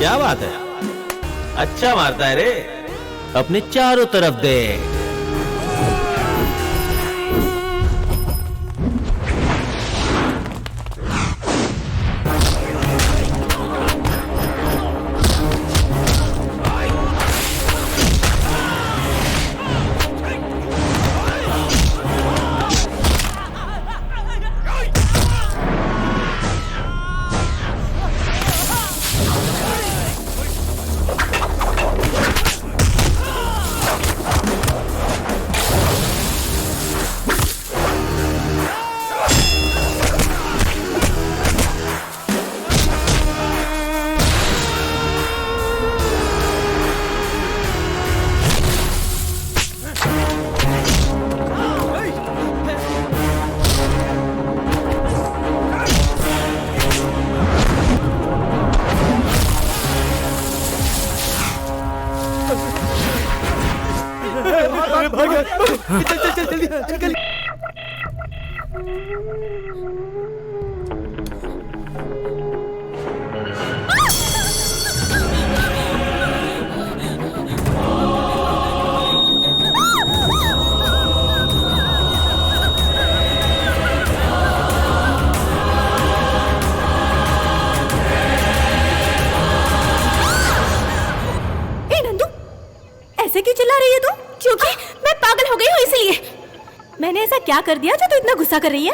क्या बात है, अच्छा मारता है रे, अपने चारों तरफ दे। क्या कर दिया जो तू इतना गुस्सा कर रही है?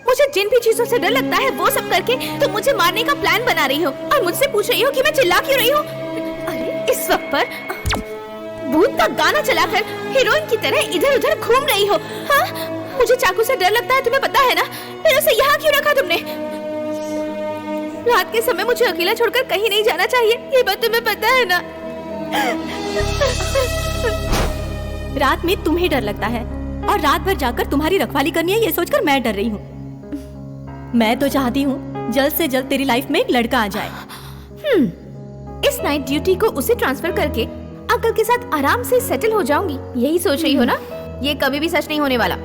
मुझे जिन भी चीजों से डर लगता है वो सब करके तुम मुझे मारने का प्लान बना रही हो और मुझसे पूछ रही हो कि मैं चिल्ला क्यों रही हूँ। अरे इस वक्त पर भूत का गाना चलाकर हीरोइन की तरह इधर उधर घूम रही हो। हाँ, मुझे चाकू से डर लगता है, तुम्हें पता है ना? फिर उसे यहाँ क्यों रखा तुमने? रात के समय मुझे अकेला छोड़कर कहीं नहीं जाना चाहिए, ये बात तुम्हें पता है ना? रात में तुम्हें डर लगता है और रात भर जाकर तुम्हारी रखवाली करनी है ये सोचकर मैं डर रही हूँ। मैं तो चाहती हूँ जल्द से जल्द तेरी लाइफ में एक लड़का आ जाए। इस नाइट ड्यूटी को उसे ट्रांसफर करके अंकल के साथ आराम से सेटल हो जाऊंगी, यही सोच रही हो ना? ये कभी भी सच नहीं होने वाला।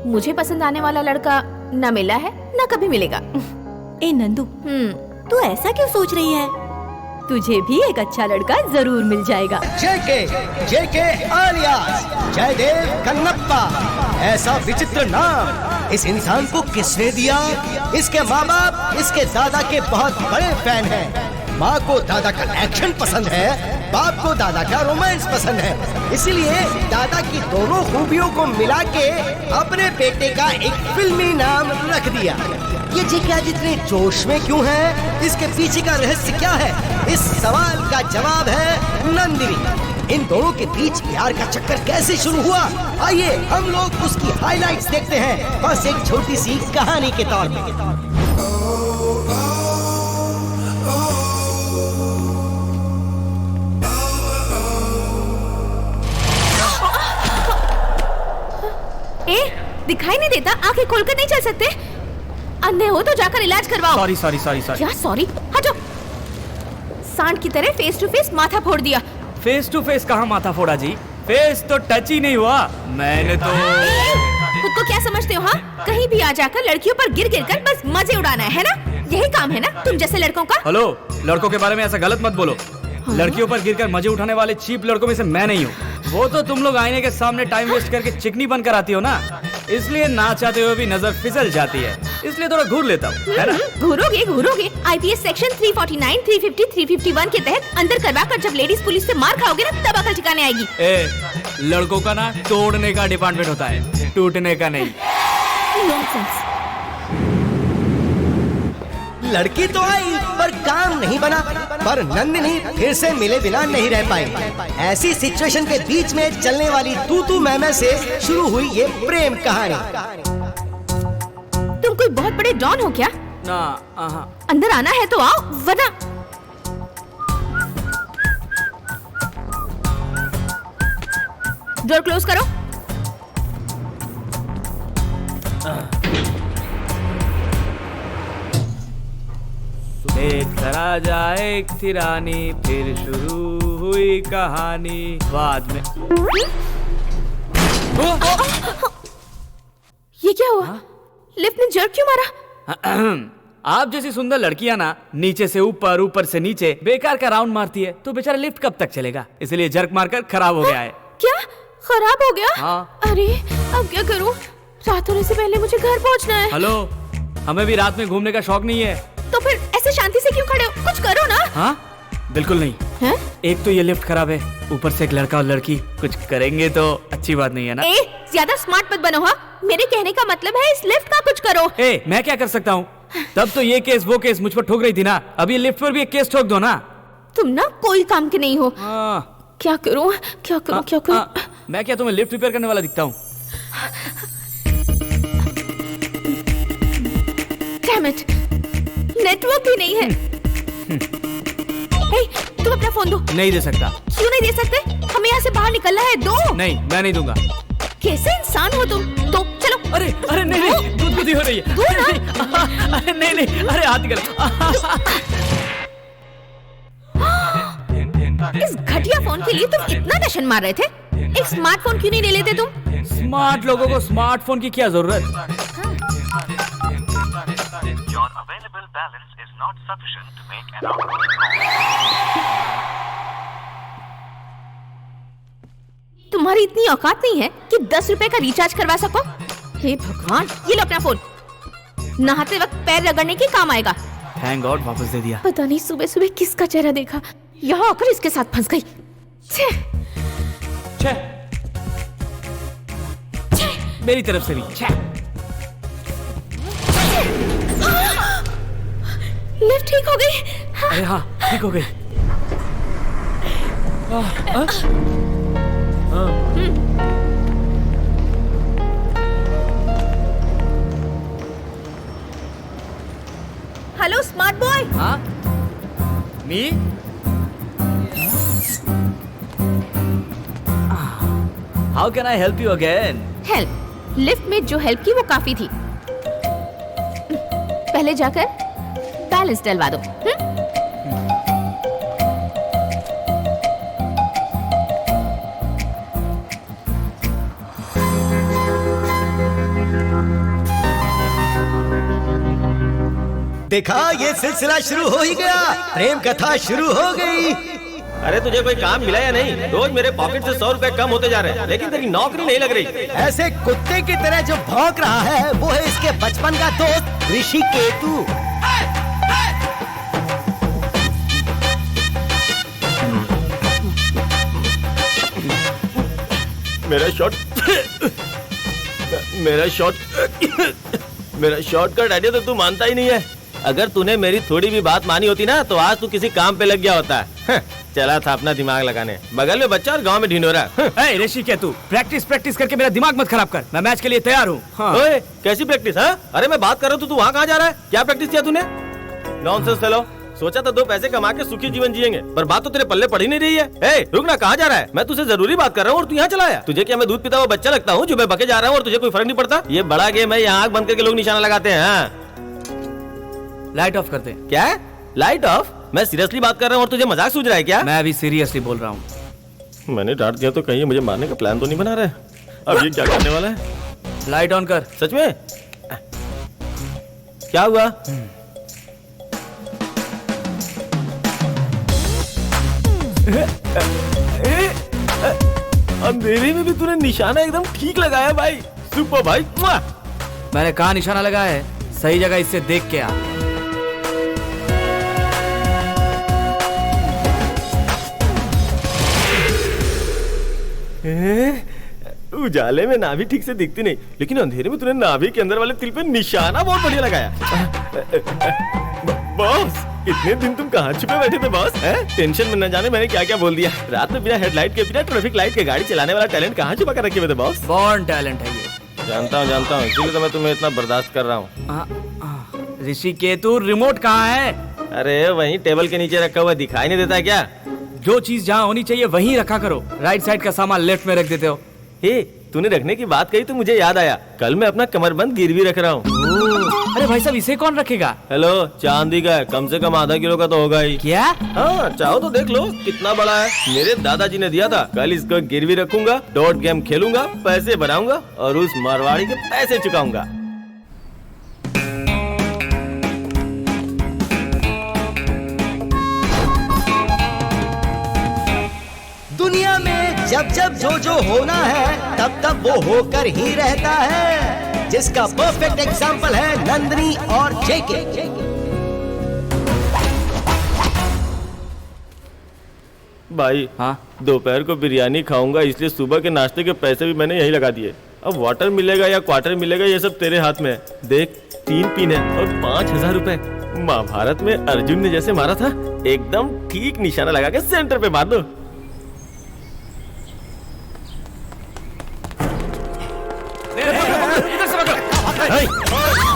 मुझे पसंद आने वाला लड़का न मिला है न कभी मिलेगा। ए नंदू, तू ऐसा क्यों सोच रही है? तुझे भी एक अच्छा लड़का जरूर मिल जाएगा। जेके आलियास जयदेव कन्नप्पा, ऐसा विचित्र नाम इस इंसान को किसने दिया? इसके माँ बाप इसके दादा के बहुत बड़े फैन हैं। माँ को दादा का एक्शन पसंद है, बाप को दादा का रोमांस पसंद है, इसलिए दादा की दोनों खूबियों को मिला के अपने बेटे का एक फिल्मी नाम रख दिया। ये जेके आज इतने जोश में क्यों है? इसके पीछे का रहस्य क्या है? इस सवाल का जवाब है नंदिनी। इन दोनों के बीच प्यार का चक्कर कैसे शुरू हुआ? आइए हम लोग उसकी हाइलाइट्स देखते हैं, बस एक छोटी सी कहानी के तौर पे। दिखाई नहीं देता? आंखें खोलकर नहीं चल सकते? अंधे हो तो जाकर इलाज करवाओ। Sorry sorry sorry sorry. क्या सॉरी? हटो। सांड की तरह फेस टू फेस माथा फोड़ दिया। फेस टू फेस कहाँ माथा फोड़ा जी? फेस तो टच ही नहीं हुआ। मैंने तो खुद को क्या समझते हो? हाँ, कहीं भी आ जाकर लड़कियों पर गिर गिर कर बस मजे उड़ाना है ना? यही काम है ना तुम जैसे लड़कों का? हेलो, लड़कों के बारे में ऐसा गलत मत बोलो। लड़कियों पर गिरकर मजे उठाने वाले चीप लड़कों में से मैं नहीं हूँ। वो तो तुम लोग आईने के सामने टाइम वेस्ट करके चिकनी बनकर आती हो ना, इसलिए ना चाहते हुए भी नजर फिसल जाती है, इसलिए थोड़ा घूर लेता हूँ, है ना? घूरोगे। आईपीएस सेक्शन 349, 350, 351 के तहत अंदर करवा कर जब लेडीज पुलिस से मार खाओगे ना, तब अकल ठिकाने आएगी। लड़कों का ना तोड़ने का डिपार्टमेंट होता है, टूटने का नहीं। नॉनसेंस। लड़की तो आई पर काम नहीं बना, पर नंदिनी फिर से मिले बिना नहीं रह पाई। ऐसी सिचुएशन के बीच में चलने वाली तू मैं से शुरू हुई ये प्रेम कहानी। तुम कोई बहुत बड़े डॉन हो क्या? ना, अंदर आना है तो आओ, वरना डोर क्लोज करो। एक तरह जाए एक थी रानी, फिर शुरू हुई कहानी बाद में। ये क्या हुआ? लिफ्ट ने जर्क क्यों मारा? आप जैसी सुंदर लड़कियां ना नीचे से ऊपर, ऊपर से नीचे बेकार का राउंड मारती है, तो बेचारा लिफ्ट कब तक चलेगा? इसलिए जर्क मारकर खराब हो गया है। क्या खराब हो गया? हाँ। अरे अब क्या करूं? रात होने से पहले मुझे घर पहुंचना है। हेलो, हमें भी रात में घूमने का शौक नहीं है। तो फिर ऐसे शांति से क्यों खड़े हो? कुछ करो ना। हाँ बिल्कुल नहीं है? एक तो ये लिफ्ट खराब है, ऊपर से एक लड़का और लड़की कुछ करेंगे तो अच्छी बात नहीं है ना। ए, ज्यादा स्मार्ट मत बनो। हाँ, मेरे कहने का मतलब है इस लिफ्ट का कुछ करो। ए, मैं क्या कर सकता हूँ? तब तो ये केस वो केस मुझ पर ठोक रही थी ना, अब ये लिफ्ट पर भी एक केस ठोक दो ना। तुम ना कोई काम के नहीं हो। क्या करूं? क्या करूं? क्या करूं? मैं क्या तुम्हें लिफ्ट रिपेयर करने वाला दिखता हूँ? डैम इट, नेटवर्क भी नहीं है। तुम अपना फोन दो। नहीं दे सकता। क्यों नहीं दे सकते? हमें यहाँ से बाहर निकलना है। दो। नहीं, मैं नहीं दूंगा। कैसे इंसान हो तुम? दो, चलो। अरे अरे नहीं नहीं, गुदगुदी हो रही है। दो ना। अरे नहीं नहीं, अरे हाथ निकल। इस घटिया फोन के लिए तुम इतना जश्न मार रहे थे? एक स्मार्टफोन क्यों नहीं ले लेते तुम? स्मार्ट लोगों को स्मार्टफोन की क्या जरूरत? Your available balance is not sufficient to make an outgoing तुम्हारी इतनी औकात नहीं है कि 10 रुपए का रिचार्ज करवा सको? हे भगवान, ये लो अपना फोन। नहाते वक्त पैर रगड़ने के काम आएगा। थैंक गॉड वापस दे दिया। पता नहीं सुबह सुबह किसका चेहरा देखा, यहाँ आकर इसके साथ फंस गई। छे। छे। मेरी तरफ से भी छे। लिफ्ट ठीक हो गई। अरे हाँ, ठीक हो गई। Hello smart boy. हाँ me? How can I help you again? Help? Lift में जो हेल्प की वो काफी थी। पहले जाकर बैलेंस डलवा दो। देखा, ये सिलसिला शुरू हो ही गया, प्रेम कथा शुरू हो गई। अरे तुझे कोई काम मिला या नहीं? रोज मेरे पॉकेट से 100 रुपए कम होते जा रहे हैं, लेकिन तेरी नौकरी नहीं लग रही। ऐसे कुत्ते की तरह जो भौंक रहा है वो है इसके बचपन का दोस्त ऋषि केतु। मेरा शॉर्टकट आइडिया तो तू मानता ही नहीं है। अगर तूने मेरी थोड़ी भी बात मानी होती ना तो आज तू किसी काम पे लग गया होता। चला था अपना दिमाग लगाने, बगल में बच्चा और गांव में ढिंढोरा। ऋषि केतु, प्रैक्टिस करके मेरा दिमाग मत खराब कर। मैं मैच के लिए तैयार हूँ। हाँ। ओए, कैसी प्रैक्टिस? अरे मैं बात कर रहा हूँ तो तू वहाँ कहाँ जा रहा है? क्या प्रैक्टिस किया तूने? Nonsense fellow. सोचा था 2 पैसे कमा के सुखी जीवन जिएंगे, पर बात तो तेरे पल्ले पड़ ही नहीं रही है। रुक ना, कहाँ जा रहा है? मैं तुझसे जरूरी बात कर रहा हूँ और तू यहाँ चला आया। तुझे क्या मैं दूध पीता हुआ बच्चा लगता हूँ जो मैं बके जा रहा हूँ और तुझे कोई फर्क नहीं पड़ता? ये बड़ा गेम है, यहाँ आँख बंद करके लोग निशाना लगाते हैं। लाइट ऑफ करते हैं। क्या लाइट ऑफ? मैं सीरियसली बात कर रहा हूँ और तुझे मजाक सूझ रहा है क्या? मैं अभी सीरियसली बोल रहा हूँ। मैंने डांट दिया तो कहीं मुझे मारने का प्लान तो नहीं बना रहा है? अब ये क्या करने वाला है? लाइट ऑन कर। सच में? क्या हुआ? अंधेरे में भी तूने निशाना एकदम ठीक लगाया भाई। सुपर भाई। मैंने कहा निशाना लगाया है, सही जगह इससे देख के आ। उजाले में नाभि ठीक से दिखती नहीं, लेकिन अंधेरे में तूने नाभि के अंदर वाले तिल पे निशाना बहुत बढ़िया लगाया। बॉस, इतने दिन तुम कहाँ छुपे बैठे थे बॉस? टेंशन में न जाने मैंने क्या क्या बोल दिया। रात में बिना हेडलाइट के, बिना ट्रैफिक लाइट के गाड़ी चलाने वाला टैलेंट कहाँ छुपा कर रखे हुए थे बॉस? बॉर्न टैलेंट है ये। जानता हूँ, इसीलिए तो मैं तुम्हें इतना बर्दाश्त कर रहा हूँ। ऋषि केतु, रिमोट कहाँ है? अरे वहीं टेबल के नीचे रखा हुआ, दिखाई नहीं देता क्या? जो चीज जहाँ होनी चाहिए वहीं रखा करो। राइट साइड का सामान लेफ्ट में रख देते हो। हे, तूने रखने की बात कही तो मुझे याद आया, कल मैं अपना कमरबंद गिरवी रख रहा हूँ। अरे भाई साहब, इसे कौन रखेगा? हेलो, चांदी का है, कम से कम आधा किलो का तो होगा ही। क्या? हाँ, चाहो तो देख लो कितना बड़ा है। मेरे दादाजी ने दिया था। कल इसको गिरवी रखूंगा, डॉट गेम खेलूंगा, पैसे बनाऊंगा और उस मारवाड़ी के पैसे चुकाऊंगा। दुनिया में जब जब जो होना है तब तब वो होकर ही रहता है, जिसका परफेक्ट एग्जाम्पल है नंदिनी और जेके। भाई हाँ? दोपहर को बिरयानी खाऊंगा, इसलिए सुबह के नाश्ते के पैसे भी मैंने यही लगा दिए। अब वाटर मिलेगा या क्वार्टर मिलेगा ये सब तेरे हाथ में है। देख 3 पीने और 5,000 रुपए। महाभारत में अर्जुन ने जैसे मारा था एकदम ठीक निशाना लगा के सेंटर पे मार दो।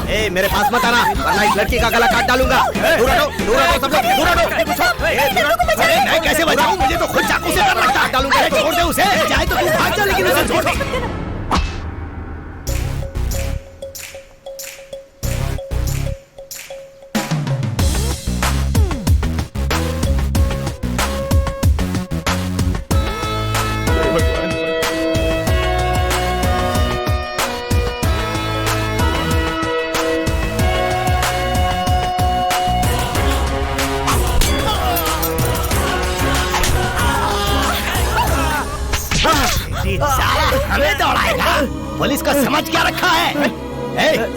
ए, मेरे पास मत आना वरना इस लड़की का गला काट डालूंगा। दूर हटो सब लोग, दूर हटो। अरे मैं कैसे बचाऊं, मुझे तो खुद चाकू से काट डालूंगा। छोड़ दे उसे, चाहे तो तू भाग जा लेकिन उसे छोड़ दे। हमें दौड़ाएगा, पुलिस को समझ क्या रखा है?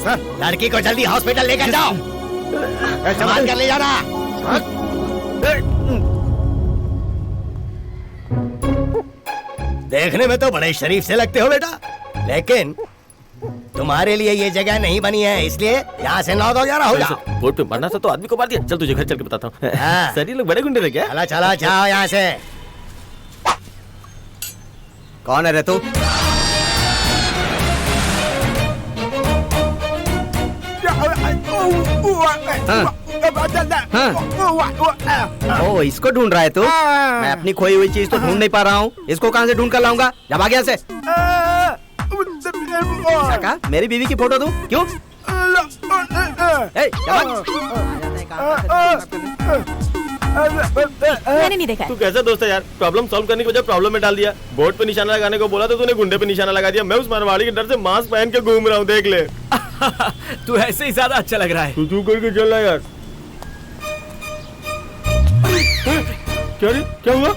सर, लड़की को जल्दी हॉस्पिटल लेकर जाओ, संभाल कर ले जाना। देखने में तो बड़े शरीफ से लगते हो बेटा, लेकिन तुम्हारे लिए ये जगह नहीं बनी है, इसलिए यहाँ से 9-11 हो जाओ। वोट पे मरना था तो आदमी को मार दिया। चल तुझे घर चल के बताता हूँ। सर ये लोग बड़े गुंडे थे क्या? चला चला जाओ यहाँ से। कौन है रे तू? ओ, इसको ढूंढ रहा है तू? मैं अपनी खोई हुई चीज तो ढूंढ नहीं पा रहा हूँ, इसको कहाँ से ढूंढ कर लाऊंगा? जब आ गया से कहा मेरी बीवी की फोटो दूं? क्यों? मैंने नहीं देखा है। तू कैसा दोस्त है यार, प्रॉब्लम सॉल्व करने की वजह प्रॉब्लम में डाल दिया। बोर्ड पे निशाना लगाने को बोला तो तूने गुंडे पे निशाना लगा दिया। मैं उस मारवाड़ी के डर से मास्क पहन के घूम रहा हूँ, देख ले। तू ऐसे ही ज्यादा अच्छा लग रहा है। तू करके चल रहा यार। क्या हुआ?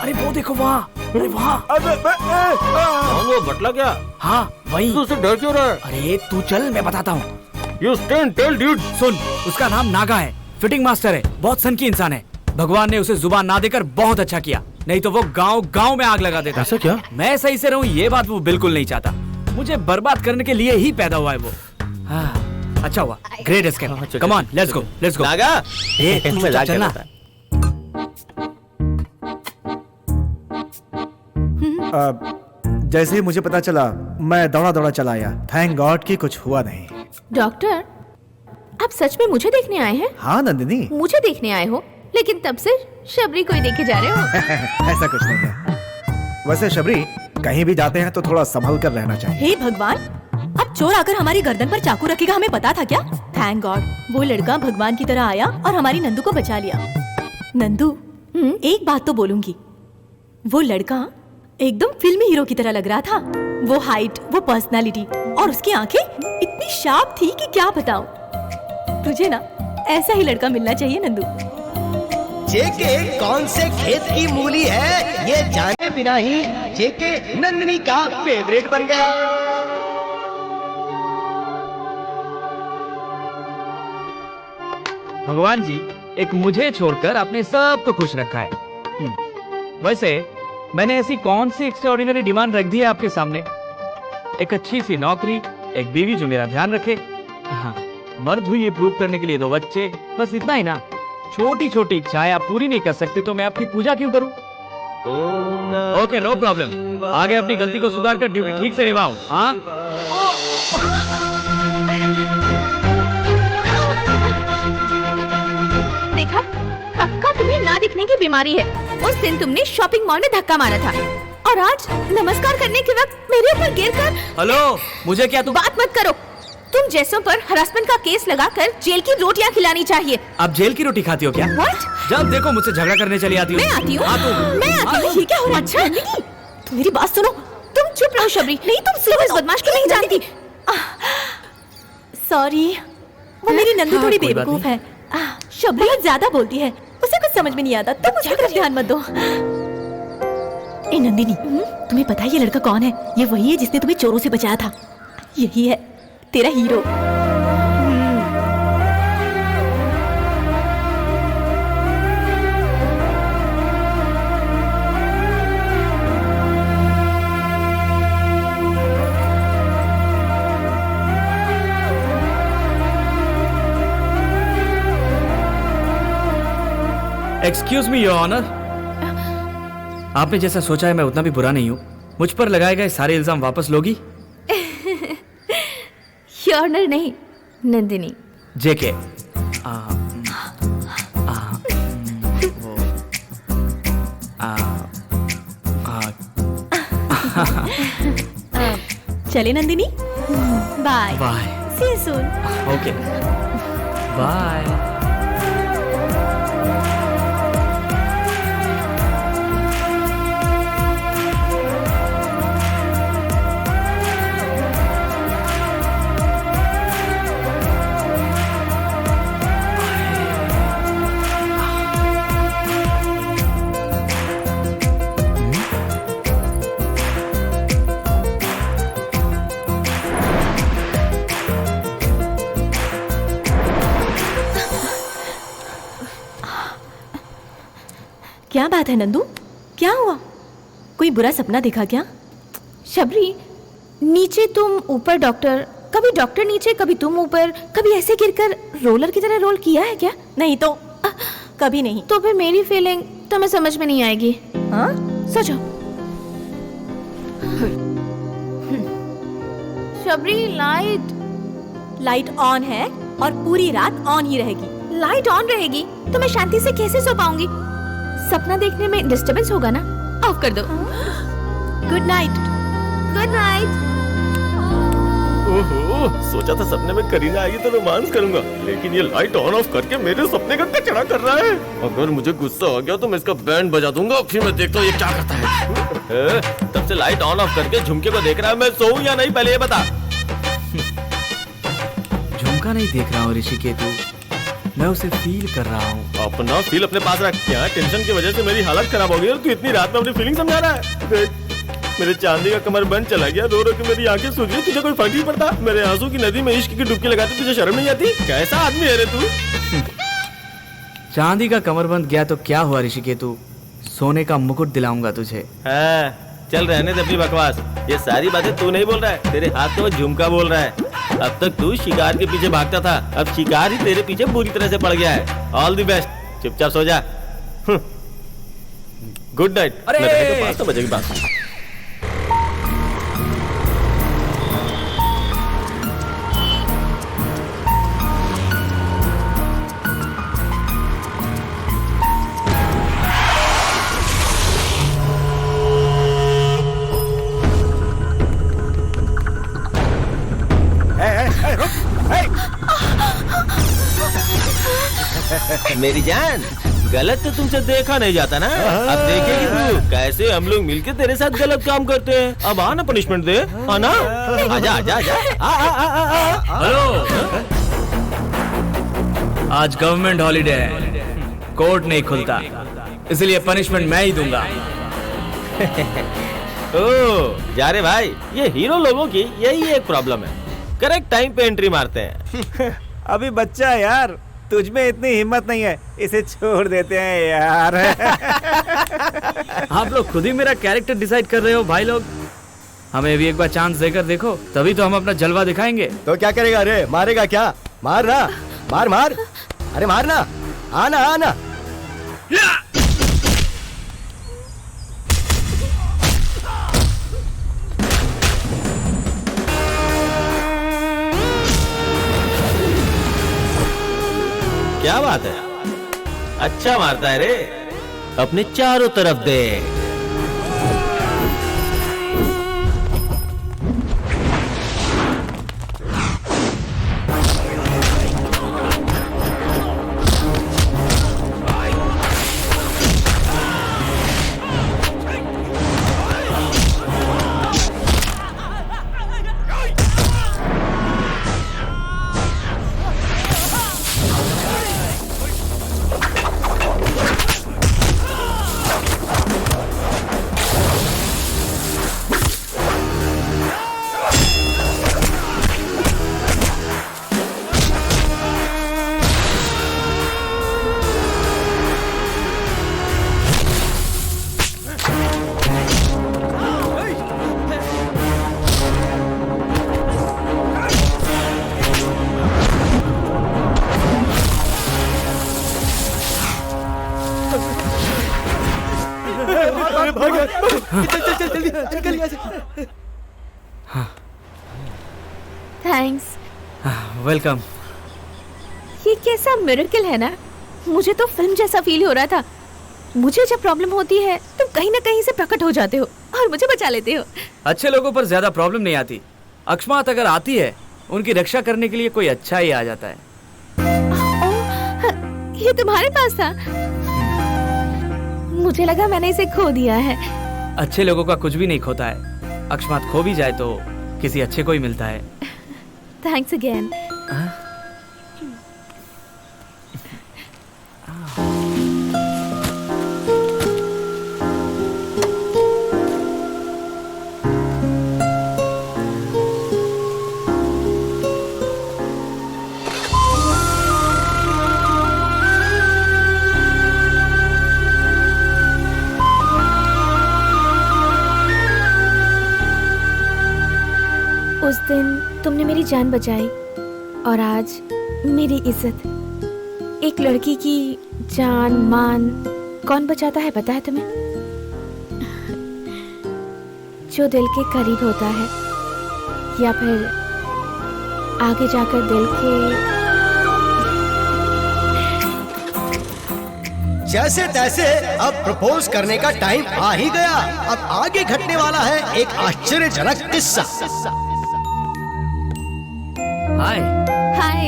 अरे वो देखो वहाँ, अरे वहाँ। वो बटला क्या? हाँ वही। तू उससे डर क्यों रहा है? अरे तू चल, मैं बताता हूँ। You stand tall dude। सुन, उसका नाम नागा है, फिटिंग मास्टर है, बहुत सन की इंसान है। भगवान ने उसे जुबान ना देकर बहुत अच्छा किया, नहीं तो वो गांव में आग लगा देता। ऐसा क्या? मैं सही से रहूं ये बात वो बिल्कुल नहीं चाहता। मुझे बर्बाद करने के लिए ही पैदा हुआ है वो। हाँ, अच्छा हुआ, great escape. Come on, let's go. Naga, तू मजाक चलना। जैसे ही मुझे पता चला मैं दौड़ा चला आया। थैंक गॉड कि कुछ हुआ नहीं। डॉक्टर, आप सच में मुझे देखने आए हैं? हाँ नंदिनी, मुझे देखने आए हो, लेकिन तब से शबरी को ही देखे जा रहे हो। ऐसा कुछ नहीं है। वैसे शबरी, कहीं भी जाते हैं तो थोड़ा संभल कर रहना चाहिए। हे भगवान, अब चोर आकर हमारी गर्दन पर चाकू रखेगा, हमें पता था क्या? थैंक गॉड वो लड़का भगवान की तरह आया और हमारी नंदू को बचा लिया। नंदू, एक बात तो बोलूंगी, वो लड़का एकदम फिल्मी हीरो की तरह लग रहा था। वो हाइट, वो पर्सनालिटी और उसकी आंखें इतनी शार्प थी कि क्या बताऊं। तुझे ना ऐसा ही लड़का मिलना चाहिए नंदू। जेके कौन से खेत की मूली है ये जाने बिना ही जेके नंदिनी का फेवरेट बन गया। भगवान जी, एक मुझे छोड़कर आपने सबको खुश रखा है। वैसे मैंने ऐसी कौन सी एक्स्ट्राऑर्डिनरी डिमांड रख दी है आपके सामने? एक अच्छी सी नौकरी, एक बीवी जो मेरा ध्यान रखे, हाँ, मर्द हुई ये प्रूव करने के लिए 2 बच्चे, बस इतना ही ना। छोटी छोटी इच्छाएं आप पूरी नहीं कर सकते तो मैं आपकी पूजा क्यों करूं? Okay, no problem. आगे अपनी गलती को सुधार कर ड्यूटी ठीक से निभाऊं। हाँ, देखा, पक्का तुम्हें ना दिखने की बीमारी है। उस दिन तुमने शॉपिंग मॉल में धक्का मारा था और आज नमस्कार करने के वक्त मेरे ऊपर गिरकर। हेलो, मुझे क्या तुम बात मत करो। तुम जैसों पर हरासमेंट का केस लगाकर जेल की रोटियां खिलानी चाहिए। आप जेल की रोटी खाती हो क्या? What? जब देखो मुझसे झगड़ा करने चली आती हो। मैं आती हूँ, हाँ, तुम। मैं आती हूँ। ये क्या हो रहा है? अच्छा, तुम मेरी बात सुनो। तुम चुप रहो शबरी। नहीं, तुम सिर्फ इस बदमाश को नहीं जानती। सॉरी, वो मेरी नंदू थोड़ी कोई बात बेवकूफ है। शबरी बहुत ज्यादा बोलती है, उसे कुछ समझ में नहीं आता। तुम उसकी तरफ ध्यान मत दो। ए नंदिनी, तुम्हें पता है ये लड़का कौन है? ये वही है जिसने तुम्हें चोरों से बचाया था। यही है तेरा hero. Excuse me your honour, आपने जैसा सोचा है मैं उतना भी बुरा नहीं हूँ। मुझ पर लगाए गए सारे इल्जाम वापस लोगी? ऑनर नहीं, नंदिनी। जेके चले Nandini, bye bye. See you soon. Okay bye. क्या बात है नंदू, क्या हुआ? कोई बुरा सपना देखा क्या? शबरी, नीचे तुम ऊपर डॉक्टर, कभी डॉक्टर नीचे कभी तुम ऊपर, कभी ऐसे गिरकर रोलर की तरह रोल किया है क्या? नहीं तो कभी नहीं। तो फिर मेरी फीलिंग तुम्हें समझ में नहीं आएगी। हाँ, सोचो। शबरी, लाइट ऑन है और पूरी रात ऑन ही रहेगी। लाइट ऑन रहेगी तो मैं शांति से कैसे सो पाऊंगी? सपना देखने में डिस्टरबेंस होगा ना। ऑफ कर दो। Good night. Good night. ओहो, सोचा था सपने में करीना आएगी तो रोमांस करूंगा, लेकिन ये लाइट ऑन ऑफ करके मेरे सपने का कचरा कर रहा है। अगर मुझे गुस्सा आ गया तो मैं इसका बैंड बजा दूंगा, फिर मैं देखता हूँ ये क्या करता है। तब से लाइट ऑन ऑफ करके झुमके को देख रहा है। मैं सोऊं या नहीं पहले ये बता। झुमका नहीं देख रहा हूँ ऋषिकेतु, मैं उसे फील कर रहा हूँ। अपना फील अपने पास रख। क्या टेंशन की वजह से मेरी हालत खराब हो गई और तू इतनी रात में अपनी फीलिंग समझा रहा है? देख, मेरे चांदी का कमर बंद चला गया, रो रो के मेरी आंखें सूज गई। तुझे कोई फर्क नहीं पड़ता? मेरे आंसू की नदी में इश्क की डुबकी लगाते तुझे शर्म नहीं आती? कैसा आदमी है रे तू? चांदी का कमरबंद गया तो क्या हुआ ऋषिकेतु, सोने का मुकुट दिलाऊंगा तुझे। हाँ, चल रहने दे अपनी बकवास। ये सारी बातें तू नहीं बोल रहा है, तेरे हाथ में वो झुमका बोल रहा है। अब तक तू शिकार के पीछे भागता था, अब शिकार ही तेरे पीछे बुरी तरह से पड़ गया है। ऑल द बेस्ट, चुपचाप सो जा। Good night. अरे! मैं रहेगा 5 बजे की बात। मेरी जान, गलत तो तुमसे देखा नहीं जाता ना। अब देखेगी तू कैसे हम लोग मिलके तेरे साथ गलत काम करते हैं। अब आना पनिशमेंट दे, आना। आजा आजा आजा। हेलो, आज गवर्नमेंट हॉलीडे है, कोर्ट नहीं खुलता, इसलिए पनिशमेंट मैं ही दूंगा। ओ जा रे भाई, ये हीरो लोगों की यही एक प्रॉब्लम है, करेक्ट टाइम पे एंट्री मारते हैं। अभी बच्चा है यार, तुझ में इतनी हिम्मत नहीं है, इसे छोड़ देते हैं यार। आप लोग खुद ही मेरा कैरेक्टर डिसाइड कर रहे हो भाई लोग। हमें भी एक बार चांस देकर देखो, तभी तो हम अपना जलवा दिखाएंगे। तो क्या करेगा रे? मारेगा क्या? मार ना, मार मार, अरे मारना, आना आना। क्या बात है, अच्छा मारता है रे। अपने चारों तरफ दे। चल चल जल्दी निकल यहाँ से। थैंक्स। वेलकम। ये कैसा मिरेकल है ना, मुझे तो फिल्म जैसा फील हो रहा था। मुझे जब प्रॉब्लम होती है तुम कहीं ना कहीं से प्रकट हो जाते हो और मुझे बचा लेते हो। अच्छे लोगों पर ज्यादा प्रॉब्लम नहीं आती। अकस्मात अगर आती है, उनकी रक्षा करने के लिए कोई अच्छा ही आ जाता है। ये तुम्हारे पास था? मुझे लगा मैंने इसे खो दिया है। अच्छे लोगों का कुछ भी नहीं खोता है। अकस्मात खो भी जाए तो किसी अच्छे को ही मिलता है। Thanks again. उस दिन तुमने मेरी जान बचाई और आज मेरी इज्जत। एक लड़की की जान मान कौन बचाता है पता है तुम्हें? जो दिल के करीब होता है या फिर आगे जाकर दिल के। जैसे तैसे अब प्रपोज करने का टाइम आ ही गया। अब आगे घटने वाला है एक आश्चर्यजनक किस्सा। हाय। हाय।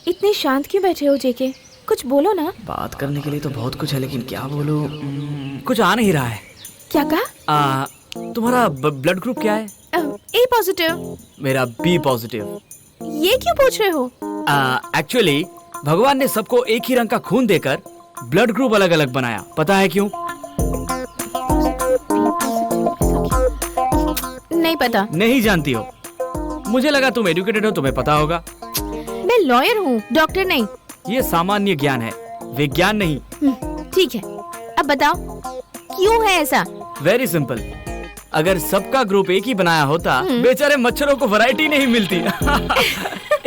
इतने शांत क्यों बैठे हो जेके? कुछ बोलो ना। बात करने के लिए तो बहुत कुछ है, लेकिन क्या बोलूं? कुछ आ नहीं रहा है। क्या कहा? तुम्हारा ब्लड ग्रुप क्या है? ए पॉजिटिव। मेरा बी पॉजिटिव। ये क्यों पूछ रहे हो? एक्चुअली भगवान ने सबको एक ही रंग का खून देकर ब्लड ग्रुप अलग अलग बनाया। पता है क्यों? नहीं पता। नहीं जानती हो? मुझे लगा तुम एजुकेटेड हो, तुम्हें पता होगा। मैं लॉयर हूँ, डॉक्टर नहीं। ये सामान्य ज्ञान है, विज्ञान नहीं। ठीक है, अब बताओ क्यों है ऐसा? Very simple. अगर सबका ग्रुप एक ही बनाया होता, बेचारे मच्छरों को वैरायटी नहीं मिलती।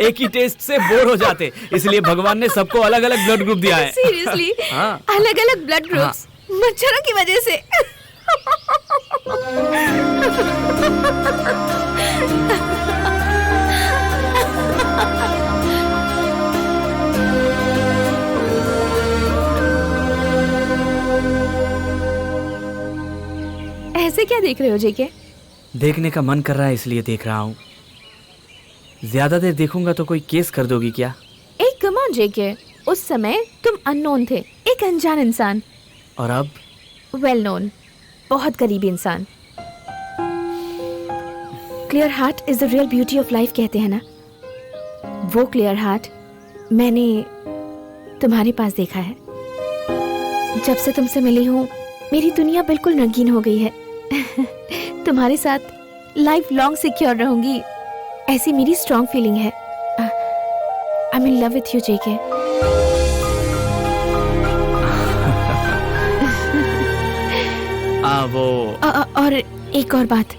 एक ही टेस्ट से बोर हो जाते, इसलिए भगवान ने सबको अलग अलग ब्लड ग्रुप दिया है। सीरियसली? हाँ। अलग अलग ब्लड ग्रुप्स मच्छरों की वजह से? ऐसे क्या देख रहे हो जेके? देखने का मन कर रहा है इसलिए देख रहा हूँ। ज्यादा देर देखूंगा तो कोई केस कर दोगी क्या? एक कम ऑन जेके, उस समय तुम अननोन थे, एक अनजान इंसान। और अब वेल नोन, बहुत करीबी इंसान। Clear heart is the real beauty of life कहते हैं ना। वो क्लियर हार्ट मैंने तुम्हारे पास देखा है। जब से तुमसे मिली हूँ मेरी दुनिया बिल्कुल रंगीन हो गई है। तुम्हारे साथ लाइफ लॉन्ग सिक्योर रहूंगी, ऐसी मेरी स्ट्रॉन्ग फीलिंग है। I am in love with you JK. और एक और बात,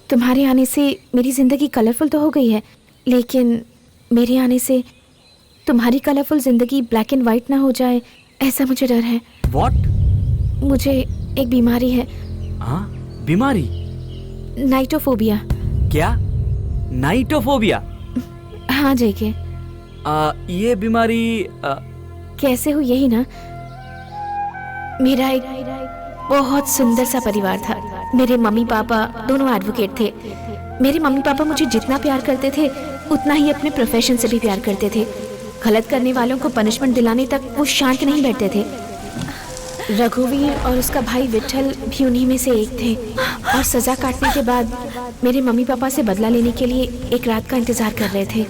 तुम्हारे आने से मेरी जिंदगी कलरफुल तो हो गई है, लेकिन मेरे आने से तुम्हारी कलरफुल जिंदगी ब्लैक एंड व्हाइट ना हो जाए, ऐसा मुझे डर है। व्हाट? मुझे एक बीमारी है। हाँ, बीमारी? नाइटोफोबिया। क्या? नाइटोफोबिया? हाँ जेके। ये बीमारी कैसे हुई यही ना। मेरा एक बहुत सुंदर सा परिवार था। मेरे मम्मी पापा दोनों एडवोकेट थे। मेरे मम्मी पापा मुझे जितना प्यार करते थे उतना ही अपने प्रोफेशन से भी प्यार करते थे। गलत करने वालों को पनिशमेंट दिलाने तक वो शांत नहीं बैठते थे। रघुवीर और उसका भाई विठल भी उन्हीं में से एक थे। और सजा काटने के बाद मेरे मम्मी पापा से बदला लेने के लिए एक रात का इंतजार कर रहे थे।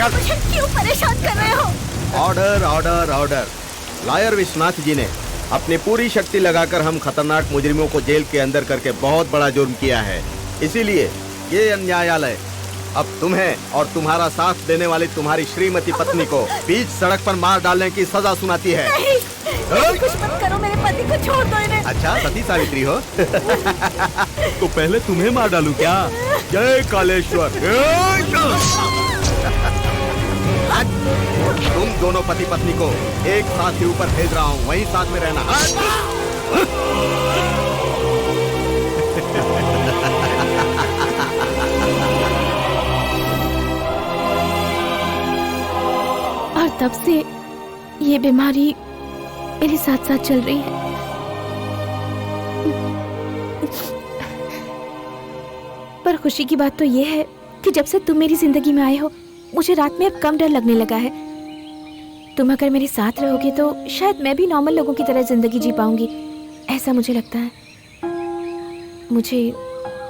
मुझे क्यों परेशान कर रहे हो? Order order order. Lawyer Vishwanath ji ने अपनी पूरी शक्ति लगाकर हम खतरनाक मुजरिमों को जेल के अंदर करके बहुत बड़ा जुर्म किया है। इसीलिए ये न्यायालय अब तुम्हें और तुम्हारा साथ देने वाली तुम्हारी श्रीमती पत्नी को बीच सड़क पर मार डालने की सजा सुनाती है। नहीं, कुछ मत करो, मेरे पति को छोड़ दो इन्हें। अच्छा, सती सावित्री हो? तो पहले तुम्हें मार डालूं क्या? जय कालेश्वर। तुम दोनों पति पत्नी को एक साथ ही ऊपर भेज रहा हूँ, वहीं साथ में रहना। और तब से ये बीमारी मेरे साथ साथ चल रही है। पर खुशी की बात तो ये है कि जब से तुम मेरी जिंदगी में आए हो, मुझे रात में अब कम डर लगने लगा है। तुम अगर मेरे साथ रहोगे तो शायद मैं भी नॉर्मल लोगों की तरह जिंदगी जी पाऊंगी, ऐसा मुझे लगता है। मुझे,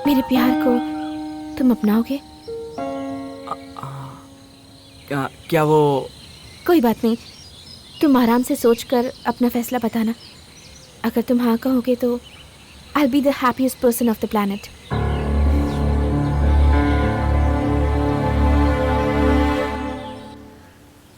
मेरे प्यार को तुम अपनाओगे? क्या वो? कोई बात नहीं, तुम आराम से सोचकर अपना फैसला बताना। अगर तुम हाँ कहोगे तो I'll be the happiest person of the planet.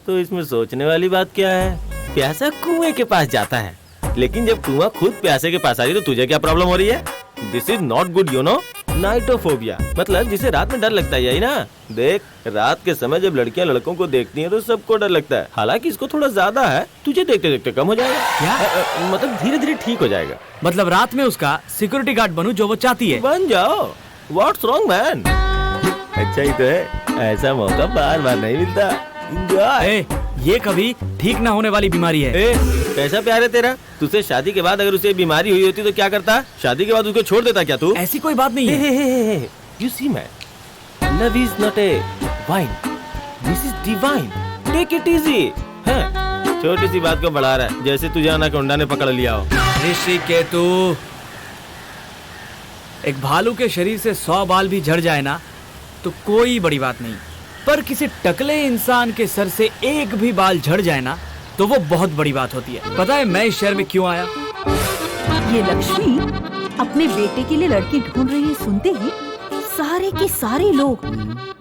तो इसमें सोचने वाली बात क्या है? प्यासा कुएं के पास जाता है, लेकिन जब कुआं खुद प्यासे के पास आ रही तो तुझे क्या प्रॉब्लम हो रही है? This is not good, you know. Nyctophobia मतलब जिसे रात में डर लगता है, यही ना? देख, रात के समय जब लड़कियां लड़कों को देखती हैं तो सबको डर लगता है। हालांकि इसको थोड़ा ज्यादा है, तुझे देखते देखते कम हो जाएगा। क्या? मतलब धीरे धीरे ठीक हो जाएगा। मतलब रात में उसका सिक्योरिटी गार्ड बनूं जो वो चाहती है? बन जाओ, व्हाट्स रॉन्ग मैन? अच्छा ही तो है, ऐसा मौका बार बार नहीं मिलता। ए, ये कभी ठीक ना होने वाली बीमारी है। ए, कैसा प्यार है तेरा? तुझसे शादी के बाद अगर उसे बीमारी हुई होती तो क्या करता? शादी के बाद उसको छोड़ देता क्या तू? ऐसी कोई बात नहीं है। You see man, love is not a wine, this is divine. Take it easy. हैं? छोटी सी बात को बढ़ा रहा है, जैसे तुझे अनाकोंडा ने पकड़ लिया हो। ऋषिकेतु, एक भालू के शरीर से 100 बाल भी झड़ जाए ना तो कोई बड़ी बात नहीं, पर किसी टकले इंसान के सर से एक भी बाल झड़ जाए ना तो वो बहुत बड़ी बात होती है। पता है मैं इस शहर में क्यों आया? ये लक्ष्मी अपने बेटे के लिए लड़की ढूंढ रही है, सुनते ही सारे के सारे लोग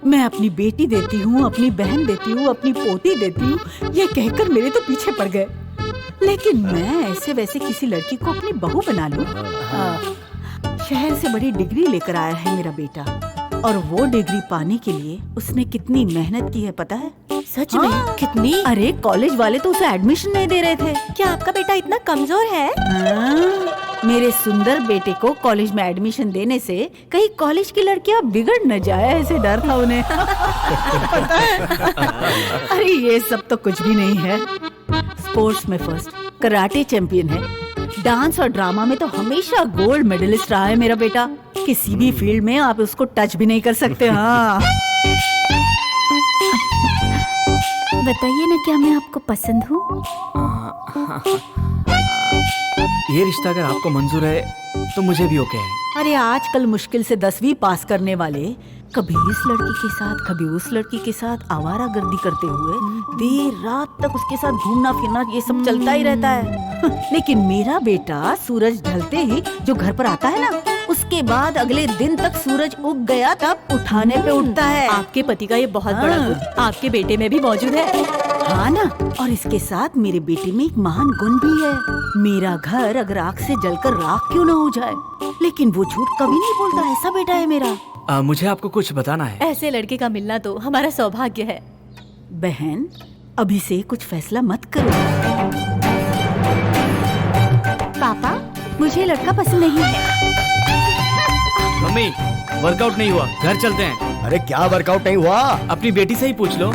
मैं अपनी बेटी देती हूँ, अपनी बहन देती हूँ, अपनी पोती देती हूँ, ये कहकर मेरे तो पीछे पड़ गए। लेकिन मैं ऐसे वैसे किसी लड़की को अपनी बहू बना लूं? शहर से बड़ी डिग्री लेकर आया है मेरा बेटा, और वो डिग्री पाने के लिए उसने कितनी मेहनत की है पता है? सच में? कितनी? अरे कॉलेज वाले तो उसे एडमिशन नहीं दे रहे थे। क्या आपका बेटा इतना कमजोर है? मेरे सुंदर बेटे को कॉलेज में एडमिशन देने से कहीं कॉलेज की लड़कियां बिगड़ न जाए, ऐसे डर था उन्हें। पता है? अरे ये सब तो कुछ भी नहीं है। स्पोर्ट्स में फर्स्ट, कराटे चैंपियन है, डांस और ड्रामा में तो हमेशा गोल्ड मेडलिस्ट रहा है मेरा बेटा। किसी भी फील्ड में आप उसको टच भी नहीं कर सकते। हाँ, बताइए ना, क्या मैं आपको पसंद हूँ? ये रिश्ता अगर आपको मंजूर है तो मुझे भी ओके है। अरे आजकल मुश्किल से 10वीं पास करने वाले कभी इस लड़की के साथ कभी उस लड़की के साथ आवारागर्दी करते हुए देर रात तक उसके साथ घूमना फिरना ये सब चलता ही रहता है। लेकिन मेरा बेटा सूरज ढलते ही जो घर पर आता है ना, उसके बाद अगले दिन तक सूरज उग गया तब उठाने पे उठता है। आपके पति का ये बहुत बड़ा गुण आपके बेटे में भी मौजूद है। हाँ ना, और इसके साथ मेरे बेटे में एक महान गुण भी है। मेरा घर अगर आग से जलकर राख क्यों न हो जाए, लेकिन वो झूठ कभी नहीं बोलता। ऐसा बेटा है मेरा। मुझे आपको कुछ बताना है। ऐसे लड़के का मिलना तो हमारा सौभाग्य है। बहन, अभी से कुछ फैसला मत करो। पापा, मुझे लड़का पसंद नहीं है। मम्मी, वर्कआउट नहीं हुआ, घर चलते हैं। अरे क्या वर्कआउट नहीं हुआ? अपनी बेटी से ही पूछ लो।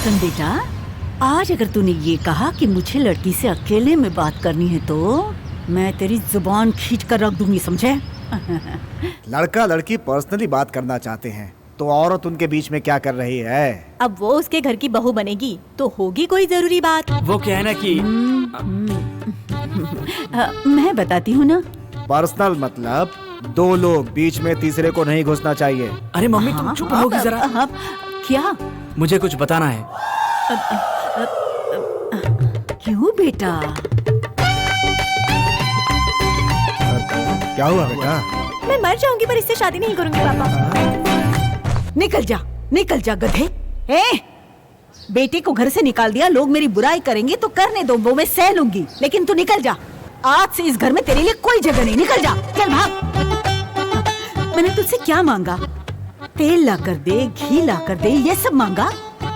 सुन बेटा, आज अगर तूने ये कहा कि मुझे लड़की से अकेले में बात करनी है तो मैं तेरी जुबान खींच कर रख दूंगी, समझे? लड़का लड़की पर्सनली बात करना चाहते हैं तो औरत उनके बीच में क्या कर रही है? अब वो उसके घर की बहू बनेगी तो होगी कोई जरूरी बात। वो क्या है ना कि मैं बताती हूँ ना। पर्सनल मतलब दो लोग, बीच में तीसरे को नहीं घुसना चाहिए। अरे मम्मी तुम चुप रहोगी जरा। क्या? मुझे कुछ बताना है। क्यों? नन्नू बेटा, क्या हुआ बेटा? मैं मर जाऊंगी पर इससे शादी नहीं करूंगी पापा। निकल जा गधे। बेटे को घर से निकाल दिया, लोग मेरी बुराई करेंगे तो करने दो, वो मैं सह लूंगी, लेकिन तू निकल जा। आज से इस घर में तेरे लिए कोई जगह नहीं, निकल जा, चल भाग। मैंने तुझसे क्या मांगा? तेल ला कर दे, घी ला कर दे, ये सब मांगा?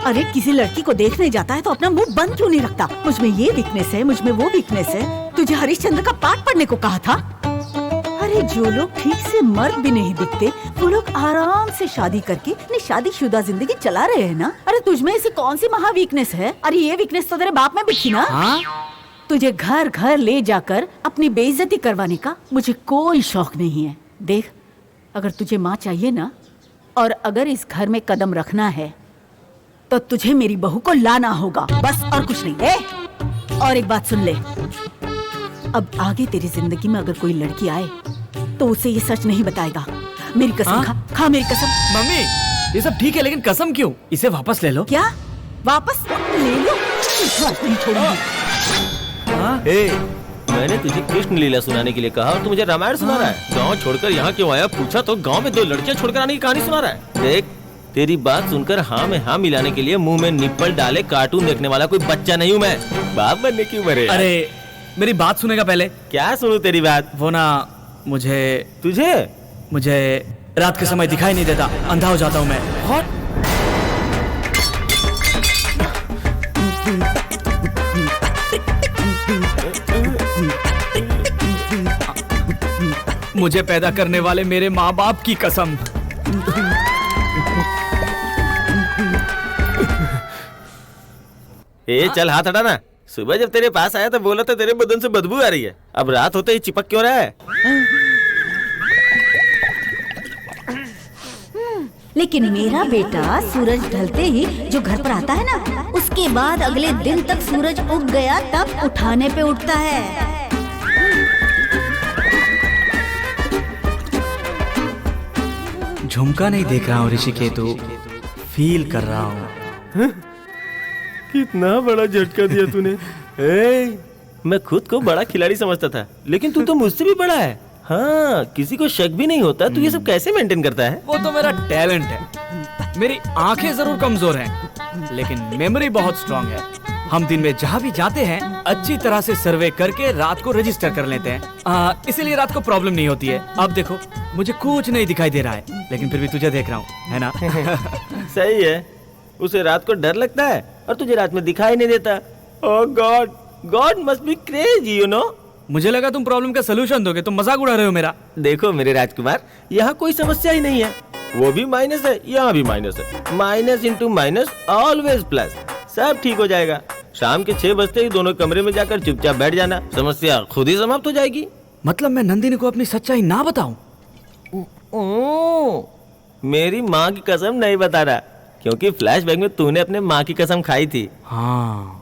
अरे किसी लड़की को देखने जाता है तो अपना मुंह बंद क्यों नहीं रखता? मुझ में ये वीकनेस है, मुझ में वो वीकनेस है। तुझे हरिश्चंद्र का पाठ पढ़ने को कहा था। अरे जो लोग ठीक से मर्द भी नहीं दिखते, वो लोग आराम से शादी करके अपनी शादीशुदा जिंदगी चला रहे हैं ना। अरे तुझ में ऐसी कौन सी महा वीकनेस है? अरे ये वीकनेस तो तेरे बाप में भी थी ना। हाँ? तुझे घर घर ले जाकर अपनी बेइज्जती करवाने का मुझे कोई शौक नहीं है। देख, अगर तुझे माँ चाहिए ना, और अगर इस घर में कदम रखना है, तो तुझे मेरी बहू को लाना होगा, बस और कुछ नहीं। और एक बात सुन ले, अब आगे तेरी जिंदगी में अगर कोई लड़की आए तो उसे ये सच नहीं बताएगा। मेरी कसम खा मेरी कसम। मम्मी, ये सब ठीक है लेकिन कसम क्यों? इसे वापस ले लो। क्या वापस ले लो? नहीं छोड़ूंगी। मैंने तुझे कृष्ण लीला सुनाने के लिए कहा और तू मुझे रामायण सुना रहा है। गांव छोड़कर यहाँ क्यों आया पूछा तो गांव में 2 लड़कियां छोड़कर आने की कहानी सुना रहा है। देख, तेरी बात सुनकर हाँ में हाँ मिलाने के लिए मुंह में निप्पल डाले कार्टून देखने वाला कोई बच्चा नहीं हूँ मैं। बाप बनने की उम्र है। अरे मेरी बात सुनेगा पहले? क्या सुनूं तेरी बात? वो ना, मुझे रात के समय दिखाई नहीं देता, अंधा हो जाता हूँ मैं। मुझे पैदा करने वाले मेरे माँ बाप की कसम। चल हाथ हटा ना। सुबह जब तेरे पास आया तो बोला था तेरे बदन से बदबू आ रही है, अब रात होते ही चिपक क्यों रहा है? लेकिन मेरा बेटा सूरज ढलते ही जो घर पर आता है ना, उसके बाद अगले दिन तक सूरज उग गया तब उठाने पे उठता है। झुमका नहीं देख रहा हूँ ऋषिकेतु, फील कर रहा हूँ। कितना बड़ा झटका दिया तूने। मैं खुद को बड़ा खिलाड़ी समझता था, लेकिन तू तो मुझसे भी बड़ा है। हाँ, किसी को शक भी नहीं होता तू ये सब कैसे मेंटेन करता है? वो तो मेरा टैलेंट है। मेरी आंखें जरूर कमजोर हैं, लेकिन मेमोरी बहुत स्ट्रांग है। हम दिन में जहाँ भी जाते हैं अच्छी तरह से सर्वे करके रात को रजिस्टर कर लेते हैं, इसीलिए रात को प्रॉब्लम नहीं होती है। अब देखो, मुझे कुछ नहीं दिखाई दे रहा है, लेकिन फिर भी तुझे देख रहा हूँ, है ना? सही है, उसे रात को डर लगता है और तुझे रात में दिखाई नहीं देता। Oh God, God must be crazy, you know. मुझे लगा तुम प्रॉब्लम का सलूशन दोगे, तुम मजाक उड़ा रहे हो मेरा। देखो मेरे राजकुमार, यहाँ कोई समस्या ही नहीं है। वो भी माइनस है, यहाँ भी माइनस है। Minus into minus always plus. सब ठीक हो जाएगा। शाम के 6 बजते ही दोनों कमरे में जाकर चुपचाप बैठ जाना, समस्या खुद ही समाप्त हो जाएगी। मतलब मैं नंदिनी को अपनी सच्चाई ना बताऊं? मेरी माँ की कसम नहीं बता रहा, क्योंकि फ्लैशबैक में तूने अपने माँ की कसम खाई थी। हाँ,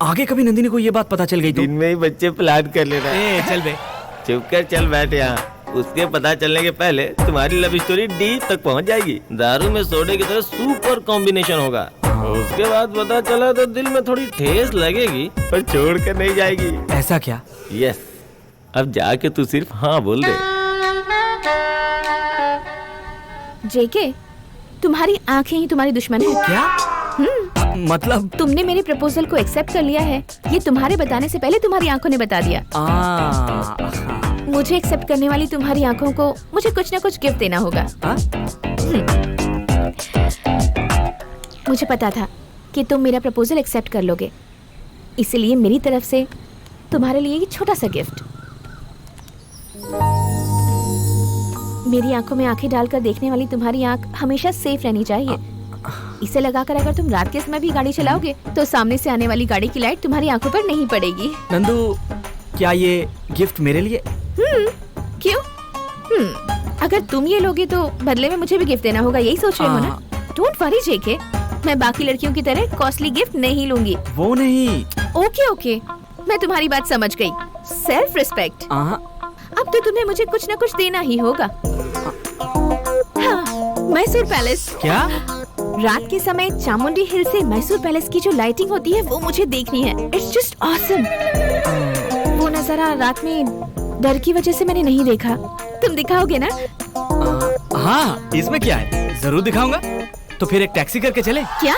आगे कभी नंदिनी को ये बात पता चल गई तो? दिन में ही बच्चे प्लान कर लेना। चल बे, चुप कर, चल बैठ यहाँ। उसके पता चलने के पहले तुम्हारी लव स्टोरी डीप तक पहुँच जाएगी। दारू में सोडे की तरह सुपर कॉम्बिनेशन होगा। उसके बाद पता चला तो दिल में थोड़ी ठेस लगेगी, पर छोड़ कर नहीं जाएगी। ऐसा क्या? यस, अब जाके तू सिर्फ हाँ बोल दे। जेके, तुम्हारी आंखें ही तुम्हारी दुश्मन है। क्या? मतलब तुमने मेरे प्रपोजल को एक्सेप्ट कर लिया है, ये तुम्हारे बताने से पहले तुम्हारी आंखों ने बता दिया। मुझे एक्सेप्ट करने वाली तुम्हारी आंखों को मुझे कुछ ना कुछ गिफ्ट देना होगा। मुझे पता था कि तुम मेरा प्रपोजल एक्सेप्ट कर लोगे, इसलिए मेरी तरफ से तुम्हारे लिए ये छोटा सा गिफ्ट। मेरी आंखों में आंखें डालकर देखने वाली तुम्हारी आंख हमेशा सेफ रहनी चाहिए। इसे लगाकर अगर तुम रात के समय भी गाड़ी चलाओगे तो सामने से आने वाली गाड़ी की लाइट तुम्हारी आंखों पर नहीं पड़ेगी। नंदू, क्या ये गिफ्ट मेरे लिए? क्यों? अगर तुम ये लोगे तो बदले में मुझे भी गिफ्ट देना होगा, यही सोच रहे हो ना? डोंट वरी जेके, मैं बाकी लड़कियों की तरह कॉस्टली गिफ्ट नहीं लूंगी। वो नहीं। ओके, मैं तुम्हारी बात समझ गई। Self respect. अब तो तुम्हें मुझे कुछ ना कुछ देना ही होगा। हाँ, मैसूर पैलेस। क्या? रात के समय चामुंडी हिल से मैसूर पैलेस की जो लाइटिंग होती है वो मुझे देखनी है। It's just awesome. वो नजारा रात में डर की वजह से मैंने नहीं देखा। तुम दिखाओगे ना? हाँ, इसमें क्या है, जरूर दिखाऊंगा। तो फिर एक टैक्सी करके चले? क्या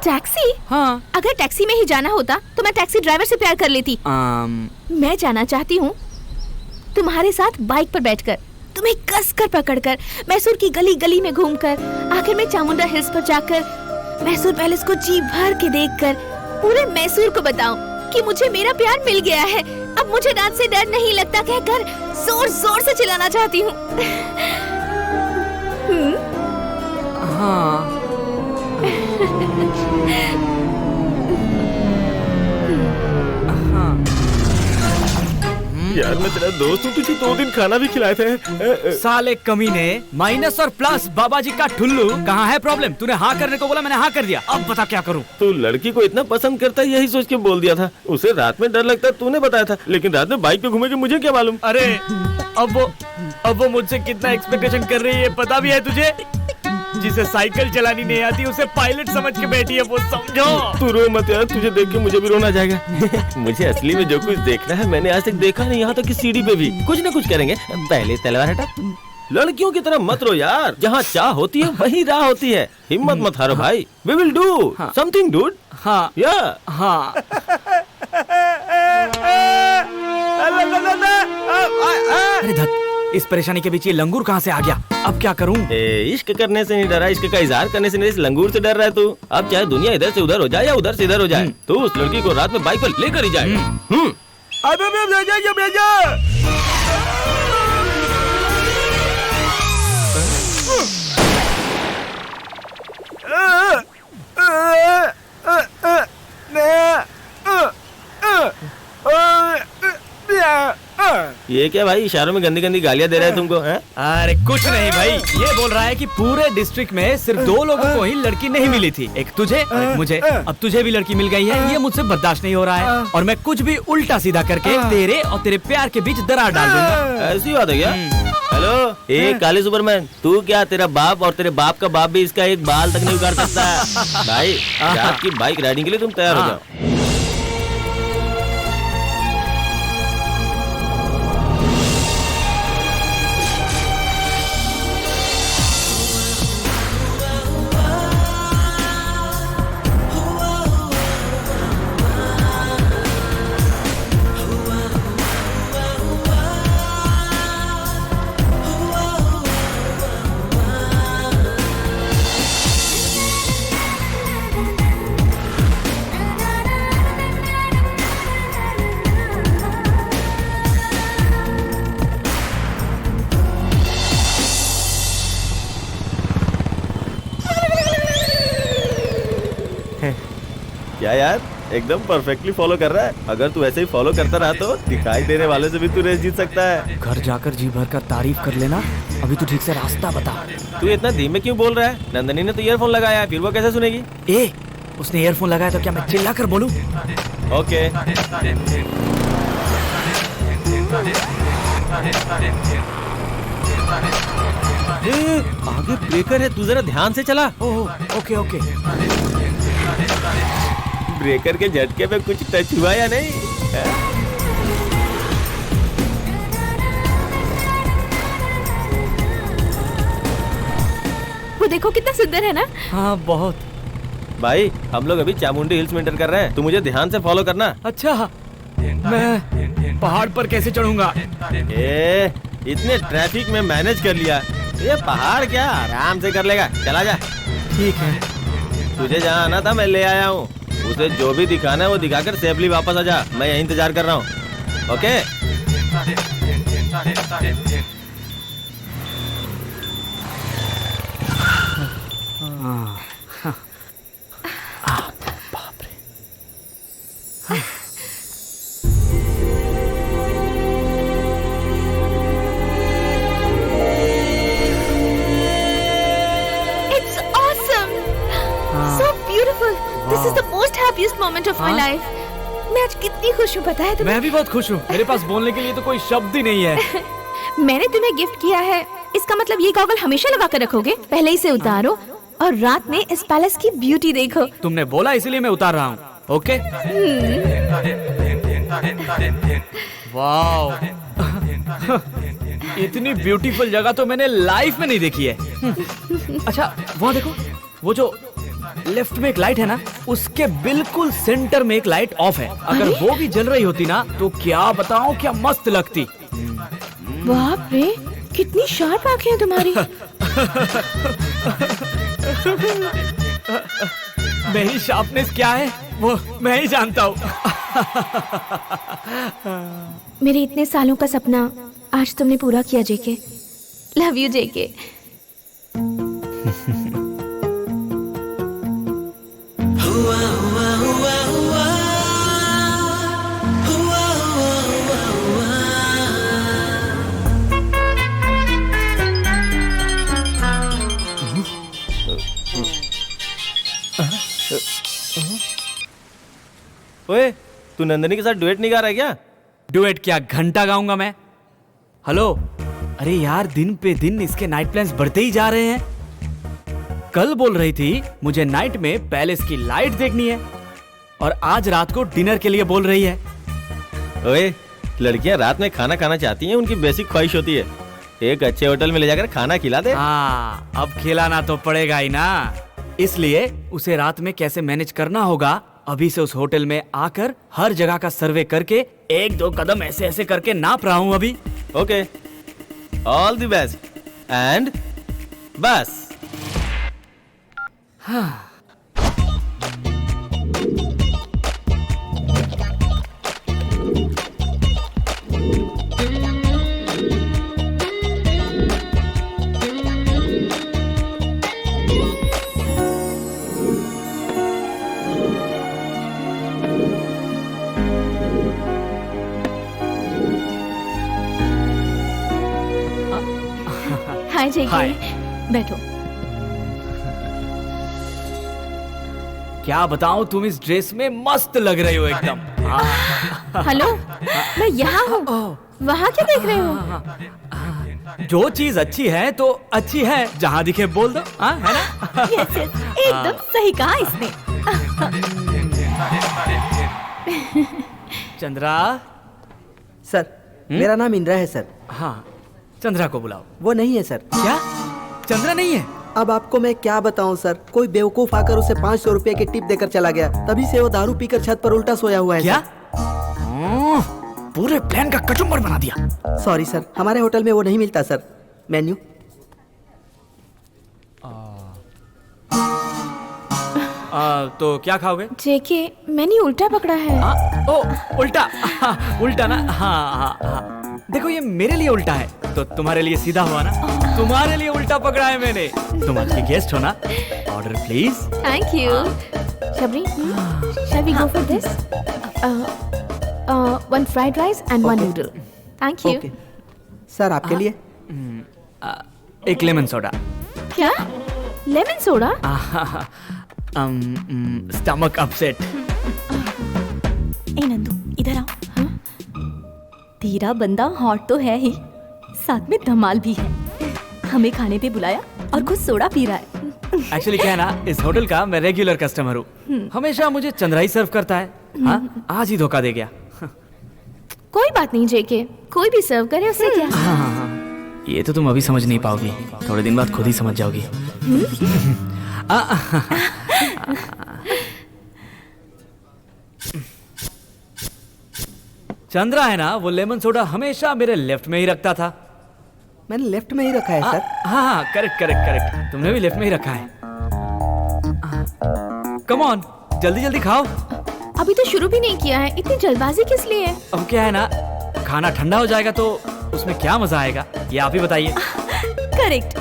टैक्सी? हाँ। अगर टैक्सी में ही जाना होता तो मैं टैक्सी ड्राइवर से प्यार कर लेती। मैं जाना चाहती हूँ तुम्हारे साथ बाइक पर बैठकर, तुम्हें कस कर पकड़कर, मैसूर की गली गली में घूमकर, आखिर में चामुंडा हिल्स पर जाकर मैसूर पैलेस को जी भर के देखकर पूरे मैसूर को बताऊं कि मुझे मेरा प्यार मिल गया है। अब मुझे रात से डर नहीं लगता कहकर जोर जोर से चिल्लाना चाहती हूँ। हाँ। यार मैं तेरा दोस्त हूँ, तुझे 2 दिन खाना भी खिलाए थे। साले कमीने, माइनस और प्लस बाबा जी का ठुल्लू। कहाँ है प्रॉब्लम? तूने हाँ करने को बोला, मैंने हाँ कर दिया। अब बता क्या करूँ? तू लड़की को इतना पसंद करता है यही सोच के बोल दिया था। उसे रात में डर लगता है तूने बताया था, लेकिन रात में बाइक पे घूमेगी मुझे क्या मालूम। अरे अब वो मुझसे कितना एक्सपेक्टेशन कर रही है पता भी है तुझे? जिसे साइकिल चलानी नहीं आती उसे पायलट समझ के बैठी है वो, समझो। तू रो मत यार, तुझे देख के मुझे भी रोना आ जाएगा। मुझे असली में जो कुछ देखना है मैंने आज तक देखा नहीं। यहाँ तक कि सीढ़ी पे भी कुछ न कुछ करेंगे। पहले तलवार हटा। लड़कियों की तरह मत रो यार, जहाँ चाह होती है वही राह होती है। हिम्मत मत हारो भाई। We will do something, dude. हाँ। Yeah. हाँ। अरे धत, इस परेशानी के बीच ये लंगूर कहाँ से आ गया? अब क्या करूँ? इश्क करने से नहीं डरा, इश्क का इजहार करने से नहीं, इस लंगूर से डर रहा है तू। अब चाहे दुनिया इधर से उधर हो जाए या उधर से इधर हो जाए, तू उस लड़की को रात में बाइक पर लेकर ही जाएगा। ये क्या भाई, इशारों में गंदी गंदी गालियां दे रहा है तुमको? है? अरे कुछ नहीं भाई, ये बोल रहा है कि पूरे डिस्ट्रिक्ट में सिर्फ 2 लोगों को ही लड़की नहीं मिली थी, एक तुझे और एक मुझे। अब तुझे भी लड़की मिल गई है, ये मुझसे बर्दाश्त नहीं हो रहा है और मैं कुछ भी उल्टा सीधा करके तेरे और तेरे प्यार के बीच दरार डाल दूंगा। ऐसी बात है क्या? हेलो, ए काले सुपरमैन, तू क्या, तेरा बाप और तेरे बाप का बाप भी इसका एक बाल तक नहीं उगाड़ सकता है। भाई रात की बाइक राइडिंग के लिए तुम तैयार हो जाओ। क्या यार, एकदम परफेक्टली फॉलो कर रहा है। अगर तू ऐसे ही फॉलो करता रहा तो दिखाई देने वाले से भी तू रेस जीत सकता है। घर जाकर जी भर कर तारीफ कर लेना। अभी तू ठीक से रास्ता बता। तू इतना धीमे क्यों बोल रहा है? नंदनी ने तो ईयरफोन लगाया है, फिर वो कैसे सुनेगी? ए, उसने ईयरफोन लगाया तो क्या मैं चिल्ला कर बोलूं? ओके। आगे ब्रेकर है, तू जरा ध्यान से चला। ओह, ओके ओके। ब्रेकर के झटके पे कुछ टच हुआ या नहीं? वो देखो कितना सुंदर है ना? हाँ बहुत। भाई हम लोग अभी चामुंडी हिल्स में एंटर कर रहे हैं, तू मुझे ध्यान से फॉलो करना। अच्छा, मैं पहाड़ पर कैसे चढ़ूंगा? इतने ट्रैफिक में मैनेज कर लिया, ये पहाड़ क्या आराम से कर लेगा। चला जा। ठीक है। तुझे जहाँ आना था मैं ले आया हूँ, उसे जो भी दिखाना है वो दिखाकर सेफली वापस आ जा। मैं यहीं इंतजार कर रहा हूँ। ओके? बाप रे। It's awesome, so beautiful. This is the most happiest moment of my life. मैं आज कितनी खुश हूँ पता है तुम्हें? मैं भी बहुत खुश हूँ। मेरे पास बोलने के लिए तो कोई शब्द ही नहीं है। मैंने तुम्हें गिफ्ट किया है, इसका मतलब ये गॉगल हमेशा लगा कर रखोगे? पहले इसे उतारो और रात में इस पैलेस की ब्यूटी देखो। तुमने बोला इसीलिए मैं उतार रहा हूँ। ओके। वाओ, इतनी ब्यूटीफुल जगह तो मैंने लाइफ में नहीं देखी है। अच्छा वहाँ देखो, वो जो लेफ्ट में एक लाइट है ना, उसके बिल्कुल सेंटर में एक लाइट ऑफ है। अगर वो भी जल रही होती ना तो क्या बताऊं, क्या मस्त लगती। बाप रे, कितनी शार्प आंखें हैं तुम्हारी। मेरी शार्पनेस क्या है वो मैं ही जानता हूँ। मेरे इतने सालों का सपना आज तुमने पूरा किया जेके। लव यू जेके। ओए, तू नंदनी के साथ डुएट नहीं गा रहा है क्या? डुएट क्या, घंटा गाऊंगा मैं। हेलो, अरे यार दिन पे दिन इसके नाइट प्लान्स बढ़ते ही जा रहे हैं। कल बोल रही थी मुझे नाइट में पैलेस की लाइट देखनी है, और आज रात को डिनर के लिए बोल रही है। ओए, लड़कियां रात में खाना खाना चाहती हैं, उनकी बेसिक ख्वाहिश होती है। एक अच्छे होटल में ले जाकर खाना खिला दे। हाँ, अब खिलाना तो पड़ेगा ही ना, इसलिए उसे रात में कैसे मैनेज करना होगा, अभी से उस होटल में आकर हर जगह का सर्वे करके 1-2 कदम ऐसे ऐसे करके नाप रहा हूँ अभी। Okay, all the best and बस। हाँ। हाय जेके। हाय। बैठो। क्या बताऊं, तुम इस ड्रेस में मस्त लग रही हो एकदम। हाँ। हेलो, मैं यहाँ हूँ, वहाँ क्या देख रहे हो? जो चीज अच्छी है तो अच्छी है, जहाँ दिखे बोल दो। हाँ, है ना? यस यस, एकदम सही कहा इसने। चंद्रा। सर, मेरा नाम इंद्रा है सर। हाँ, चंद्रा को बुलाओ। वो नहीं है सर। क्या? चंद्रा नहीं है? अब आपको मैं क्या बताऊं सर, कोई बेवकूफ आकर उसे 500 रुपए की टिप देकर चला गया, तभी से वो दारू पीकर छत पर उल्टा सोया हुआ है। क्या? पूरे प्लान का कचुम्बर बना दिया। सॉरी सर, हमारे होटल में वो नहीं मिलता सर। मेन्यू। तो क्या खाओगे? जेके, मैंने उल्टा पकड़ा है। ओ, उल्टा। उल्टा ना? हाँ। देखो ये मेरे लिए उल्टा है, तो तुम्हारे लिए सीधा हुआ ना। तुम्हारे लिए उल्टा पकड़ा है मैंने। तुम अच्छी गेस्ट हो ना। Order please. Thank you. Shabari, shall we go for this? One fried rice and one noodle. Thank you. Okay. Sir आपके लिए एक लेमन सोडा। क्या? Lemon soda? Stomach upset. ए नंदू, इधर आओ। तेरा बंदा हॉट तो है ही, साथ में धमाल भी है। हमें खाने पे बुलाया और खुद सोडा पी रहा है। एक्चुअली क्या है ना, इस होटल का मैं रेगुलर कस्टमर हूँ। हमेशा मुझे चंद्रा ही सर्व करता है। हाँ, आज ही धोखा दे गया। कोई बात नहीं जेके, कोई भी सर्व करे, उससे क्या। हाँ, ये तो तुम अभी समझ नहीं पाओगी, थोड़े दिन बाद खुद ही समझ जाओगी। चंद्रा है ना, वो लेमन सोडा हमेशा मेरे लेफ्ट में ही रखता था। मैंने लेफ्ट में ही रखा है सर। हाँ, करेक्ट। तुमने भी लेफ्ट में ही रखा है। कम ऑन, जल्दी खाओ। अभी तो शुरू भी नहीं किया है, इतनी जल्दबाजी किस लिए है? अब क्या है ना, खाना ठंडा हो जाएगा तो उसमें क्या मजा आएगा, ये आप ही बताइए। करेक्ट।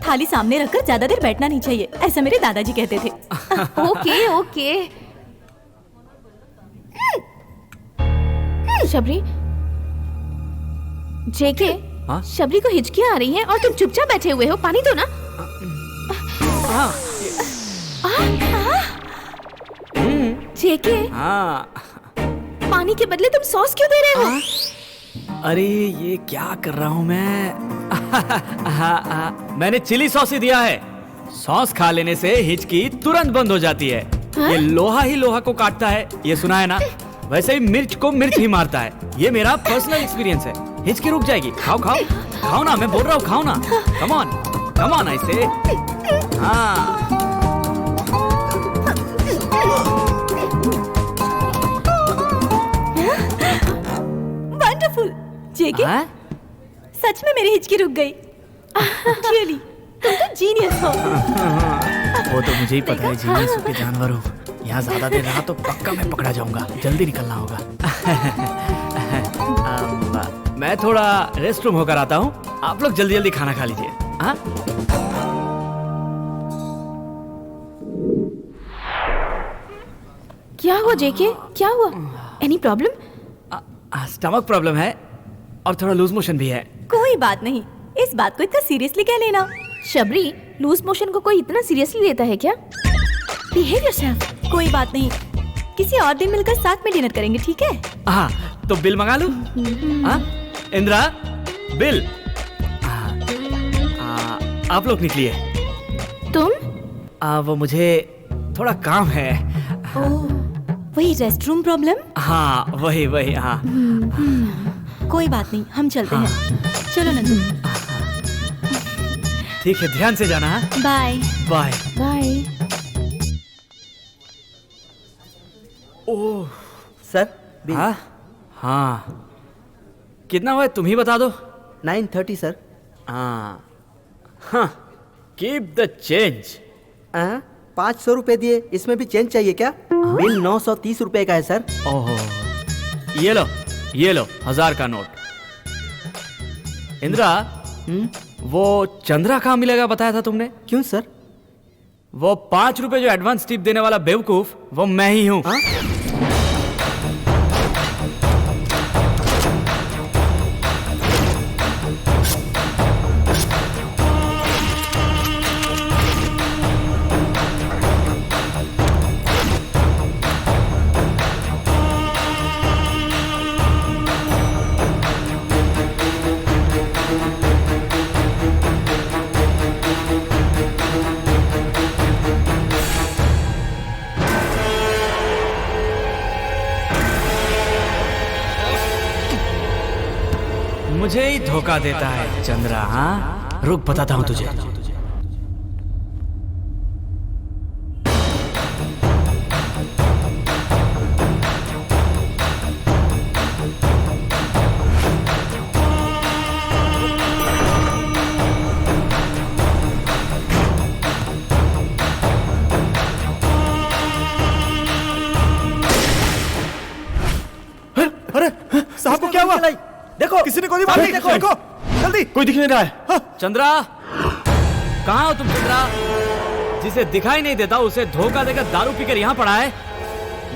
थाली सामने रखकर ज्यादा देर बैठना नहीं चाहिए, ऐसा मेरे दादाजी कहते थे। ओके। शबरी, जेके, हाँ? शबरी को हिचकियां आ रही हैं और तुम चुपचाप बैठे हुए हो, पानी दो ना। जेके, पानी के बदले तुम सॉस क्यों दे रहे हो? अरे ये क्या कर रहा हूँ मैं। मैंने चिली सॉस ही दिया है। सॉस खा लेने से हिचकी तुरंत बंद हो जाती है। ये लोहा ही लोहा को काटता है, ये सुना है ना? वैसे ही मिर्च को मिर्च ही मारता है। ये मेरा पर्सनल एक्सपीरियंस है। हिचकी रुक जाएगी। खाओ खाओ खाओ ना, मैं बोल रहा हूँ खाओ ना। कम ऑन ऐसे। हाँ वंडरफुल। जेके, सच में मेरी हिचकी रुक गई। रियली, तुम तो जीनियस हो। वो तो मुझे ही पता है, जीनियस के जानवर हो। यहाँ ज्यादा देर रहा तो पक्का मैं पकड़ा जाऊंगा। जल्दी निकलना होगा। मैं थोड़ा रेस्ट रूम होकर आता हूँ। आप लोग जल्दी जल्दी खाना खा लीजिए। हाँ? क्या हुआ जेके? क्या हुआ? Any problem? स्टमक प्रॉब्लम है और थोड़ा लूज मोशन भी है। कोई बात नहीं, इस बात को इतना सीरियसली क्या लेना। शबरी, लूज मोशन को कोई इतना सीरियसली लेता है क्या? Behave yourself. कोई बात नहीं, किसी और दिन मिलकर साथ में डिनर करेंगे, ठीक है? हाँ, तो बिल मंगा लूं? हाँ? इंद्रा, बिल। आप लोग निकलिए। तुम? वो मुझे थोड़ा काम है। वही रेस्ट रूम प्रॉब्लम? हाँ वही हाँ। कोई बात नहीं, हम चलते हैं। चलो नंदू। ठीक है, ध्यान से जाना। Bye bye bye. Oh sir, हाँ कितना हुआ तुम ही बता दो। 930 सर। हाँ, कीप द चेंज। 500 रुपए दिए, इसमें भी चेंज चाहिए क्या? बिल 930 रुपए का है सर। ओहो, ये लो 1000 का नोट। इंद्रा, वो चंद्रा कहाँ मिलेगा बताया था तुमने? क्यों सर? वो 5 रुपए जो एडवांस टिप देने वाला बेवकूफ, वो मैं ही हूँ। मुझे ही धोखा देता है चंद्रा। हाँ, रुक बताता हूँ तुझे। अरे साहब को क्या हुआ? देखो, किसी ने गोली मार दी। देखो जल्दी। कोई दिख नहीं रहा है। चंद्रा, कहाँ हो तुम? चंद्रा, जिसे दिखाई नहीं देता उसे धोखा देकर दारू पीकर यहाँ पड़ा है।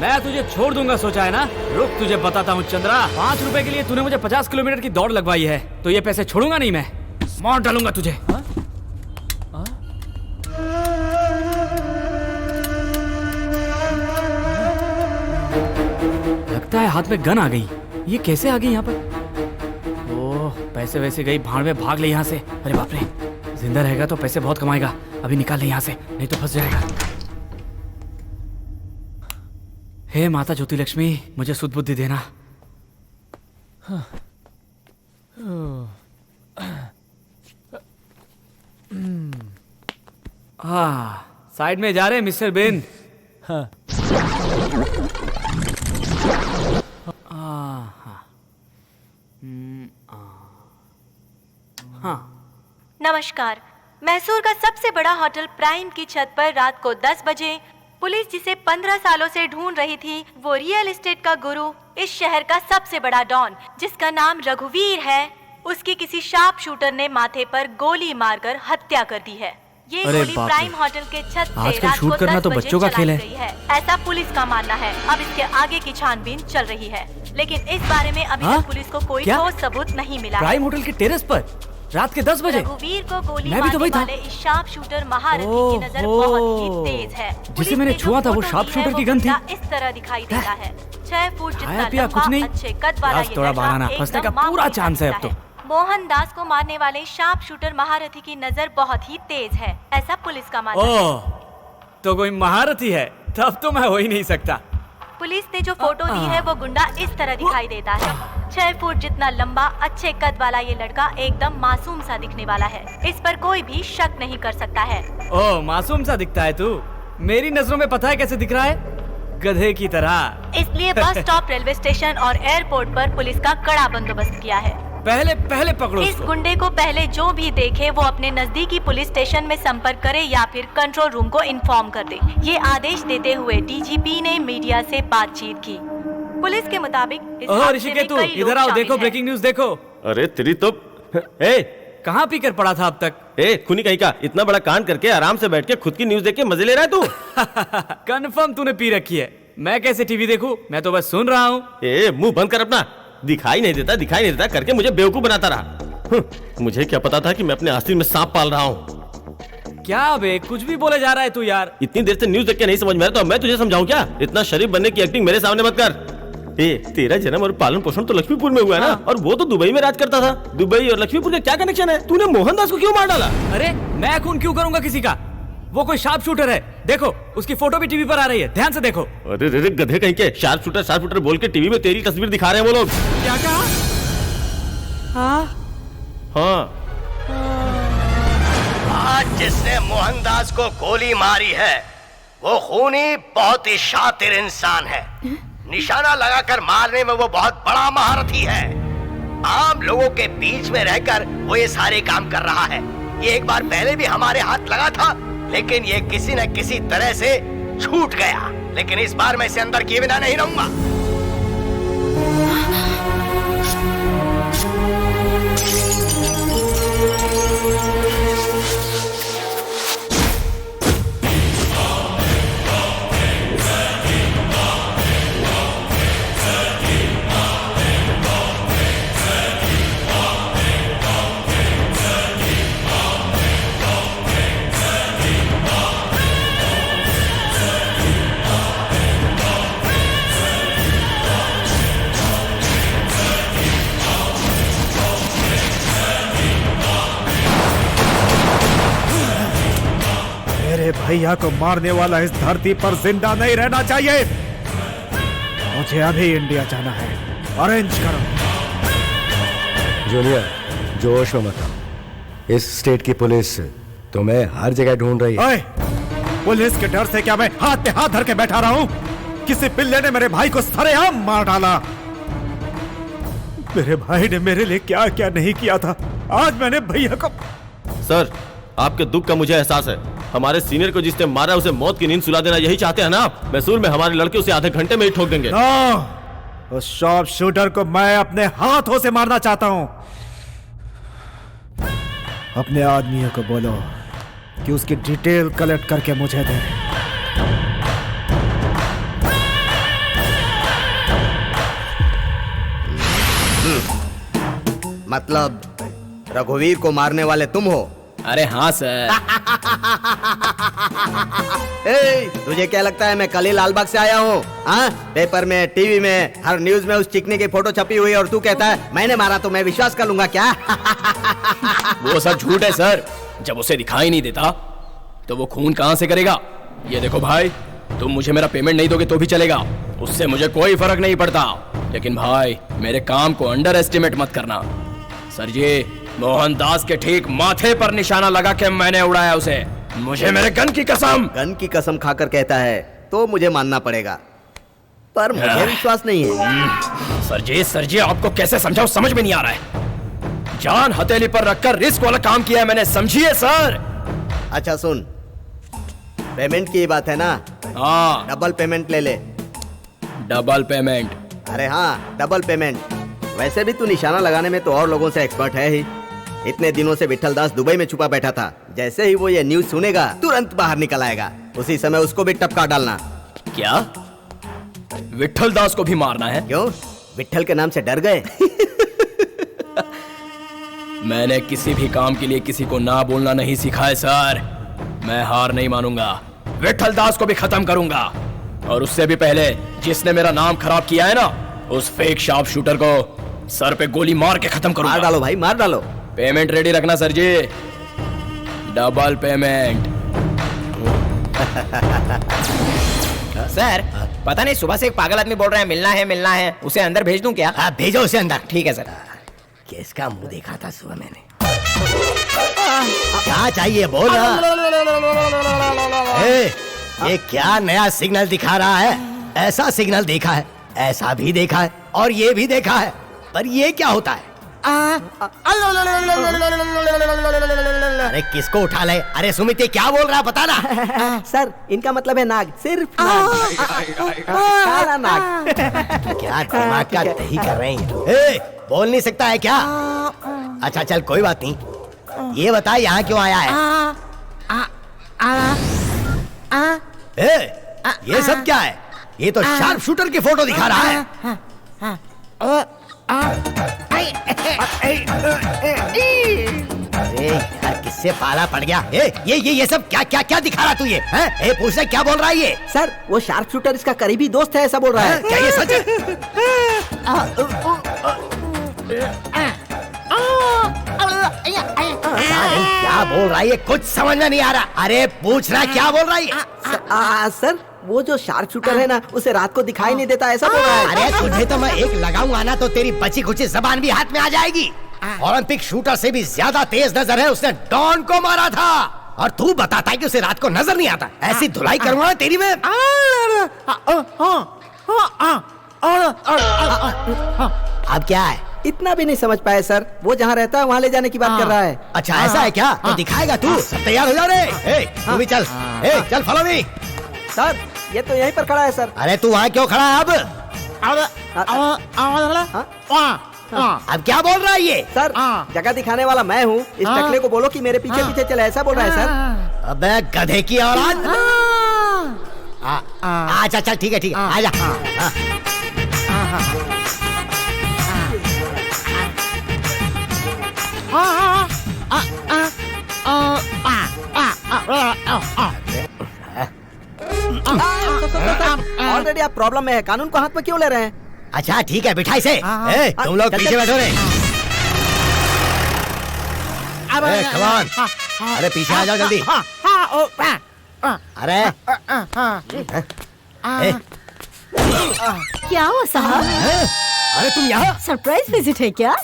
मैं तुझे छोड़ दूंगा सोचा है ना? रुक, तुझे बताता हूँ चंद्रा। 5 रुपए के लिए तूने मुझे 50 किलोमीटर की दौड़ लगवाई है, तो ये पैसे छोड़ूंगा नहीं मैं। मार डालूंगा तुझे। लगता है हाथ में गन आ गई। ये कैसे आ गई यहाँ पर? ओह, पैसे वैसे गई भाड़ में, भाग ले यहाँ से। अरे बाप रे, जिंदा रहेगा तो पैसे बहुत कमाएगा। अभी निकाल ले यहाँ से, नहीं तो फंस जाएगा। हे माता ज्योति लक्ष्मी, मुझे सुध बुद्धि देना। साइड में जा रहे मिस्टर बिन। नमस्कार। मैसूर का सबसे बड़ा होटल प्राइम की छत पर रात को 10 बजे पुलिस जिसे 15 सालों से ढूंढ रही थी, वो रियल एस्टेट का गुरु, इस शहर का सबसे बड़ा डॉन जिसका नाम रघुवीर है, उसकी किसी शार्प शूटर ने माथे पर गोली मारकर हत्या कर दी है। ये गोली प्राइम होटल के छत से रात को 10 तो बजे बच्चों का खेल चलाई गई है, ऐसा पुलिस का मानना है। अब इसके आगे की छानबीन चल रही है, लेकिन इस बारे में अभी तक पुलिस को कोई ठोस सबूत नहीं मिला। प्राइम होटल के टेरेस पर रात के 10 बजे रघुवीर को गोली मैं भी तो वही था। वाले इस शार्प शूटर महारथी की नजर बहुत ही तेज है। जिसे मैंने छुआ था वो शार्प शूटर की गन थी। इस तरह दिखाई देता है। 6 फूट जितना पिया कुछ नहीं, अच्छे कद वाला बस थोड़ा बहाना, फंसने का पूरा चांस है अब तो। मोहनदास को मारने वाले शार्प शूटर महारथी की नजर बहुत ही तेज है, ऐसा पुलिस का मानना है। ओह, तो कोई महारथी है, तब तो मैं हो ही नहीं सकता। पुलिस ने जो फोटो दी है वो गुंडा इस तरह दिखाई देता है। 6 फुट जितना लंबा, अच्छे कद वाला ये लड़का एकदम मासूम सा दिखने वाला है। इस पर कोई भी शक नहीं कर सकता है। ओह, मासूम सा दिखता है तू? मेरी नजरों में पता है कैसे दिख रहा है? गधे की तरह। इसलिए बस स्टॉप, रेलवे स्टेशन और एयरपोर्ट पर पुलिस का कड़ा बंदोबस्त किया है। पहले पकड़ो इस उसको। गुंडे को पहले जो भी देखे वो अपने नजदीकी पुलिस स्टेशन में संपर्क करे या फिर कंट्रोल रूम को इन्फॉर्म कर दे। ये आदेश देते हुए डीजीपी ने मीडिया से बातचीत की। पुलिस के मुताबिक इस ओह हादसे ऋषिकेश, में तू कई लोग इधर आओ, शामिल देखो हैं। ब्रेकिंग न्यूज देखो। अरे तेरी तो ए कहाँ पी कर पड़ा था अब तक? ए खूनी कहीं का, इतना बड़ा कांड करके आराम से बैठ के खुद की न्यूज देख के मजे ले रहा है तू? कंफर्म तूने पी रखी है। मैं कैसे टीवी देखूं? मैं तो बस सुन रहा हूँ। ए मुंह बंद कर अपना। दिखाई नहीं देता करके मुझे बेवकूफ बनाता रहा। मुझे क्या पता था कि मैं अपने आस्तीन में सांप पाल रहा हूँ। क्या बे, कुछ भी बोले जा रहा है तू यार। इतनी देर से न्यूज देख के नहीं समझ में आ रहा तो मैं तुझे समझाऊं क्या? इतना शरीफ बनने की एक्टिंग मेरे सामने मत कर। ए तेरा जन्म और पालन पोषण तो लक्ष्मीपुर में हुआ है ना, और वो तो दुबई में राज करता था। दुबई और लक्ष्मीपुर का क्या कनेक्शन है? तूने मोहनदास को क्यों मार डाला? अरे मैं खून क्यों करूंगा किसी का? वो कोई शार्प शूटर है, देखो उसकी फोटो भी टीवी पर आ रही है, ध्यान से देखो। अरे रे गधे कहीं के, शार्प शूटर बोल के टीवी में तेरी तस्वीर दिखा रहे हैं वो लोग। क्या कहा? हाँ, आज जिसने मोहनदास को गोली मारी है वो खूनी बहुत ही शातिर इंसान है। निशाना लगाकर मारने में वो बहुत बड़ा महारथी है। आम लोगों के बीच में रहकर वो ये सारे काम कर रहा है। ये एक बार पहले भी हमारे हाथ लगा था, लेकिन ये किसी न किसी तरह से छूट गया। लेकिन इस बार मैं इसे अंदर किए बिना नहीं रहूंगा। मेरे भैया को मारने वाला इस धरती पर जिंदा नहीं रहना चाहिए। मुझे अभी इंडिया जाना है। अरेंज करो। जूनियर, जोश में मत आओ। इस स्टेट की पुलिस तुम्हें हर जगह ढूंढ रही है। ओए, पुलिस के डर से क्या मैं हाथ पे हाथ धर के बैठा रहा हूं? किसी पिल्ले ने मेरे भाई को सरेआम मार डाला। मेरे भाई ने मेरे लिए क्या क्या नहीं किया था। आज मैंने भैया को। सर आपके दुख का मुझे एहसास है। हमारे सीनियर को जिसने मारा उसे मौत की नींद सुला देना यही चाहते हैं ना आप? मैसूर में हमारे लड़के उसे आधे घंटे में ही ठोक देंगे। उस शॉप शूटर को मैं अपने हाथों से मारना चाहता हूं। अपने आदमियों को बोलो कि उसकी डिटेल कलेक्ट करके मुझे दे। मतलब रघुवीर को मारने वाले तुम हो? अरे हाँ सर। तुझे क्या लगता है मैं कल ही लालबाग से आया हूँ? हाँ, पेपर में, टीवी में, हर न्यूज में उस चिकनी की फोटो छपी हुई है और तू कहता है मैंने मारा तो मैं विश्वास कर लूंगा क्या? वो सब झूठ है सर। जब उसे दिखाई नहीं देता तो वो खून कहाँ से करेगा? ये देखो भाई, तुम मुझे मेरा पेमेंट नहीं दोगे तो भी चलेगा, उससे मुझे कोई फर्क नहीं पड़ता। लेकिन भाई मेरे काम को अंडर एस्टिमेट मत करना। सर जी, मोहनदास के ठीक माथे पर निशाना लगा के मैंने उड़ाया उसे। मुझे मेरे गन की कसम। गन की कसम खाकर कहता है तो मुझे मानना पड़ेगा, पर मुझे विश्वास नहीं है। सर जी आपको कैसे समझाऊं समझ में नहीं आ रहा है। जान हथेली पर रखकर रिस्क वाला काम किया है मैंने, समझिए सर। अच्छा सुन, पेमेंट की बात है ना? हाँ, डबल पेमेंट ले ले। Double payment? अरे हाँ, डबल पेमेंट। वैसे भी तू निशाना लगाने में तो और लोगों से एक्सपर्ट है ही। इतने दिनों से विट्ठल दास दुबई में छुपा बैठा था। जैसे ही वो ये न्यूज सुनेगा तुरंत बाहर निकल आएगा। उसी समय उसको भी टपका डालना। क्या विट्ठल दास को भी मारना है? क्यों, विट्ठल के नाम से डर गए? मैंने किसी भी काम के लिए किसी को ना बोलना नहीं सीखा है सर। मैं हार नहीं मानूंगा, विट्ठल दास को भी खत्म करूंगा। और उससे भी पहले जिसने मेरा नाम खराब किया है ना, उस फेक शार्प शूटर को सर पे गोली मार के खत्म करूंगा। मार डालो भाई, मार डालो। पेमेंट रेडी रखना सर जी, डबल पेमेंट। सर पता नहीं सुबह से एक पागल आदमी बोल रहा है मिलना है, उसे अंदर भेज दूं क्या? हाँ भेजो उसे अंदर। ठीक है सर। किसका मुंह देखा था सुबह मैंने? क्या चाहिए बोल रहा? ये क्या नया सिग्नल दिखा रहा है? ऐसा सिग्नल देखा है, ऐसा भी देखा है और ये भी देखा है, पर ये क्या होता है? अरे किसको उठा ले? अरे सुमित ये क्या बोल रहा है बता ना। सर इनका मतलब है नाग, सिर्फ नाग। काला नाग। क्या दिमाग का दही कर रहे हैं? बोल नहीं सकता है क्या? अच्छा चल कोई बात नहीं, ये बता यहाँ क्यों आया है? ये सब क्या है? ये तो शार्प शूटर की फोटो दिखा रहा है। अरे यार किससे पाला पड़ गया? ये सब क्या दिखा रहा तू ये? पूछ रहा क्या बोल रहा है ये? सर वो शार्प शूटर इसका करीबी दोस्त है, ऐसा बोल रहा है। क्या ये सच है? क्या बोल रहा है ये? कुछ समझ में नहीं आ रहा। अरे पूछ रहा क्या बोल रहा है ये? सर वो जो शार्प शूटर है ना, उसे रात को दिखाई नहीं देता, ऐसा बोल रहा है। अरे तुझे तो मैं एक लगाऊंगा ना तो तेरी बची खुची जबान भी हाथ में आ जाएगी। ओलंपिक शूटर से भी ज्यादा तेज नजर है, उसने डॉन को मारा था और तू बताता है कि उसे रात को नजर नहीं आता। ऐसी धुलाई करूंगा तेरी में। अब क्या है? इतना भी नहीं समझ पाए सर। वो जहाँ रहता है वहाँ ले जाने की बात कर रहा है। अच्छा ऐसा है क्या? तो दिखाएगा तू। सब तैयार हो जा रे। तू भी चल। चल फॉलो मी। सर ये तो यहीं पर खड़ा है सर। अरे तू वहाँ क्यों खड़ा है अब? अब क्या बोल रहा है ये? सर जगह दिखाने वाला मैं हूँ, इस टकले को बोलो कि मेरे पीछे पीछे चले, ऐसा बोल रहा है सर। अबे गधे की औलाद। अच्छा चल ठीक है आजा। ऑलरेडी आप प्रॉब्लम में है, कानून को हाथ में क्यों ले रहे हैं? अच्छा ठीक है बिठा इसे। तुम लोग पीछे बैठो रे। come on। अरे पीछे आ जाओ जल्दी। अरे क्या हुआ साहब? अरे तुम यहाँ? सरप्राइज विजिट है क्या?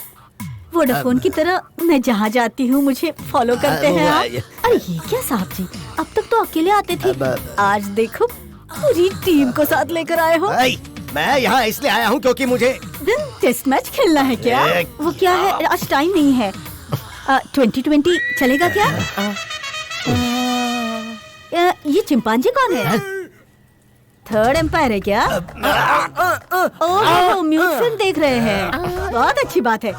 वोडाफोन की तरह मैं जहाँ जाती हूँ मुझे फॉलो करते हैं आप? अरे ये क्या साहब जी, अब तक तो अकेले आते थे, आज देखो पूरी टीम को साथ लेकर आए हो। मैं यहाँ इसलिए आया हूँ क्योंकि मुझे टेस्ट मैच खेलना है क्या? वो क्या है, आज टाइम नहीं है। 2020 चलेगा क्या? ये चिंपांजी कौन है? थर्ड एम्पायर है क्या? ओह म्यूट फिल्म देख रहे हैं, बहुत अच्छी बात है।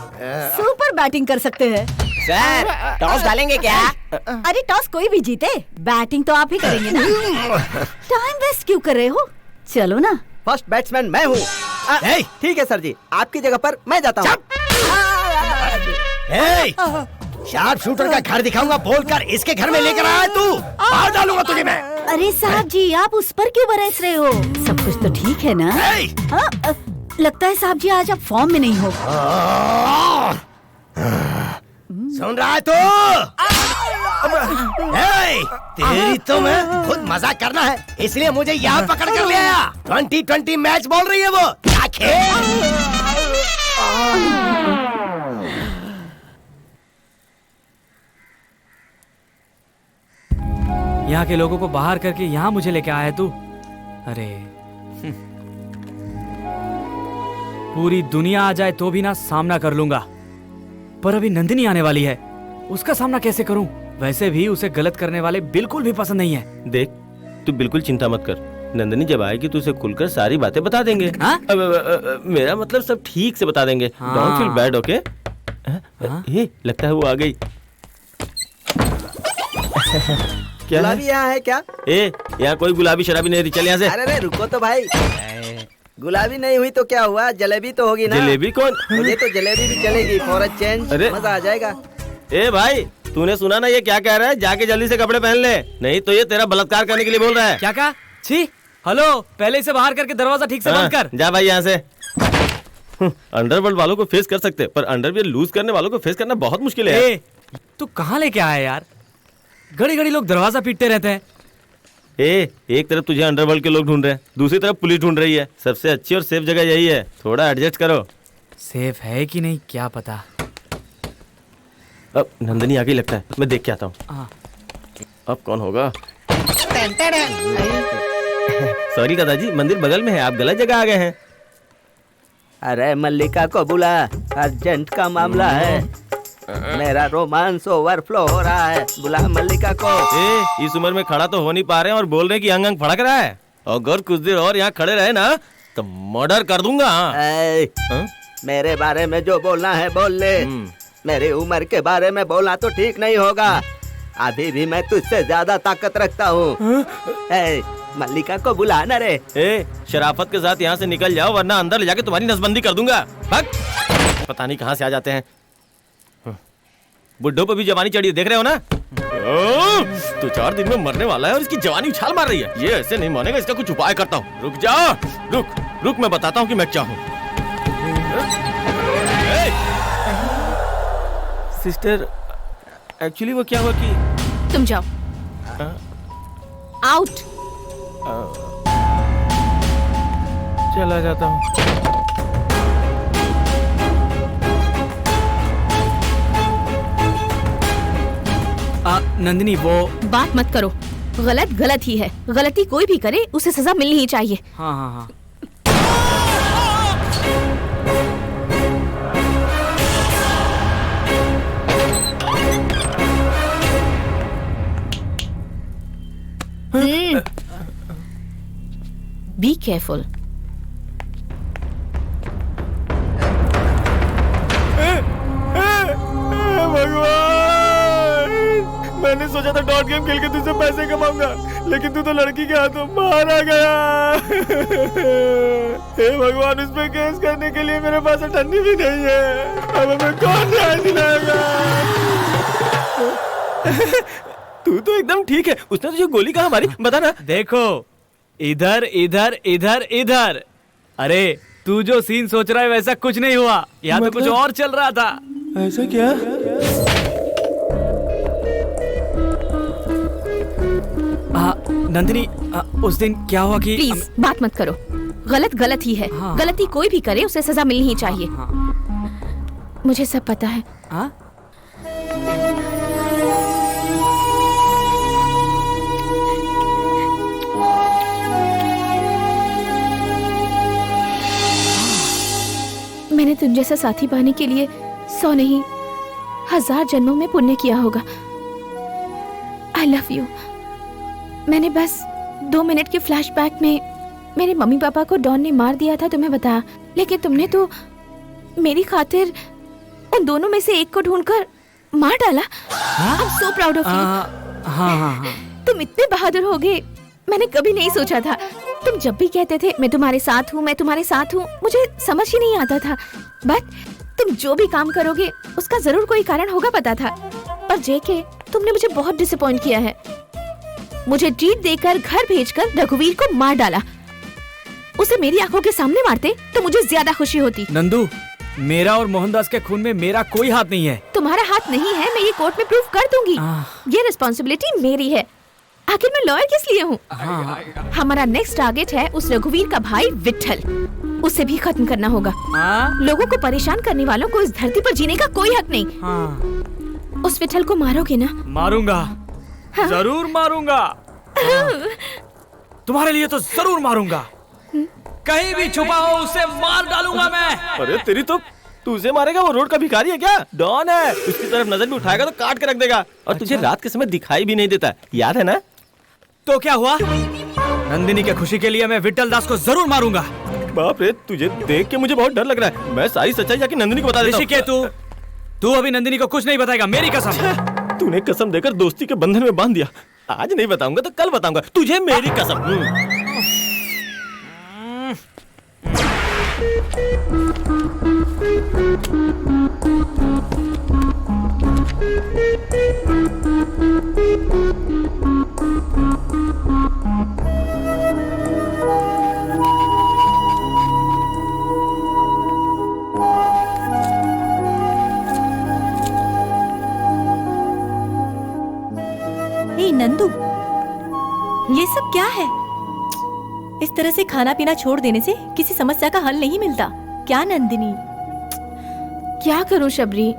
सुपर बैटिंग कर सकते हैं। सर टॉस डालेंगे क्या? अरे टॉस कोई भी जीते, बैटिंग तो आप ही करेंगे ना। टाइम वेस्ट क्यों कर रहे हो? चलो ना। फर्स्ट बैट्समैन मैं हूँ। ठीक है सर जी, आपकी जगह पर मैं जाता हूँ। शार्प शूटर का घर दिखाऊंगा बोलकर इसके घर में लेकर आया तू। मार डालूंगा तुझे मैं। अरे साहब जी आप उस पर क्यों बरस रहे हो? सब कुछ तो ठीक है ना? लगता है साहब जी आज आप फॉर्म में नहीं हो। सुन रहा है तू? तेरी तो मैं खुद मजाक करना है इसलिए मुझे यहाँ पकड़ कर ले आया। 2020 मैच बोल रही है वो। क्या खेल? यहाँ के लोगों को बाहर करके यहाँ मुझे लेके आया तू। अरे पूरी दुनिया आ जाए तो भी ना सामना कर लूंगा, पर अभी नंदिनी आने वाली है, उसका सामना कैसे करूं? वैसे भी उसे गलत करने वाले बिल्कुल भी पसंद नहीं है। देख तू बिल्कुल चिंता मत कर, नंदिनी जब आएगी तो उसे खुलकर सारी बातें बता देंगे। मेरा मतलब सब ठीक से बता देंगे। Don't feel bad, okay? ये लगता है वो आ गई। क्या गुलाबी यहाँ है क्या? यहाँ कोई गुलाबी शराबी नहीं रही, चल यहाँ से। अरे रुको तो भाई, गुलाबी नहीं हुई तो क्या हुआ, जलेबी तो होगी ना। जलेबी कौन? मुझे तो जलेबी भी चलेगी, फॉर अ चेंज मजा आ जाएगा। भाई तूने सुना ना ये क्या कह रहा है? जाके जल्दी से कपड़े पहन ले, नहीं तो ये तेरा बलात्कार करने के लिए बोल रहा है। क्या कहा? छी, हेलो, पहले इसे बाहर करके दरवाजा ठीक से बंद कर। जा भाई यहाँ से। अंडरवर्ल्ड वालों को फेस कर सकते हैं, पर अंडरवियर लूज करने वालों को फेस करना बहुत मुश्किल है। ए, तू कहाँ लेके आया यार? घड़ी घड़ी लोग दरवाजा पीटते रहते हैं। एक तरफ तुझे अंडरवर्ल्ड के लोग ढूंढ रहे हैं, दूसरी तरफ पुलिस ढूंढ रही है। सबसे अच्छी और सेफ जगह यही है, थोड़ा एडजस्ट करो। सेफ है कि नहीं क्या पता। अब नंदिनी आगे लगता है, मैं देख के आता हूँ। अब कौन होगा? सॉरी दादाजी, मंदिर बगल में है, आप गलत जगह आ गए हैं। अरे मल्लिका को बुला, अर्जेंट का मामला है। मेरा रोमांस ओवरफ्लो हो रहा है, बुला मल्लिका को। इस उम्र में खड़ा तो हो नहीं पा रहे हैं और बोल रहे हैं कि अंग अंग फड़क रहा है। अगर कुछ देर और यहाँ खड़े रहे ना तो मर्डर कर दूंगा। मेरे बारे में जो बोलना है बोल ले, मेरी उम्र के बारे में बोलना तो ठीक नहीं होगा। अभी भी मैं तुझसे ज्यादा ताकत रखता हूँ। मल्लिका को बुला ना रे। शराफत के साथ यहाँ से निकल जाओ, वरना अंदर ले जाके तुम्हारी नसबंदी कर दूंगा। पता नहीं कहाँ से आ जाते हैं। बुड्ढों पर भी जवानी चढ़ी है, देख रहे हो ना? तो 4 दिन में मरने वाला है और इसकी जवानी उछाल मार रही है। ये ऐसे नहीं मानेगा, इसका कुछ उपाय करता हूँ। रुक जा, रुक मैं बताता हूँ कि मैं क्या हूँ। सिस्टर, एक्चुअली वो क्या हुआ कि तुम जाओ आउट। चला जाता हूँ। नंदिनी वो बात मत करो, गलत गलत ही है। गलती कोई भी करे उसे सजा मिलनी ही चाहिए। हाँ हाँ हाँ। Be careful. मैंने सोचा था डॉट गेम खेल के तुझसे पैसे कमाऊंगा, लेकिन तू तो लड़की के हाथों मारा गया। हे भगवान, उस पे केस करने के लिए मेरे पास अटर्नी भी नहीं है। अब हमें कौन न्याय दिलाएगा? तू तो एकदम ठीक है। उसने तुझे गोली कहाँ मारी, बता ना। देखो, इधर इधर इधर इधर। अरे तू जो सीन सोच रहा है वैसा कुछ नहीं हुआ, यहाँ तो कुछ और चल रहा था। ऐसा क्या? नंदिनी, उस दिन क्या हुआ कि प्लीज बात मत करो। गलत गलत ही है। हाँ। गलती कोई भी करे उसे सजा मिलनी ही चाहिए। मुझे सब पता है। मैंने तुम जैसा साथी पाने के लिए 100 नहीं 1000 जन्मों में पुण्य किया होगा। I love you. मैंने बस 2 मिनट के फ्लैशबैक में मेरे मम्मी पापा को डॉन ने मार दिया था तुम्हें बताया, लेकिन तुमने तो मेरी खातिर उन दोनों में से एक को ढूंढकर मार डाला। I am so proud of you. तुम इतने बहादुर हो गए, मैंने कभी नहीं सोचा था। तुम जब भी कहते थे मैं तुम्हारे साथ हूँ, मैं तुम्हारे साथ हूँ, मुझे समझ ही नहीं आता था। बट तुम जो भी काम करोगे उसका जरूर कोई कारण होगा पता था। पर जेके, तुमने मुझे बहुत डिसअपॉइंट किया है। मुझे ट्रीट देकर घर भेजकर रघुवीर को मार डाला। उसे मेरी आंखों के सामने मारते तो मुझे ज्यादा खुशी होती। नंदू, मेरा और मोहनदास के खून में मेरा कोई हाथ नहीं है। तुम्हारा हाथ नहीं है, मैं ये कोर्ट में प्रूफ कर दूंगी। ये रिस्पॉन्सिबिलिटी मेरी है। आखिर मैं लॉयर किस लिए हूँ? हमारा नेक्स्ट टारगेट है उस रघुवीर का भाई विट्ठल। उसे भी खत्म करना होगा। लोगों को परेशान करने वालों को इस धरती पर जीने का कोई हक नहीं। उस विट्ठल को मारोगे ना? मारूंगा, जरूर मारूंगा। तुम्हारे लिए तो जरूर मारूंगा। कहीं भी छुपा हो उसे मार डालूंगा मैं। अरे तेरी तो, तू उसे मारेगा? वो रोड का भिखारी है क्या? डॉन है। उसकी तरफ नजर भी उठाएगा तो काट के रख देगा। और तुझे रात के समय दिखाई भी नहीं देता, याद है ना? तो क्या हुआ? नंदिनी के खुशी के लिए मैं विट्ठल दास को जरूर मारूंगा। बाप रे, तुझे देख के मुझे बहुत डर लग रहा है। मैं सारी सच्चाई जाके नंदिनी को बता देता हूँ। तू अभी नंदिनी को कुछ नहीं बताएगा, मेरी कसम। तूने कसम देकर दोस्ती के बंधन में बांध दिया। आज नहीं बताऊंगा तो कल बताऊंगा, तुझे मेरी कसम। नंदू, ये सब क्या है? इस तरह से खाना पीना छोड़ देने से किसी समस्या का हल नहीं मिलता क्या नंदिनी? क्या करूं शबरी,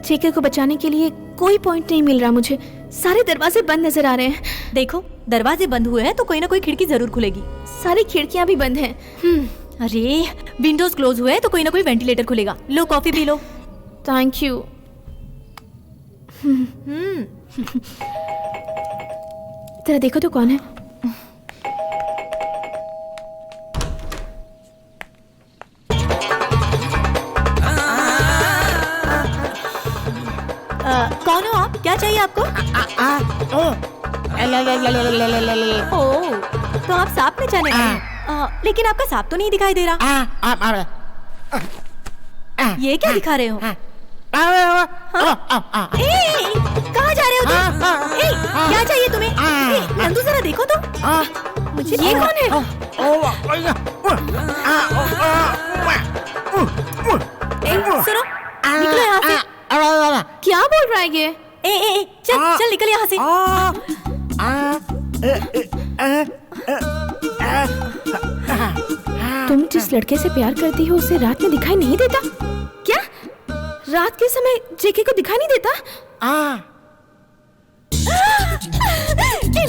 जेके को बचाने के लिए कोई पॉइंट नहीं मिल रहा मुझे। सारे दरवाजे बंद नजर आ रहे हैं। देखो, दरवाजे बंद हुए हैं तो कोई ना कोई खिड़की जरूर खुलेगी। सारी खिड़कियां भी बंद हैं। अरे, विंडोज क्लोज हुए हैं तो कोई ना कोई वेंटिलेटर खुलेगा। लो कॉफी पी लो। Thank you. तेरा देखो तो कौन है? कौन हो आप? क्या चाहिए आपको? ओ, तो आप सांप में जाने गए। लेकिन आपका सांप तो नहीं दिखाई दे रहा। ये क्या दिखा रहे हो? कहाँ जा रहे हो तुम? क्या चाहिए तुम्हें? नंदू जरा देखो तो। मुझे ये कौन है? सुनो, निकलो यहाँ से। क्या बोल रहा है ये? चल चल निकल यहाँ से। तुम जिस लड़के से प्यार करती हो उसे रात में दिखाई नहीं देता क्या? रात के समय जेके को दिखाई नहीं देता?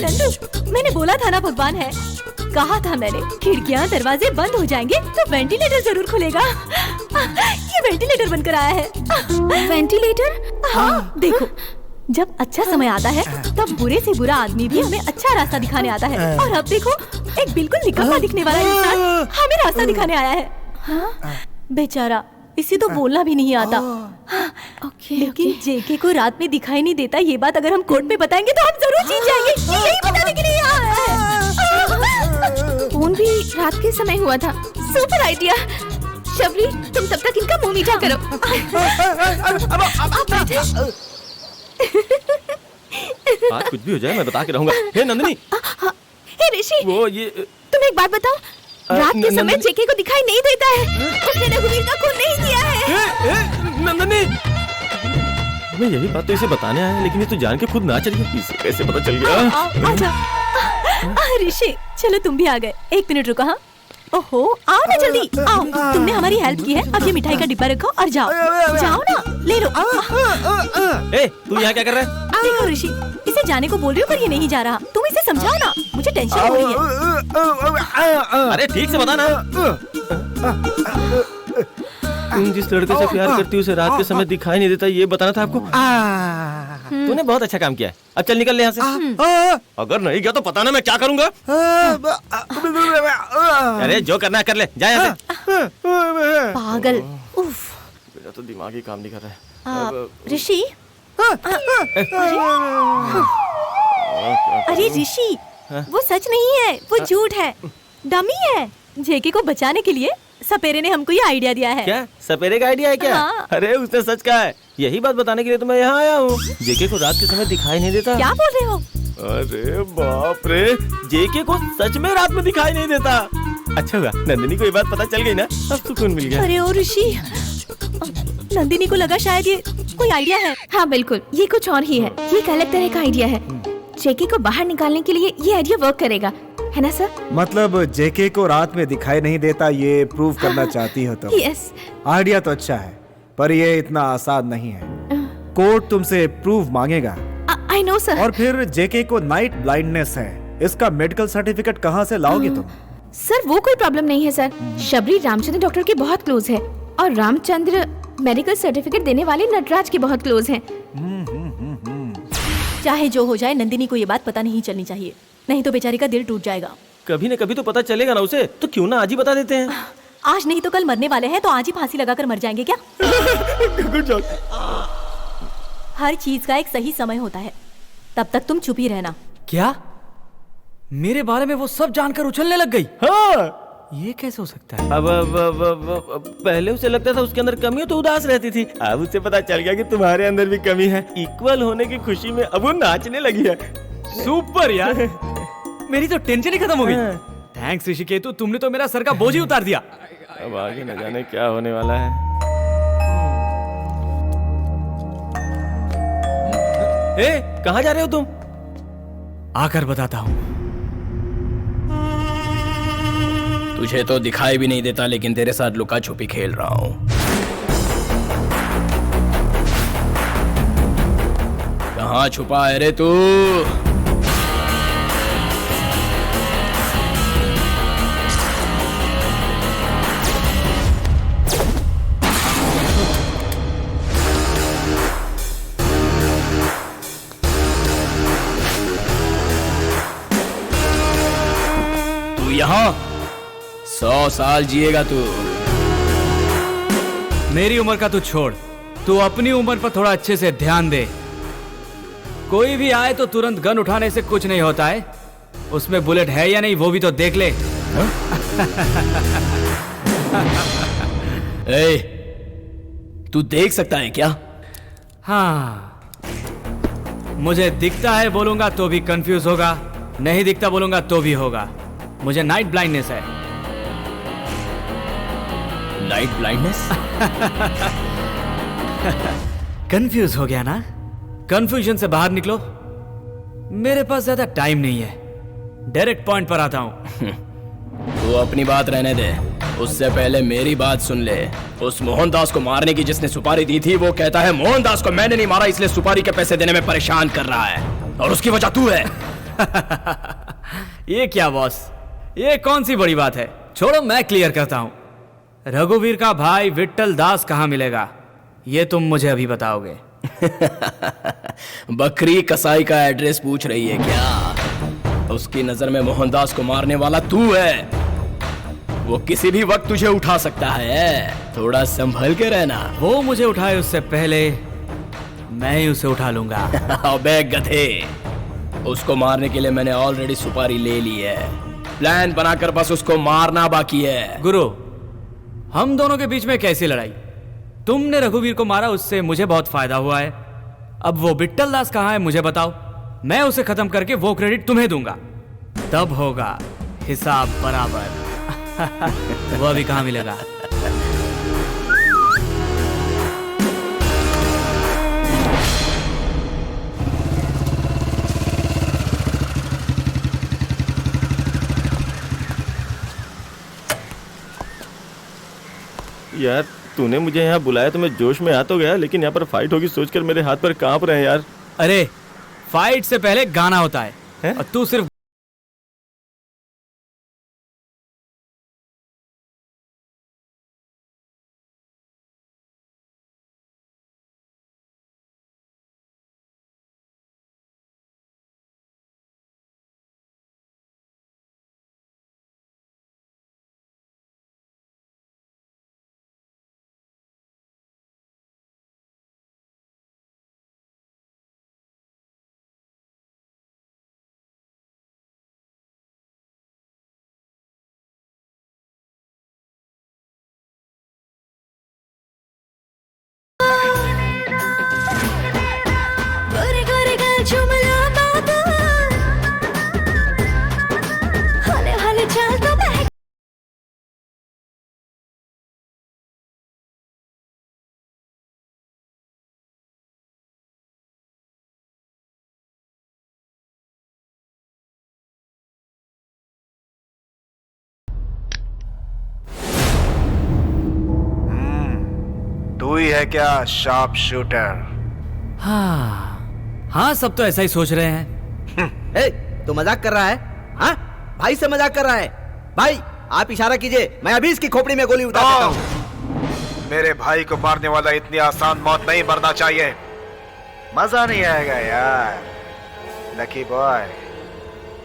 नंदू, मैंने बोला था ना भगवान है। कहा था मैंने, खिड़कियाँ दरवाजे बंद हो जाएंगे तो वेंटिलेटर जरूर खुलेगा। ये वेंटिलेटर बनकर आया है। वेंटिलेटर? हाँ, देखो, जब अच्छा समय आता है तब बुरे से बुरा आदमी भी हमें अच्छा रास्ता दिखाने आता है। और अब देखो, एक बिल्कुल निकम्मा दिखने वाला इंसान हमें रास्ता दिखाने आया है। हाँ? बेचारा, इसे तो बोलना भी नहीं आता। लेकिन जेके को रात में दिखाई नहीं देता, ये बात अगर हम कोर्ट में बताएंगे तो हम जरूर जीत जाएंगे। यही बताने के लिए यहाँ आया है। फोन भी रात के समय हुआ था। Super idea. शबरी, तुम तब तक इनका मुंह मीठा करो। आप बैठे। आज कुछ भी हो जाए मैं बता के रहूंगा। हे नंदिनी। हे ऋषि। वो ये तुम एक बात बताओ, रात के समय जेके को दिखाई नहीं देता है। उसने रघुवीर का खून नहीं किया है। नंदिनी, मैं यही बात तो इसे बताने आया, लेकिन ये तो जान के खुद ना चली। इसे कैसे पता चल गया? आजा। ऋषि, चलो तुम भी आ गए। 1 मिनट रुको। हाँ, ओहो, आओ ना जल्दी आओ। तुमने हमारी हेल्प की है, अब ये मिठाई का डिब्बा रखो और जाओ। जाओ ना, ले लो। ए, तू यहाँ क्या कर रहा है? देखो ऋषि, इसे जाने को बोल रही हो पर ये नहीं जा रहा। तुम इसे समझाओ ना, मुझे टेंशन हो रही है। अरे ठीक से बता ना। तुम जिस लड़के से प्यार करती हो उसे रात के समय दिखाई नहीं देता, ये बताना था आपको। तूने बहुत अच्छा काम किया है। अब चल निकल ले यहाँ से। अगर नहीं गया तो पता ना मैं क्या करूँगा। अरे जो करना है कर ले, जा यहाँ से। पागल। उफ। मेरा तो दिमाग ही काम नहीं कर रहा है। ऋषि। अरे ऋषि, वो सच नहीं है, वो झूठ है, डमी है। जेके को बचाने के लिए सपेरे ने हमको ये आइडिया दिया है। क्या सपेरे का आइडिया है क्या? हाँ। अरे उसने सच कहा है। यही बात बताने के लिए तो मैं यहाँ आया हूँ। जेके को रात के समय दिखाई नहीं देता। क्या बोल रहे हो? अरे बाप रे, जेके को सच में रात में दिखाई नहीं देता। अच्छा हुआ नंदिनी को ये बात पता चल गई ना, अब सुकून मिल गया। अरे ओ ऋषि, नंदिनी को लगा शायद ये कोई आइडिया है। हाँ बिल्कुल, ये कुछ और ही है। ये एक अलग तरह का आइडिया है। जेके को बाहर निकालने के लिए ये आइडिया वर्क करेगा, है ना सर? मतलब जेके को रात में दिखाई नहीं देता ये प्रूव करना चाहती हो तो? यस। आइडिया तो अच्छा है, पर ये इतना आसान नहीं है। कोर्ट तुमसे प्रूफ मांगेगा। I know sir. और फिर जेके को नाइट ब्लाइंडनेस है, इसका मेडिकल सर्टिफिकेट कहाँ से लाओगे तुम? सर वो कोई प्रॉब्लम नहीं है सर। शबरी रामचंद्र डॉक्टर के बहुत क्लोज है और रामचंद्र मेडिकल सर्टिफिकेट देने वाले नटराज के बहुत क्लोज हैं। चाहे जो हो जाए, नंदिनी को ये बात पता नहीं चलनी चाहिए, नहीं तो बेचारी का दिल टूट जाएगा। कभी न कभी तो पता चलेगा ना उसे, तो क्यों ना आज ही बता देते हैं। आज नहीं तो कल मरने वाले हैं, तो आज ही फांसी लगाकर मर जाएंगे क्या? हर चीज का एक सही समय होता है, तब तक तुम चुप ही रहना। क्या मेरे बारे में वो सब जानकर उछलने लग गई? हाँ, ये कैसे हो सकता है? अब पहले उसे लगता था उसके अंदर कमी हो तो उदास रहती थी। अब उसे पता चल गया कि तुम्हारे अंदर भी कमी है। इक्वल होने की खुशी में अब वो नाचने लगी है। सुपर यार, मेरी तो टेंशन ही खत्म हो गई। थैंक्स ऋषिकेतु, तुमने तो मेरा सर का बोझ ही उतार दिया। अब आगे न जाने क्या होने वाला है। ए, कहाँ जा रहे हो तुम? आकर बताता हूं। तुझे तो दिखाई भी नहीं देता, लेकिन तेरे साथ लुका छुपी खेल रहा हूं। कहाँ छुपा है रे तू? तू यहाँ 100 साल जिएगा तू। मेरी उम्र का तू छोड़, तू अपनी उम्र पर थोड़ा अच्छे से ध्यान दे। कोई भी आए तो तुरंत गन उठाने से कुछ नहीं होता है। उसमें बुलेट है या नहीं वो भी तो देख ले। ए, तू देख सकता है क्या? हाँ, मुझे दिखता है बोलूंगा तो भी कंफ्यूज होगा, नहीं दिखता बोलूंगा तो भी होगा। मुझे नाइट ब्लाइंडनेस है। Night blindness? कंफ्यूज हो गया ना? कंफ्यूजन से बाहर निकलो। मेरे पास ज्यादा टाइम नहीं है, डायरेक्ट पॉइंट पर आता हूं। तू अपनी बात रहने दे, उससे पहले मेरी बात सुन ले। उस मोहनदास को मारने की जिसने सुपारी दी थी, वो कहता है मोहनदास को मैंने नहीं मारा, इसलिए सुपारी के पैसे देने में परेशान कर रहा है, और उसकी वजह तू है। ये क्या बॉस, ये कौन सी बड़ी बात है? छोड़ो, मैं क्लियर करता हूं। रघुवीर का भाई विट्ठल दास कहां मिलेगा, ये तुम मुझे अभी बताओगे। बकरी कसाई का एड्रेस पूछ रही है क्या? उसकी नजर में मोहनदास को मारने वाला तू है। वो किसी भी वक्त तुझे उठा सकता है, थोड़ा संभल के रहना। वो मुझे उठाए उससे पहले मैं ही उसे उठा लूंगा। अबे गधे, उसको मारने के लिए मैंने ऑलरेडी सुपारी ले ली है। प्लान बनाकर बस उसको मारना बाकी है। गुरु, हम दोनों के बीच में कैसी लड़ाई? तुमने रघुवीर को मारा, उससे मुझे बहुत फायदा हुआ है। अब वो विट्ठल दास कहाँ है मुझे बताओ, मैं उसे खत्म करके वो क्रेडिट तुम्हें दूंगा, तब होगा हिसाब बराबर। वो अभी कहाँ मिलेगा? यार तूने मुझे यहाँ बुलाया तो मैं जोश में आ तो गया, लेकिन यहाँ पर फाइट होगी सोचकर मेरे हाथ पर कांप रहे हैं यार। अरे फाइट से पहले गाना होता है? और तू सिर्फ तू ही है क्या शार्प शूटर? हाँ, सब तो ऐसा ही सोच रहे हैं। ए, तू मजाक कर रहा है? हाँ, भाई से मजाक कर रहा है? भाई आप इशारा कीजिए, मैं अभी इसकी खोपड़ी में गोली उतार देता हूँ। मेरे भाई को मारने वाला इतनी आसान मौत नहीं मरना चाहिए। मजा नहीं आएगा यार। लकी बॉय,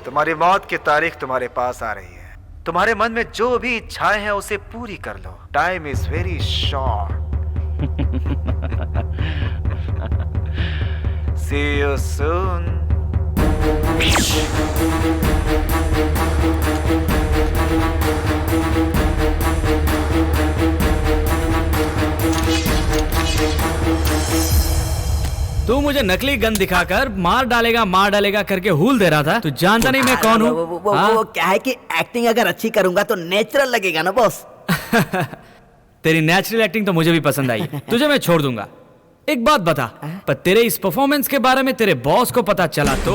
तुम्हारी मौत की तारीख तुम्हारे पास आ रही है। तुम्हारे मन में जो भी इच्छाएं हैं उसे पूरी कर लो। Time is very short. See you soon. तू मुझे नकली गन दिखाकर मार डालेगा करके हुल दे रहा था। तू जानता नहीं मैं कौन हूँ? वो क्या है कि एक्टिंग अगर अच्छी करूंगा तो नेचुरल लगेगा ना बॉस। तेरी नेचुरल एक्टिंग तो मुझे भी पसंद आई। तुझे मैं छोड़ दूंगा। एक बात बता, पर तेरे इस परफॉर्मेंस के बारे में तेरे बॉस को पता चला तो?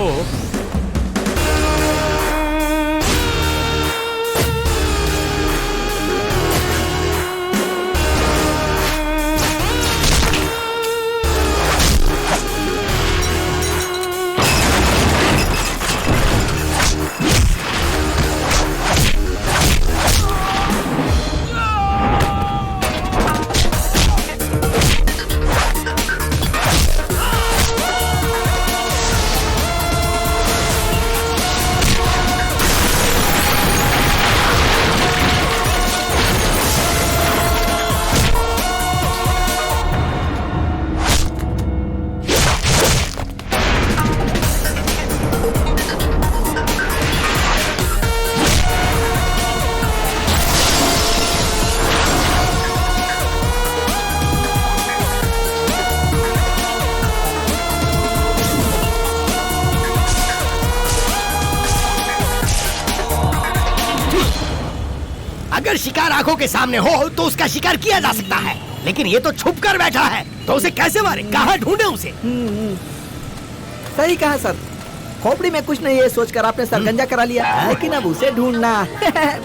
अगर शिकार आंखों के सामने हो तो उसका शिकार किया जा सकता है, लेकिन ये तो छुप कर बैठा है, तो उसे कैसे मारे? कहाँ ढूंढे उसे? सही कहा सर। खोपड़ी में कुछ नहीं है सोचकर आपने सरगंजा करा लिया, लेकिन अब उसे ढूंढना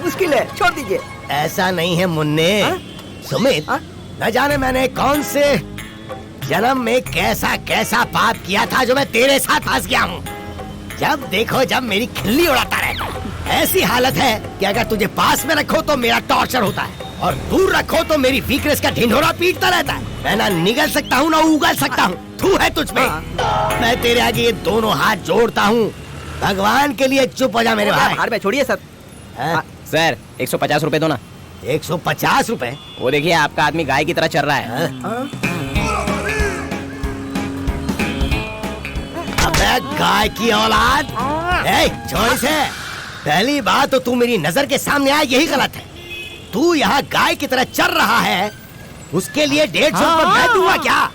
मुश्किल है, छोड़ दीजिए। ऐसा नहीं है मुन्ने। सुमित, न जाने मैंने कौन से जन्म में कैसा कैसा पाप किया था जो मैं तेरे साथ फंस गया हूँ। जब देखो जब मेरी खिल्ली उड़ाता रहता है। ऐसी हालत है कि अगर तुझे पास में रखो तो मेरा टॉर्चर होता है, और दूर रखो तो मेरी वीकनेस का ढिंढोरा पीटता रहता है। मैं ना निगल सकता हूँ ना उगल सकता हूँ। तू है तुझ में। मैं तेरे आगे ये दोनों हाथ जोड़ता हूँ, भगवान के लिए चुप हो जा मेरे भाई। हार में छोड़िए सर। सर 150 रुपए दो ना। 150 रुपए? वो देखिए आपका आदमी गाय की तरह चल रहा है। अबे गाय की औलाद, छोड़ इसे। पहली बात तो तू मेरी नजर के सामने आया यही गलत है। तू यहाँ गाय की तरह चल रहा है, उसके लिए 150 रुपए मैं दूंगा क्या?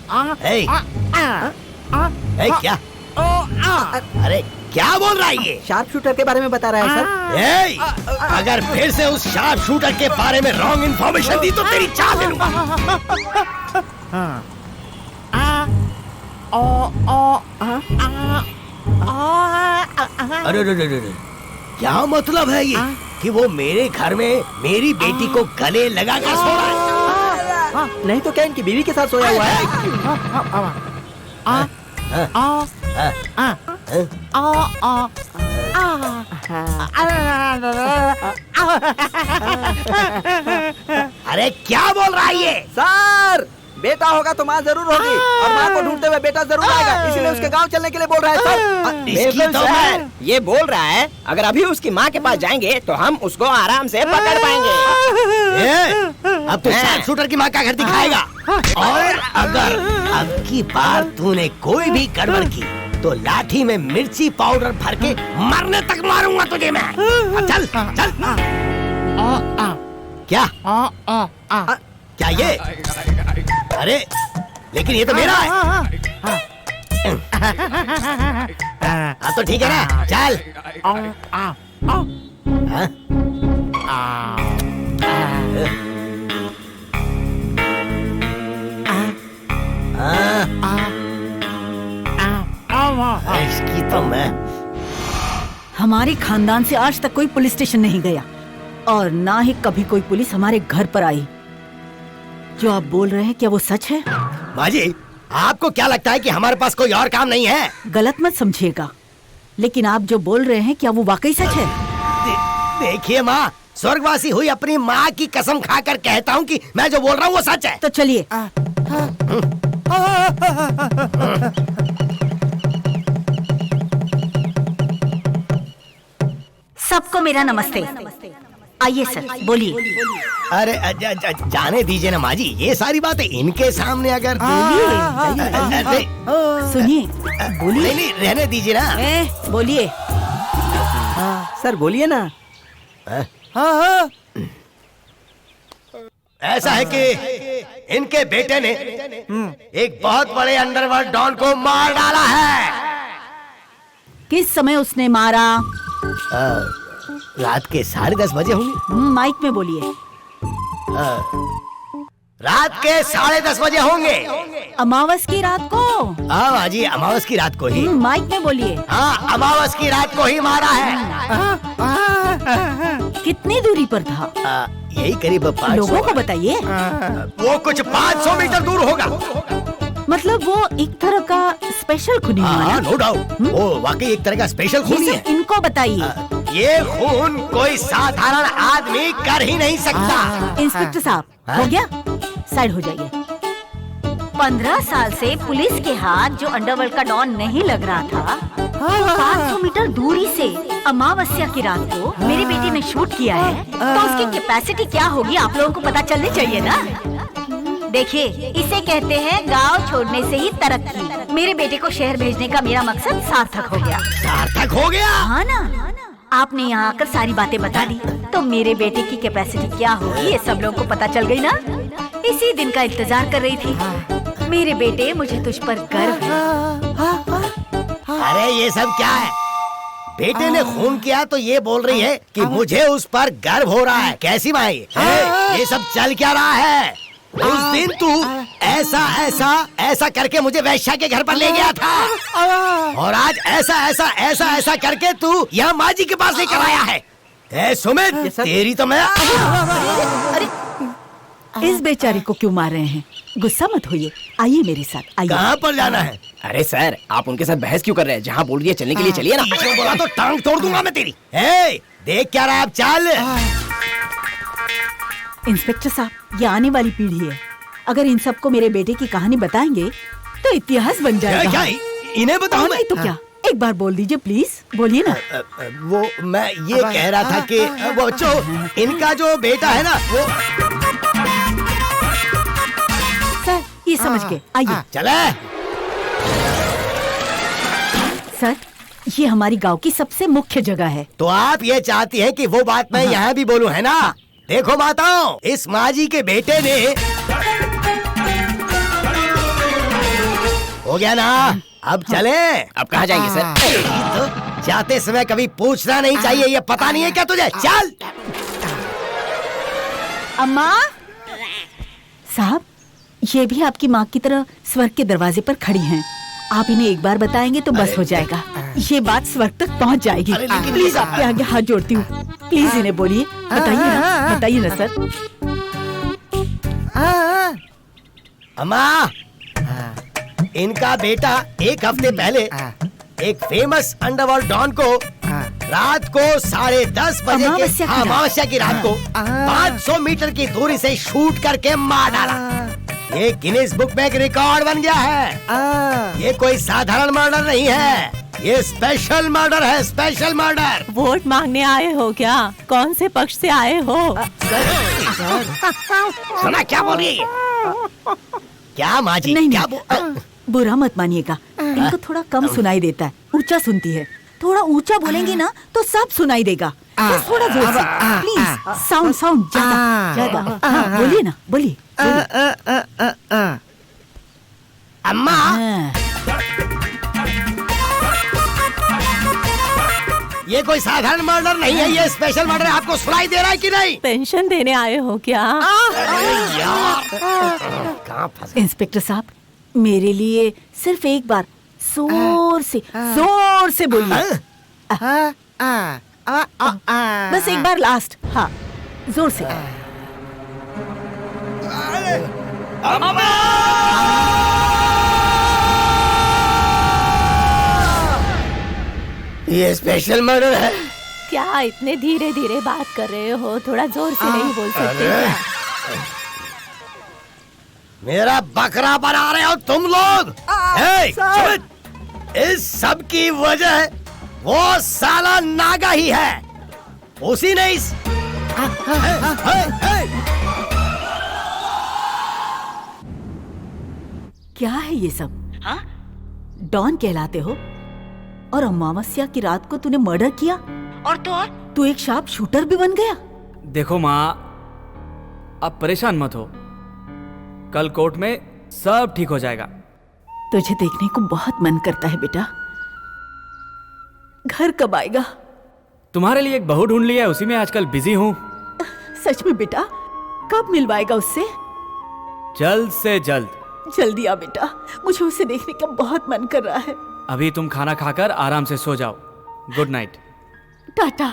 क्या? अरे क्या बोल रहा है ये? शार्प शूटर के बारे में बता रहा है सर। अगर फिर से उस शार्प शूटर के बारे में रॉन्ग इन्फॉर्मेशन दी तो तेरी चाल ले लूंगा। अरे क्या मतलब है ये कि वो मेरे घर में मेरी बेटी को गले लगा कर सो रहा है? नहीं तो क्या इनकी बीवी के साथ सोया हुआ है? अरे क्या बोल रहा है ये? सर बेटा होगा तो माँ जरूर होगी, और माँ को ढूंढते हुए बेटा जरूर आएगा, इसीलिए उसके गांव चलने के लिए बोल रहा है सर। सर ये बोल रहा है अगर अभी उसकी माँ के पास जाएंगे तो हम उसको आराम से पकड़ पाएंगे। अब तो शार्प शूटर की माँ का घर दिखाएगा, और अगर अब की बार तूने कोई भी गड़बड़ की तो लाठी में मिर्ची पाउडर भर के मरने तक मारूंगा तुझे मैं। चल चल। क्या क्या ये? अरे लेकिन ये तो मेरा है। हाँ तो ठीक है ना, चल। इसकी तो मैं। हमारे खानदान से आज तक कोई पुलिस स्टेशन नहीं गया, और ना ही कभी कोई पुलिस हमारे घर पर आई। जो आप बोल रहे हैं क्या वो सच है? माँ जी, आपको क्या लगता है कि हमारे पास कोई और काम नहीं है? गलत मत समझिएगा, लेकिन आप जो बोल रहे हैं क्या वो वाकई सच है? देखिए माँ, स्वर्गवासी हुई अपनी माँ की कसम खाकर कहता हूँ कि मैं जो बोल रहा हूँ वो सच है। तो चलिए। सबको मेरा नमस्ते। आइए सर, बोलिए। अरे जाने दीजिए ना माँ जी, ये सारी बातें इनके सामने अगर सुनिए, बोलिए। नहीं रहने दीजिए ना। बोलिए। सर बोलिए ना। ऐसा है कि इनके बेटे ने एक बहुत बड़े अंडरवर्ल्ड डॉन को मार डाला है। किस समय उसने मारा? रात के 10:30 बजे होंगे। माइक में बोलिए। रात के 10:30 बजे होंगे। अमावस की रात को? हाँ माँ जी, अमावस की रात को ही। माइक में बोलिए। हाँ, अमावस की रात को ही मारा है। कितनी दूरी पर था? यही करीब 500। लोगों को बताइए। वो कुछ 500 मीटर दूर होगा। मतलब वो एक तरह का स्पेशल खूनी है। नो डाउट, वो वाकई एक तरह का स्पेशल खूनी है। इनको बताइए। ये खून कोई साधारण आदमी कर ही नहीं सकता। इंस्पेक्टर साहब, हो गया? साइड हो जाइए। 15 साल से पुलिस के हाथ जो अंडरवर्ल्ड का डॉन नहीं लग रहा था, 500 मीटर दूरी से अमावस्या की रात को मेरी बेटी ने शूट किया है, तो उसकी कैपेसिटी क्या होगी आप लोगों को पता चलनी चाहिए ना। देखिए, इसे कहते हैं गांव छोड़ने से ही तरक्की। मेरे बेटे को शहर भेजने का मेरा मकसद सार्थक हो गया। सार्थक हो गया? हाँ ना, आपने यहाँ आकर सारी बातें बता दी, तो मेरे बेटे की कैपेसिटी क्या होगी ये सब लोगों को पता चल गई ना। इसी दिन का इंतजार कर रही थी। मेरे बेटे, मुझे तुझ पर गर्व है। अरे ये सब क्या है? बेटे ने खून किया तो ये बोल रही है कि मुझे उस पर गर्व हो रहा है। कैसी माँ ये सब चल क्या रहा है? उस दिन तू ऐसा ऐसा ऐसा करके मुझे वैश्या के घर पर ले गया था और आज ऐसा ऐसा ऐसा ऐसा करके तू यहाँ माँ जी के पास लेकर आया है। ए सुमित, तेरी तो मैं इस बेचारे को क्यों मार रहे हैं? गुस्सा मत होइए, आइए मेरे साथ आइए। कहाँ पर जाना है? अरे सर, आप उनके साथ बहस क्यों कर रहे हैं? जहाँ बोल रही है चलने के लिए चलिए ना। पीछे बोला तो टांग तोड़ दूंगा मैं तेरी। देख क्या रहा है, अब चल। इंस्पेक्टर साहब, ये आने वाली पीढ़ी है। अगर इन सबको मेरे बेटे की कहानी बताएंगे तो इतिहास बन जाएगा। क्या इन्हें बताऊं? नहीं तो क्या, एक बार बोल दीजिए प्लीज, बोलिए ना। वो मैं ये कह रहा था कि वो जो इनका जो बेटा है ना वो। सर ये समझ के आइए। चले सर, ये हमारी गांव की सबसे मुख्य जगह है। तो आप ये चाहती हैं कि वो बात मैं यहाँ भी बोलूं, है ना? देखो माताओं, इस माँ जी के बेटे ने हो गया ना। अब चले। अब कहाँ जाएंगे सर? तो जाते समय कभी पूछना नहीं चाहिए, ये पता नहीं है क्या तुझे? चल। अम्मा साहब, ये भी आपकी माँ की तरह स्वर्ग के दरवाजे पर खड़ी हैं। आप इन्हें एक बार बताएंगे तो बस हो जाएगा। ये बात स्वर्ग तक पहुँच जाएगी। प्लीज आपके आगे हाथ जोड़ती हूँ, प्लीज इन्हें बोलिए। बताइए ना सर। अम्मा, इनका बेटा एक हफ्ते पहले एक फेमस अंडरवर्ल्ड डॉन को रात को 10:30 बजे के अमावस्या की रात को 500 मीटर की दूरी से शूट करके मार डाला। ये गिनीज बुक में एक रिकॉर्ड बन गया है। ये कोई साधारण मर्डर नहीं है, ये स्पेशल मर्डर है, स्पेशल मर्डर। वोट मांगने आए हो क्या? कौन से पक्ष से आए हो? सुना क्या बोल रही है? क्या माँ जी? नहीं, बुरा मत मानिएगा, इनको थोड़ा कम सुनाई देता है, ऊंचा सुनती है। थोड़ा ऊंचा बोलेंगे ना तो सब सुनाई देगा। बस थोड़ा जोर से, प्लीज। साउंड ज्यादा। बोलिए ना, बोलिए। अम्मा, ये कोई साधारण मर्डर नहीं है, ये स्पेशल मर्डर है। आपको सुनाई दे रहा है कि नहीं? पेंशन देने आए हो क्या? इंस्पेक्टर साहब, मेरे लिए सिर्फ एक बार जोर से बोलिए। बस एक बार लास्ट। हाँ, जोर से। ये स्पेशल मर्डर है। क्या इतने धीरे धीरे बात कर रहे हो? थोड़ा जोर से नहीं बोल सकते क्या? मेरा बकरा बना रहे हो तुम लोग। इस सब की वजह वो साला नागा ही है। उसी ने इस क्या है ये सब? डॉन कहलाते हो और अमावस्या की रात को तूने मर्डर किया, और तो तू एक शार्प शूटर भी बन गया। देखो माँ, आप परेशान मत हो, कल कोर्ट में सब ठीक हो जाएगा। तुझे देखने को बहुत मन करता है बेटा। घर कब आएगा? तुम्हारे लिए एक बहू ढूंढ लिया है, उसी में आजकल बिजी हूँ। सच में बेटा? कब मिलवाएगा उससे? जल्द से जल्द। जल्दी आ बेटा, मुझे उसे देखने का बहुत मन कर रहा है। अभी तुम खाना खाकर आराम से सो जाओ। Good night. Tata.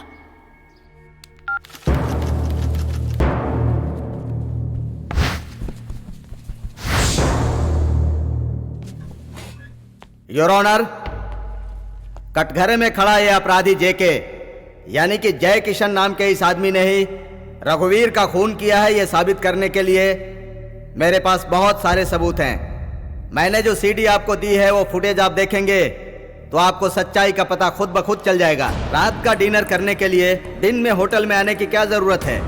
Your honour, कटघरे में खड़ा ये अपराधी जेके, यानी कि जय किशन नाम के इस आदमी ने ही रघुवीर का खून किया है, ये साबित करने के लिए मेरे पास बहुत सारे सबूत हैं। मैंने जो सीडी आपको दी है वो फुटेज आप देखेंगे तो आपको सच्चाई का पता खुद ब खुद चल जाएगा। रात का डिनर करने के लिए दिन में होटल में आने की क्या जरूरत है?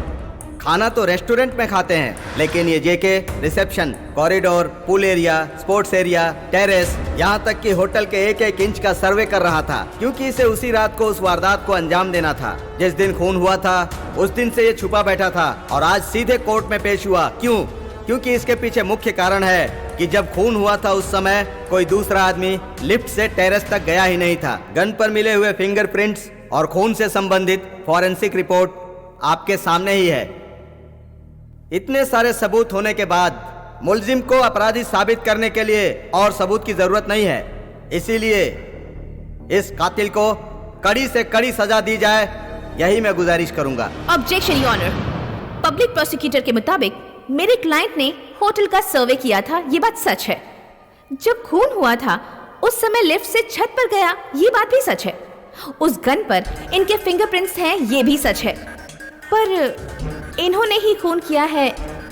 खाना तो रेस्टोरेंट में खाते हैं, लेकिन ये JK reception, corridor, pool area, sports area, terrace, यहाँ तक कि होटल के एक एक इंच का सर्वे कर रहा था, क्योंकि इसे उसी रात को उस वारदात को अंजाम देना था। जिस दिन खून हुआ था उस दिन से ये छुपा बैठा था और आज सीधे कोर्ट में पेश हुआ। क्यों? क्योंकि इसके पीछे मुख्य कारण है कि जब खून हुआ था उस समय कोई दूसरा आदमी लिफ्ट से टेरेस तक गया ही नहीं था। गन पर मिले हुए फिंगरप्रिंट्स और खून से संबंधित फॉरेंसिक रिपोर्ट आपके सामने ही है। इतने सारे सबूत होने के बाद मुलजिम को अपराधी साबित करने के लिए और सबूत की जरूरत नहीं है। इसीलिए इस कातिल को कड़ी से कड़ी सजा दी जाए, यही मैं गुजारिश करूंगा। Objection your honour. Public prosecutor के मुताबिक मेरे क्लाइंट ने होटल का सर्वे किया था, ये बात सच है। जब खून हुआ था उस समय लिफ्ट से छत पर गया, ये बात भी सच है। उस गन पर इनके फिंगरप्रिंट्स हैं, ये भी सच है। पर इन्होंने ही खून किया है,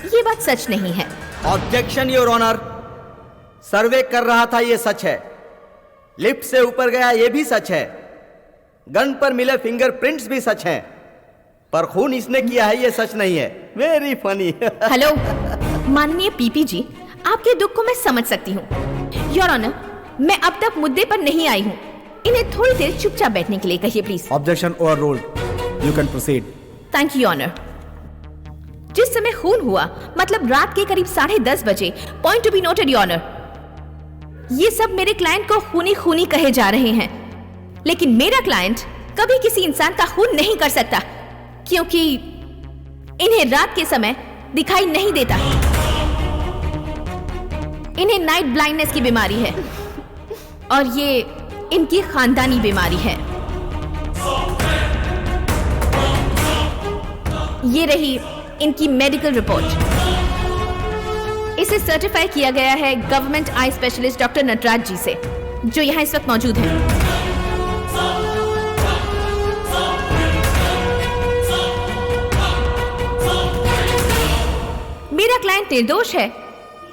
ये बात सच नहीं है। Objection your honour. सर्वे कर रहा था, ये सच है। लिफ्ट से ऊपर गया, ये भी सच है। गन पर मिले फिंगरप्रिंट्स भी सच हैं, पर खून इसने किया है, ये सच नहीं है। Very funny. हेलो माननीय पीपी जी, आपके दुख को मैं समझ सकती हूँ। योर ऑनर, मैं अब तक मुद्दे पर नहीं आई हूँ। इन्हें थोड़ी देर चुपचाप बैठने के लिए कहिए please. Objection overruled, you can proceed. Thank you honour. जिस समय खून हुआ, मतलब रात के करीब 10:30 बजे, point to be noted your honour, ये सब मेरे क्लाइंट को खूनी खूनी कहे जा रहे हैं, लेकिन मेरा क्लाइंट कभी किसी इंसान का खून नहीं कर सकता, क्योंकि इन्हें रात के समय दिखाई नहीं देता। इन्हें नाइट ब्लाइंडनेस की बीमारी है और ये इनकी खानदानी बीमारी है। ये रही इनकी मेडिकल रिपोर्ट। इसे सर्टिफाई किया गया है government eye specialist doctor Nataraj ji से, जो यहाँ इस वक्त मौजूद हैं। मेरा क्लाइंट निर्दोष है,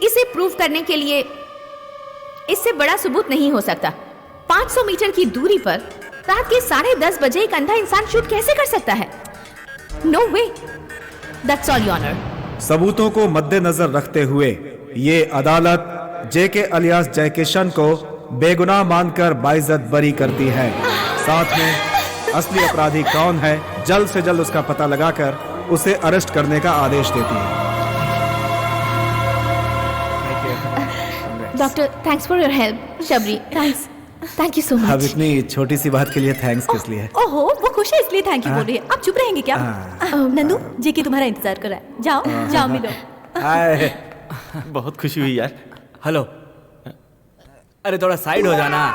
इसे प्रूव करने के लिए इससे बड़ा सबूत नहीं हो सकता। 500 मीटर की दूरी पर रात के 10:30 बजे एक अंधा इंसान शूट कैसे कर सकता है? No way. That's all your honour. सबूतों को मद्देनजर रखते हुए ये अदालत जेके अलियास जयकिशन को बेगुनाह मानकर बाइज्जत बरी करती है। साथ में असली अपराधी कौन है, जल्द से जल्द उसका पता लगाकर उसे अरेस्ट करने का आदेश देती है। Doctor, thanks for your help. Shabari, thanks, thank you so much. अब इतनी छोटी सी बात के लिए थैंक्स किस लिए? ओहो, वो खुश है इसलिए थैंक यू बोल रही है। आप चुप रहेंगे क्या? नंदू, जेके तुम्हारा इंतजार कर रहा है। जाओ जाओ मिलो। बहुत खुशी हुई यार। हेलो, अरे थोड़ा साइड हो जाना।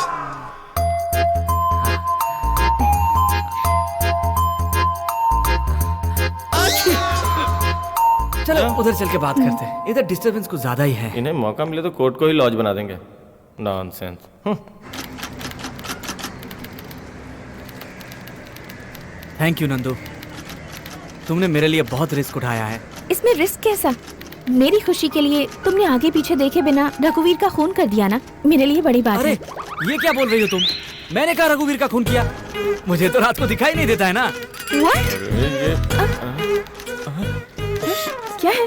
चलो उधर चल के बात करते हैं, इधर डिस्टरबेंस कुछ ज्यादा ही है। इन्हें मौका मिले तो कोर्ट को ही लॉज बना देंगे। नॉनसेंस। थैंक यू नंदू, तुमने मेरे लिए बहुत रिस्क उठाया है। इसमें रिस्क कैसा? मेरी खुशी के लिए तुमने आगे पीछे देखे बिना रघुवीर का खून कर दिया ना, मेरे लिए बड़ी बात है। ये क्या बोल रही हो तुम? मैंने कहा रघुवीर का खून किया? मुझे तो रात को दिखाई नहीं देता है ना। क्या है?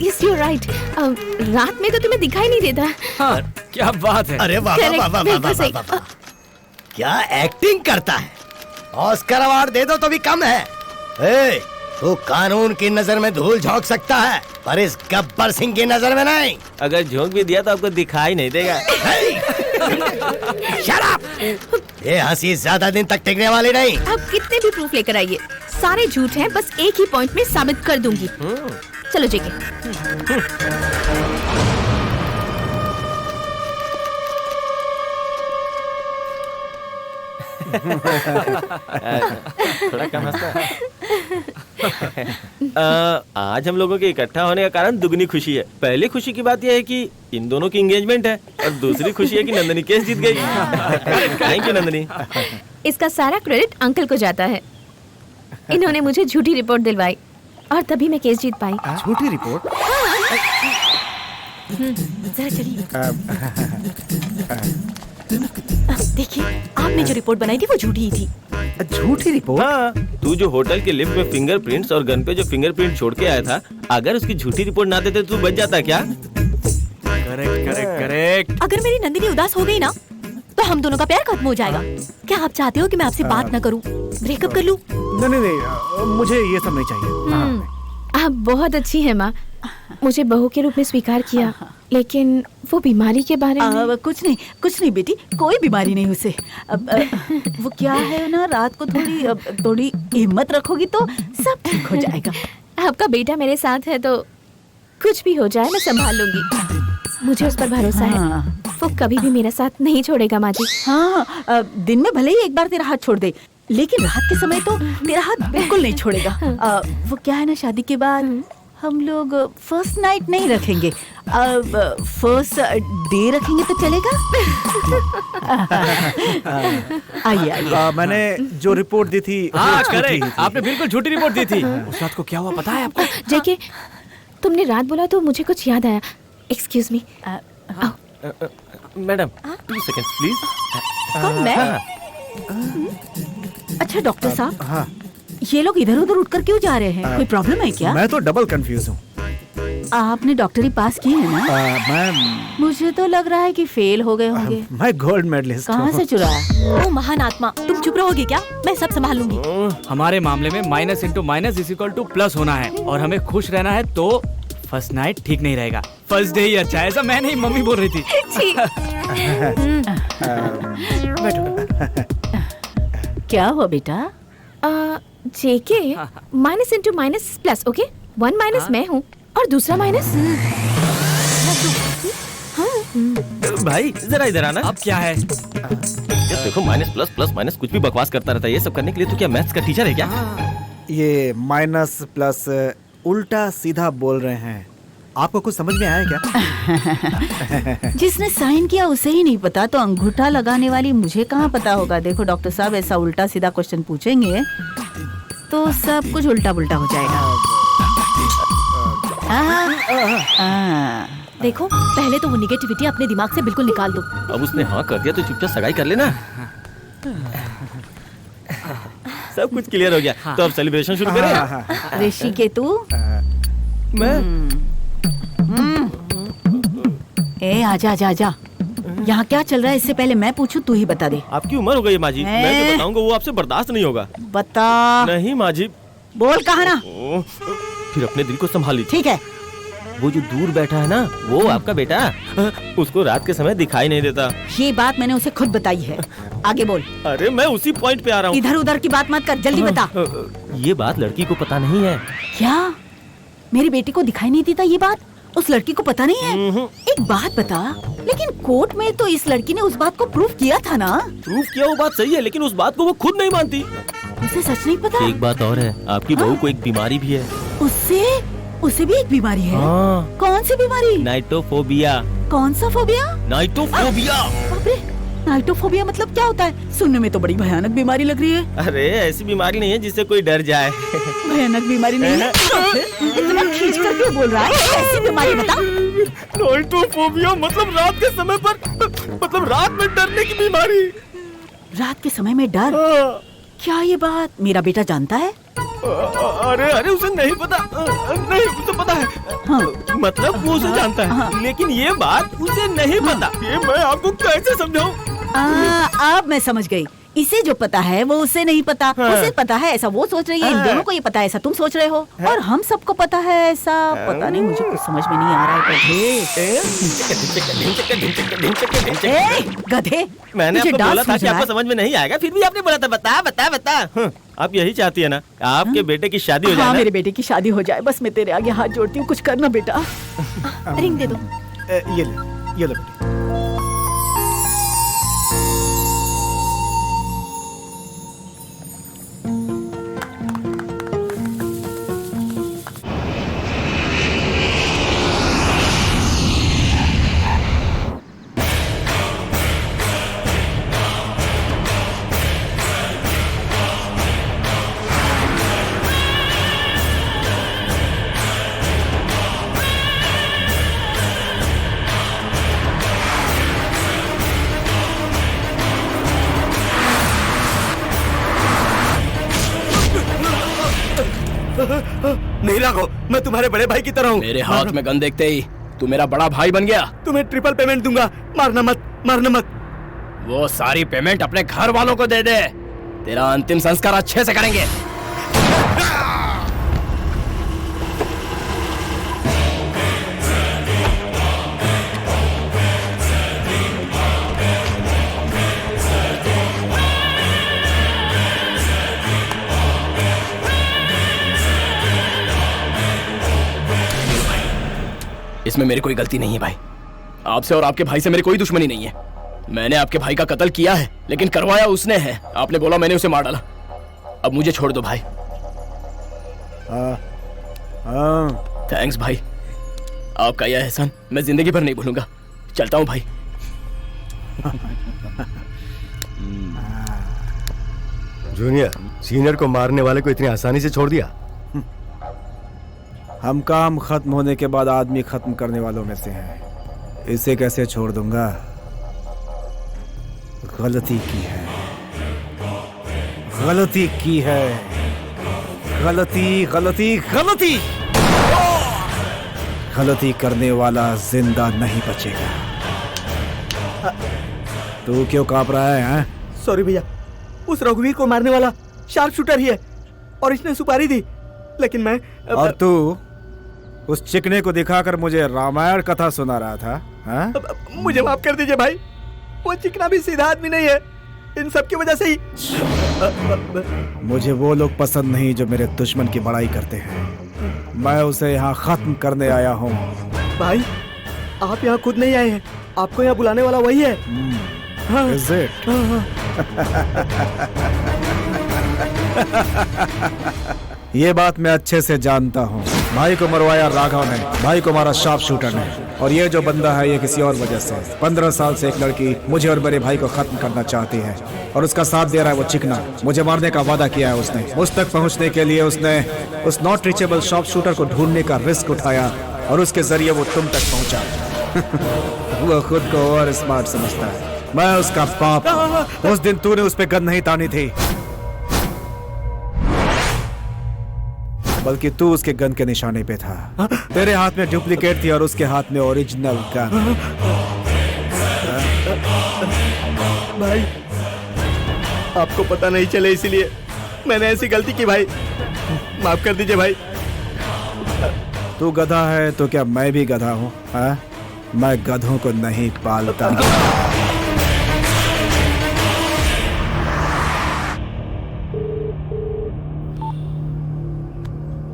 Yes you right. रात में तो तुम्हें दिखाई नहीं देता। हाँ, क्या बात है। अरे वाह वाह वाह वाह वाह वाह, क्या एक्टिंग करता है। ऑस्कर अवार्ड दे दो तो भी कम है। ए, तू कानून की नजर में धूल झोंक सकता है, पर इस गब्बर सिंह की नजर में नहीं। अगर झोंक भी दिया तो आपको दिखाई नहीं देगा। Shut up! ये हंसी ज्यादा दिन तक टिकने वाली नहीं। अब कितने भी प्रूफ लेकर आइए, सारे झूठ हैं, बस एक ही पॉइंट में साबित कर दूंगी। चलो जेके। थोड़ा कम हंसता। आज हम लोगों के इकट्ठा होने का कारण दुगनी खुशी है। पहली खुशी की बात यह है कि इन दोनों की एंगेजमेंट है, और दूसरी खुशी है कि नंदनी केस जीत गई। Thank you Nandini. इसका सारा क्रेडिट अंकल को जाता है। इन्होंने मुझे झूठी रिपोर्ट दिलवाई और तभी मैं केस जीत पाई। झूठी रिपोर्ट? जरा चलिए। देखिए, आपने जो रिपोर्ट बनाई थी वो झूठी ही थी। झूठी रिपोर्ट? हाँ, तू जो होटल के लिफ्ट में फिंगरप्रिंट्स और गन पे जो फिंगरप्रिंट छोड़ के आया था, अगर उसकी झूठी रिपोर्ट ना देते तो तू बच जाता क्या? करेक्ट। अगर मेरी नंदिनी उदास हो गई ना तो हम दोनों का प्यार खत्म हो जाएगा। क्या आप चाहते हो कि मैं आपसे बात ना करूं, ब्रेकअप कर लूं? नहीं, मुझे ये सब नहीं चाहिए। आप बहुत अच्छी हैं माँ, मुझे बहू के रूप में स्वीकार किया, लेकिन वो बीमारी के बारे में कुछ नहीं बेटी, कोई बीमारी नहीं उसे। वो क्या है ना, रात को थोड़ी हिम्मत रखोगी तो सब ठीक हो जाएगा। आपका बेटा मेरे साथ है तो कुछ भी हो जाए मैं संभाल लूंगी, मुझे उस पर भरोसा है। वो कभी भी मेरा साथ नहीं छोड़ेगा माँ जी। हाँ, दिन में भले ही एक बार तेरा हाथ छोड़ दे, लेकिन रात के समय तो तेरा हाथ बिल्कुल नहीं छोड़ेगा। वो क्या है ना, शादी के बाद हम लोग फर्स्ट नाइट नहीं रखेंगे, फर्स्ट डे रखेंगे तो चलेगा? आइए। मैंने जो रिपोर्ट दी थी, हाँ करेक्ट, आपने बिल्कुल झूठी रिपोर्ट दी थी। उस रात को क्या हुआ पता है आपको? जेके, तुमने रात बोला तो मुझे कुछ याद आया। Excuse me. Madam 2 second please. कौन मैं? अच्छा डॉक्टर साहब, हाँ। ये लोग इधर उधर उठकर क्यों जा रहे हैं? कोई प्रॉब्लम है क्या? मैं तो डबल कंफ्यूज हूँ। आपने डॉक्टरी पास की है ना? मैं मुझे तो लग रहा है कि फेल हो गए होंगे। मैं गोल्ड मेडलिस्ट। कहाँ से चुराया? ओ महान आत्मा, तुम चुप रहोगे क्या? मैं सब संभाल लूंगी। हमारे मामले में minus into minus is equal two plus होना है, और हमें खुश रहना है, तो फर्स्ट नाइट ठीक नहीं रहेगा, फर्स्ट डे ही अच्छा है। ऐसा मैं नहीं, मम्मी बोल रही थी। क्या हुआ बेटा? JK, minus into minus plus, okay? 1 minus मैं हूँ और दूसरा माइनस। भाई जरा इधर आना। अब क्या है? ये देखो, माइनस प्लस प्लस माइनस कुछ भी बकवास करता रहता है। ये सब करने के लिए तो क्या मैथ्स का टीचर है क्या? ये माइनस प्लस उल्टा सीधा बोल रहे हैं, आपको कुछ समझ में आया क्या? जिसने साइन किया उसे ही नहीं पता, तो अंगूठा लगाने वाली मुझे कहाँ पता होगा। देखो डॉक्टर साहब, ऐसा उल्टा सीधा क्वेश्चन पूछेंगे तो सब कुछ उल्टा पुल्टा हो जाएगा। देखो, पहले तो वो निगेटिविटी अपने दिमाग से बिल्कुल निकाल दो। अब उसने हाँ कर दिया तो चुपचाप सगाई कर लेना। सब कुछ क्लियर हो गया, तो अब सेलिब्रेशन शुरू करें। ऋषि केतु, मैं आजा आजा आजा। यहाँ क्या चल रहा है, इससे पहले मैं पूछूं, तू ही बता दे। आपकी उम्र हो गई है माँ जी, मैं जो बताऊंगा वो आपसे बर्दाश्त नहीं होगा। बता। नहीं माँ जी। बोल कहा ना। फिर अपने दिल को संभाल लीजिए। ठीक है। वो जो दूर बैठा है ना, वो आपका बेटा, उसको रात के समय दिखाई नहीं देता। ये बात मैंने उसे खुद बताई है। आगे बोल। अरे मैं उसी पॉइंट पे आ रहा हूँ। इधर उधर की बात मत कर, जल्दी बता। ये बात लड़की को पता नहीं है। क्या? मेरी बेटी को दिखाई नहीं देता ये बात? उस लड़की को पता नहीं है? एक बात बता, लेकिन कोर्ट में तो इस लड़की ने उस बात को प्रूफ किया था ना? प्रूफ किया वो बात सही है, लेकिन उस बात को वो खुद नहीं मानती। उसे सच नहीं पता? एक बात और है, आपकी बहू को एक बीमारी भी है। उसे भी एक बीमारी है? हाँ। कौन सी बीमारी? नाइटोफोबिया। कौन सा फोबिया? नाइटोफोबिया। नाइटोफोबिया मतलब क्या होता है? सुनने में तो बड़ी भयानक बीमारी लग रही है। अरे ऐसी बीमारी नहीं है जिससे कोई डर जाए। भयानक बीमारी नहीं है? इतना खींच कर क्यों बोल रहा है? ऐसी बीमारी बता। नाइटोफोबिया मतलब रात के समय पर, मतलब रात में डरने की बीमारी। रात के समय में डर? क्या ये बात मेरा बेटा जानता है? अरे उसे नहीं पता। नहीं, उसे पता है। हाँ। मतलब वो उसे जानता है। हाँ। लेकिन ये बात उसे नहीं पता। ये मैं आपको कैसे समझाऊं? अब मैं समझ गई। इसे जो पता है वो उसे नहीं पता। हाँ। उसे पता है ऐसा वो सोच रही है। इन दोनों को ये पता है ऐसा तुम सोच रहे हो। और हम सबको पता है ऐसा पता नहीं, मुझे कुछ समझ में नहीं आ रहा है। गधे, मैंने आपको बोला था कि आपको समझ में नहीं आएगा, फिर भी आपने बोला था बता बता बता। आप यही चाहती है ना, आपके बेटे की शादी हो जाए? हाँ, मेरे बेटे की शादी हो जाए, बस मैं तेरे आगे हाथ जोड़ती हूँ, कुछ करना बेटा। रिंग दे दो। ये ले बेटे। नहीं राघव, मैं तुम्हारे बड़े भाई की तरह हूँ। मेरे हाथ में गन देखते ही तू मेरा बड़ा भाई बन गया। तुम्हें ट्रिपल पेमेंट दूंगा, मारना मत, मारना मत। वो सारी पेमेंट अपने घर वालों को दे दे, तेरा अंतिम संस्कार अच्छे से करेंगे। इसमें मेरी कोई गलती नहीं है भाई। आपसे और आपके भाई से मेरी कोई दुश्मनी नहीं है। मैंने आपके भाई का कत्ल किया है, लेकिन करवाया उसने है। आपने बोला, मैंने उसे मार डाला। अब मुझे छोड़ दो भाई। थैंक्स भाई, आपका यह एहसान मैं जिंदगी भर नहीं भूलूंगा। चलता हूँ भाई। जूनियर, सीनियर को मारने वाले को इतनी आसानी से छोड़ दिया? हम काम खत्म होने के बाद आदमी खत्म करने वालों में से हैं। इसे कैसे छोड़ दूंगा? गलती की है, गलती की है, गलती गलती गलती। गलती करने वाला जिंदा नहीं बचेगा। तू क्यों कांप रहा है? हैं? सॉरी भैया, उस रघुवीर को मारने वाला शार्प शूटर ही है और इसने सुपारी दी, लेकिन मैं और तू उस चिकने को दिखाकर मुझे रामायण कथा सुना रहा था? हाँ? मुझे माफ कर दीजिए भाई, वो चिकना भी सीधा आदमी नहीं है, इन सब की वजह से ही। मुझे वो लोग पसंद नहीं जो मेरे दुश्मन की बड़ाई करते हैं। मैं उसे यहाँ खत्म करने आया हूँ। भाई, आप यहाँ खुद नहीं आए हैं, आपको यहाँ बुलाने वाला वही है। हाँ। Is it? ये बात मैं अच्छे से जानता हूँ। भाई को मरवाया राघव ने, भाई को मारा शार्प शूटर ने, और ये जो बंदा है ये किसी और वजह से। 15 साल से एक लड़की मुझे और मेरे भाई को खत्म करना चाहती है और उसका साथ दे रहा है वो चिकना। मुझे मारने का वादा किया है उसने। उस तक पहुँचने के लिए उसने उस नॉट रीचेबल शार्प शूटर को ढूंढने का रिस्क उठाया और उसके जरिए वो तुम तक पहुँचा। वो खुद को और स्मार्ट समझता है। मैं उसका बाप। उस दिन तूने उस पे गन नहीं तानी थी, बल्कि तू उसके गन के निशाने पे था। तेरे हाथ में डुप्लीकेट थी और उसके हाथ में ओरिजिनल गन। भाई, आपको पता नहीं चले इसीलिए मैंने ऐसी गलती की भाई, माफ कर दीजिए भाई। तू गधा है तो क्या मैं भी गधा हूँ? मैं गधों को नहीं पालता।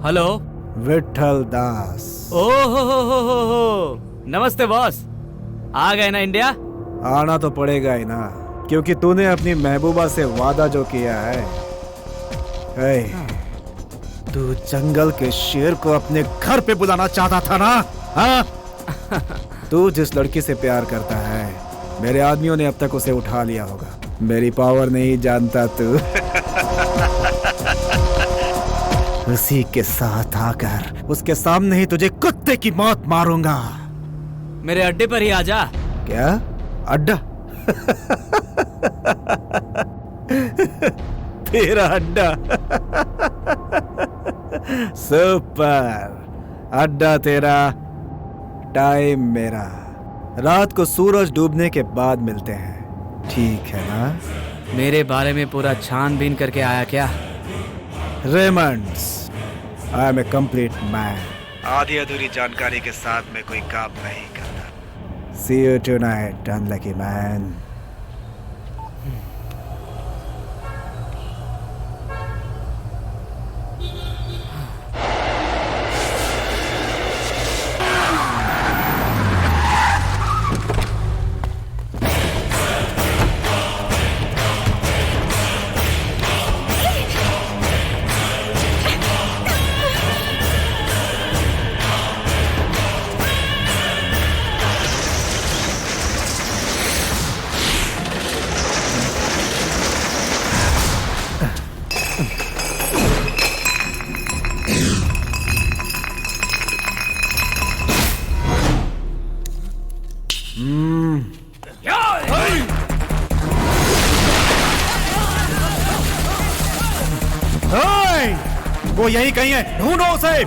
हेलो, विठल दास। ओ हो। नमस्ते बॉस, आ गए ना इंडिया? आना तो पड़ेगा ही ना, क्योंकि तूने अपनी महबूबा से वादा जो किया है। तू जंगल के शेर को अपने घर पे बुलाना चाहता था ना? हाँ? तू जिस लड़की से प्यार करता है, मेरे आदमियों ने अब तक उसे उठा लिया होगा। मेरी पावर नहीं जानता तू? उसी के साथ आकर उसके सामने ही तुझे कुत्ते की मौत मारूंगा। मेरे अड्डे पर ही आजा। क्या अड्डा? तेरा अड्डा? सुपर। अड्डा तेरा, टाइम मेरा। रात को सूरज डूबने के बाद मिलते हैं, ठीक है ना? मेरे बारे में पूरा छानबीन करके आया क्या? Raymonds, I am a complete man. आधी अधूरी जानकारी के साथ में कोई काम नहीं करता। See you tonight, unlucky man. वो यही कहीं है, ढूंढो उसे।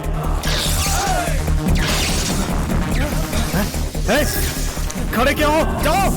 खड़े क्यों हो? जाओ।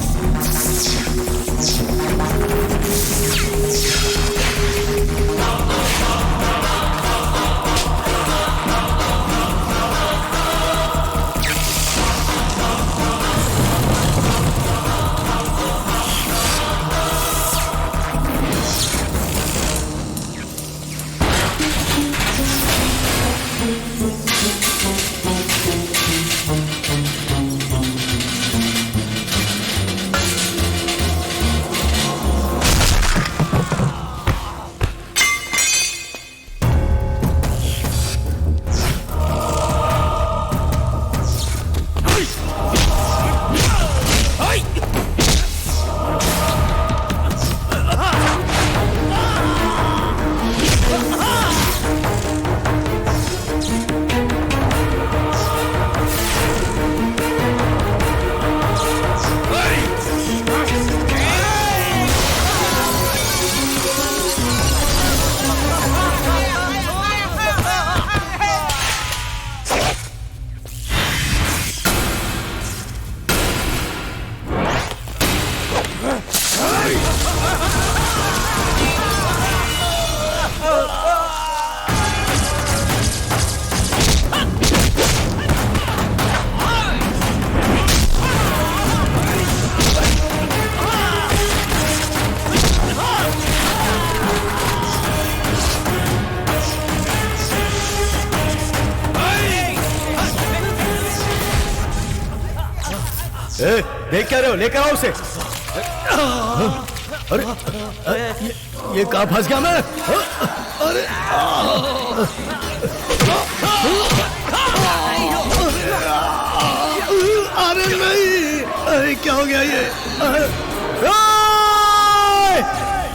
देख क्या रहे हो, लेकर आओ उसे। अरे ये कहाँ फंस गया मैं? अरे अरे नहीं, अरे क्या हो गया ये?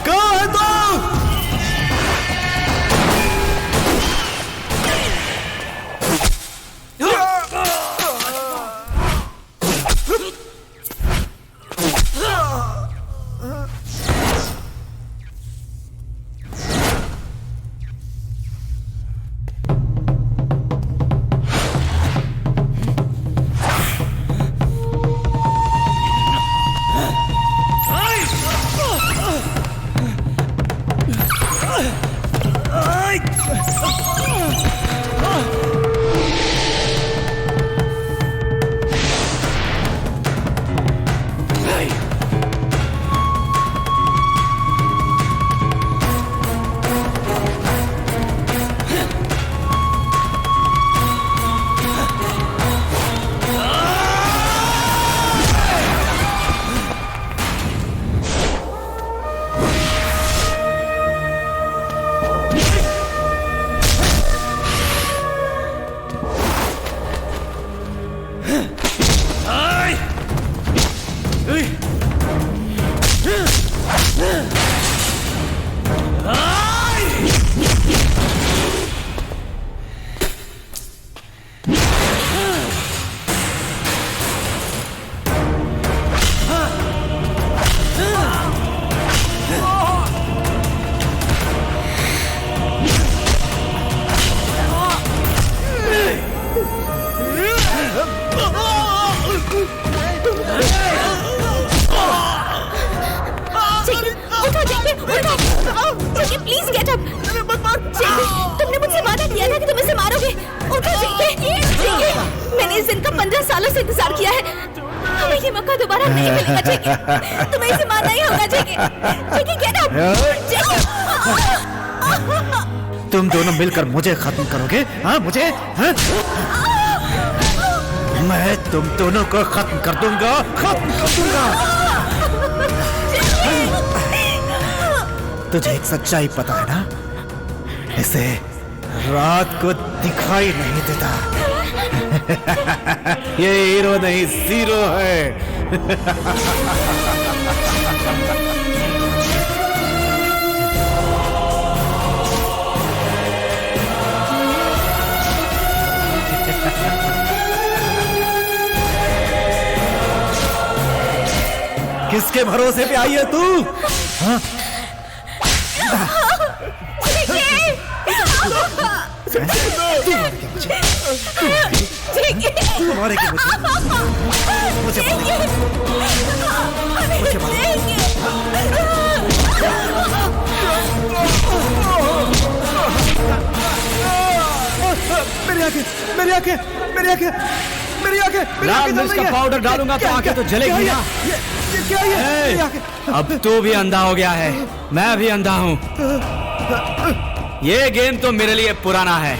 कहाँ है तू? Please get up. तुमने मुझसे वादा किया था कि तुम इसे मारोगे। उठो जेके। मैंने इस दिन का 15 सालों से इंतजार किया है। हमें ये मौका दोबारा नहीं मिलेगा जेके। तुम्हें इसे मारना ही होगा जेके। जेके गेट अप। तुम दोनों मिलकर मुझे खत्म करोगे? हाँ मुझे? हाँ? मैं तुम दोनों को खत्म कर दूंगा, खत्म कर दूंगा। तुझे एक सच्चाई पता है ना, इसे रात को दिखाई नहीं देता। ये हीरो नहीं जीरो है। किसके भरोसे पे आई है तू? हाँ? लाल मिर्च का पाउडर डालूंगा तो आंखें तो जलेगी ना। अब तू भी अंधा हो गया है, मैं भी अंधा हूँ। ये गेम तो मेरे लिए पुराना है,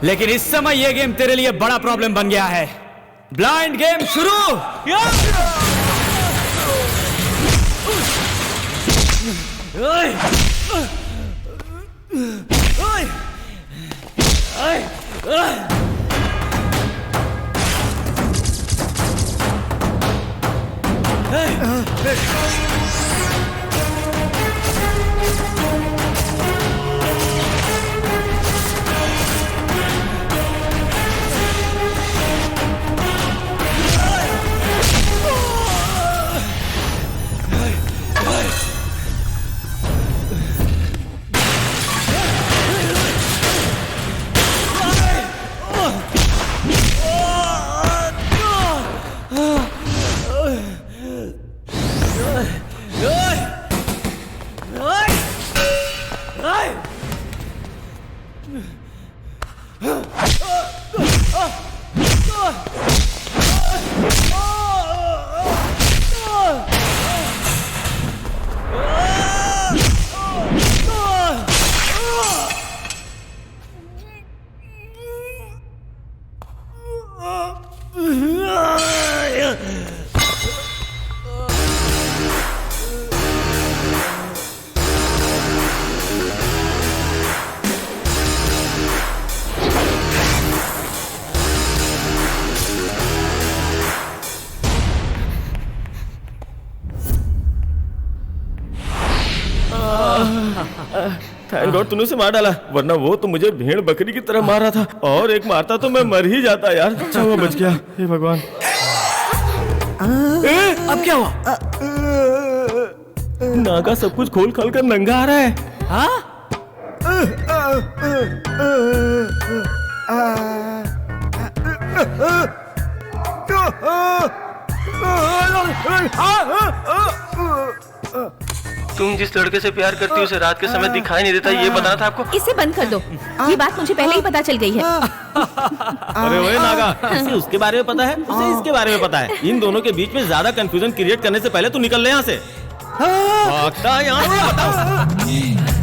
लेकिन इस समय ये गेम तेरे लिए बड़ा प्रॉब्लम बन गया है। ब्लाइंड गेम शुरू। थैंक गॉड तूने उसे मार डाला, वरना वो तो मुझे भेड़ बकरी की तरह मार रहा था, और एक मारता तो मैं मर ही जाता यार। अच्छा वो बच गया, हे भगवान। अब क्या हुआ? नागा सब कुछ खोल खोल कर नंगा आ रहा है। तुम जिस लड़के से प्यार करती हो उसे रात के समय दिखाई नहीं देता, ये बताना था आपको। इसे बंद कर दो, ये बात मुझे पहले ही पता चल गई है। अरे ओए नागा, इसे उसके बारे में पता है, उसे इसके बारे में पता है। इन दोनों के बीच में ज्यादा कंफ्यूजन क्रिएट करने से पहले तू निकल ले यहाँ से। भागता यहाँ से, बताओ।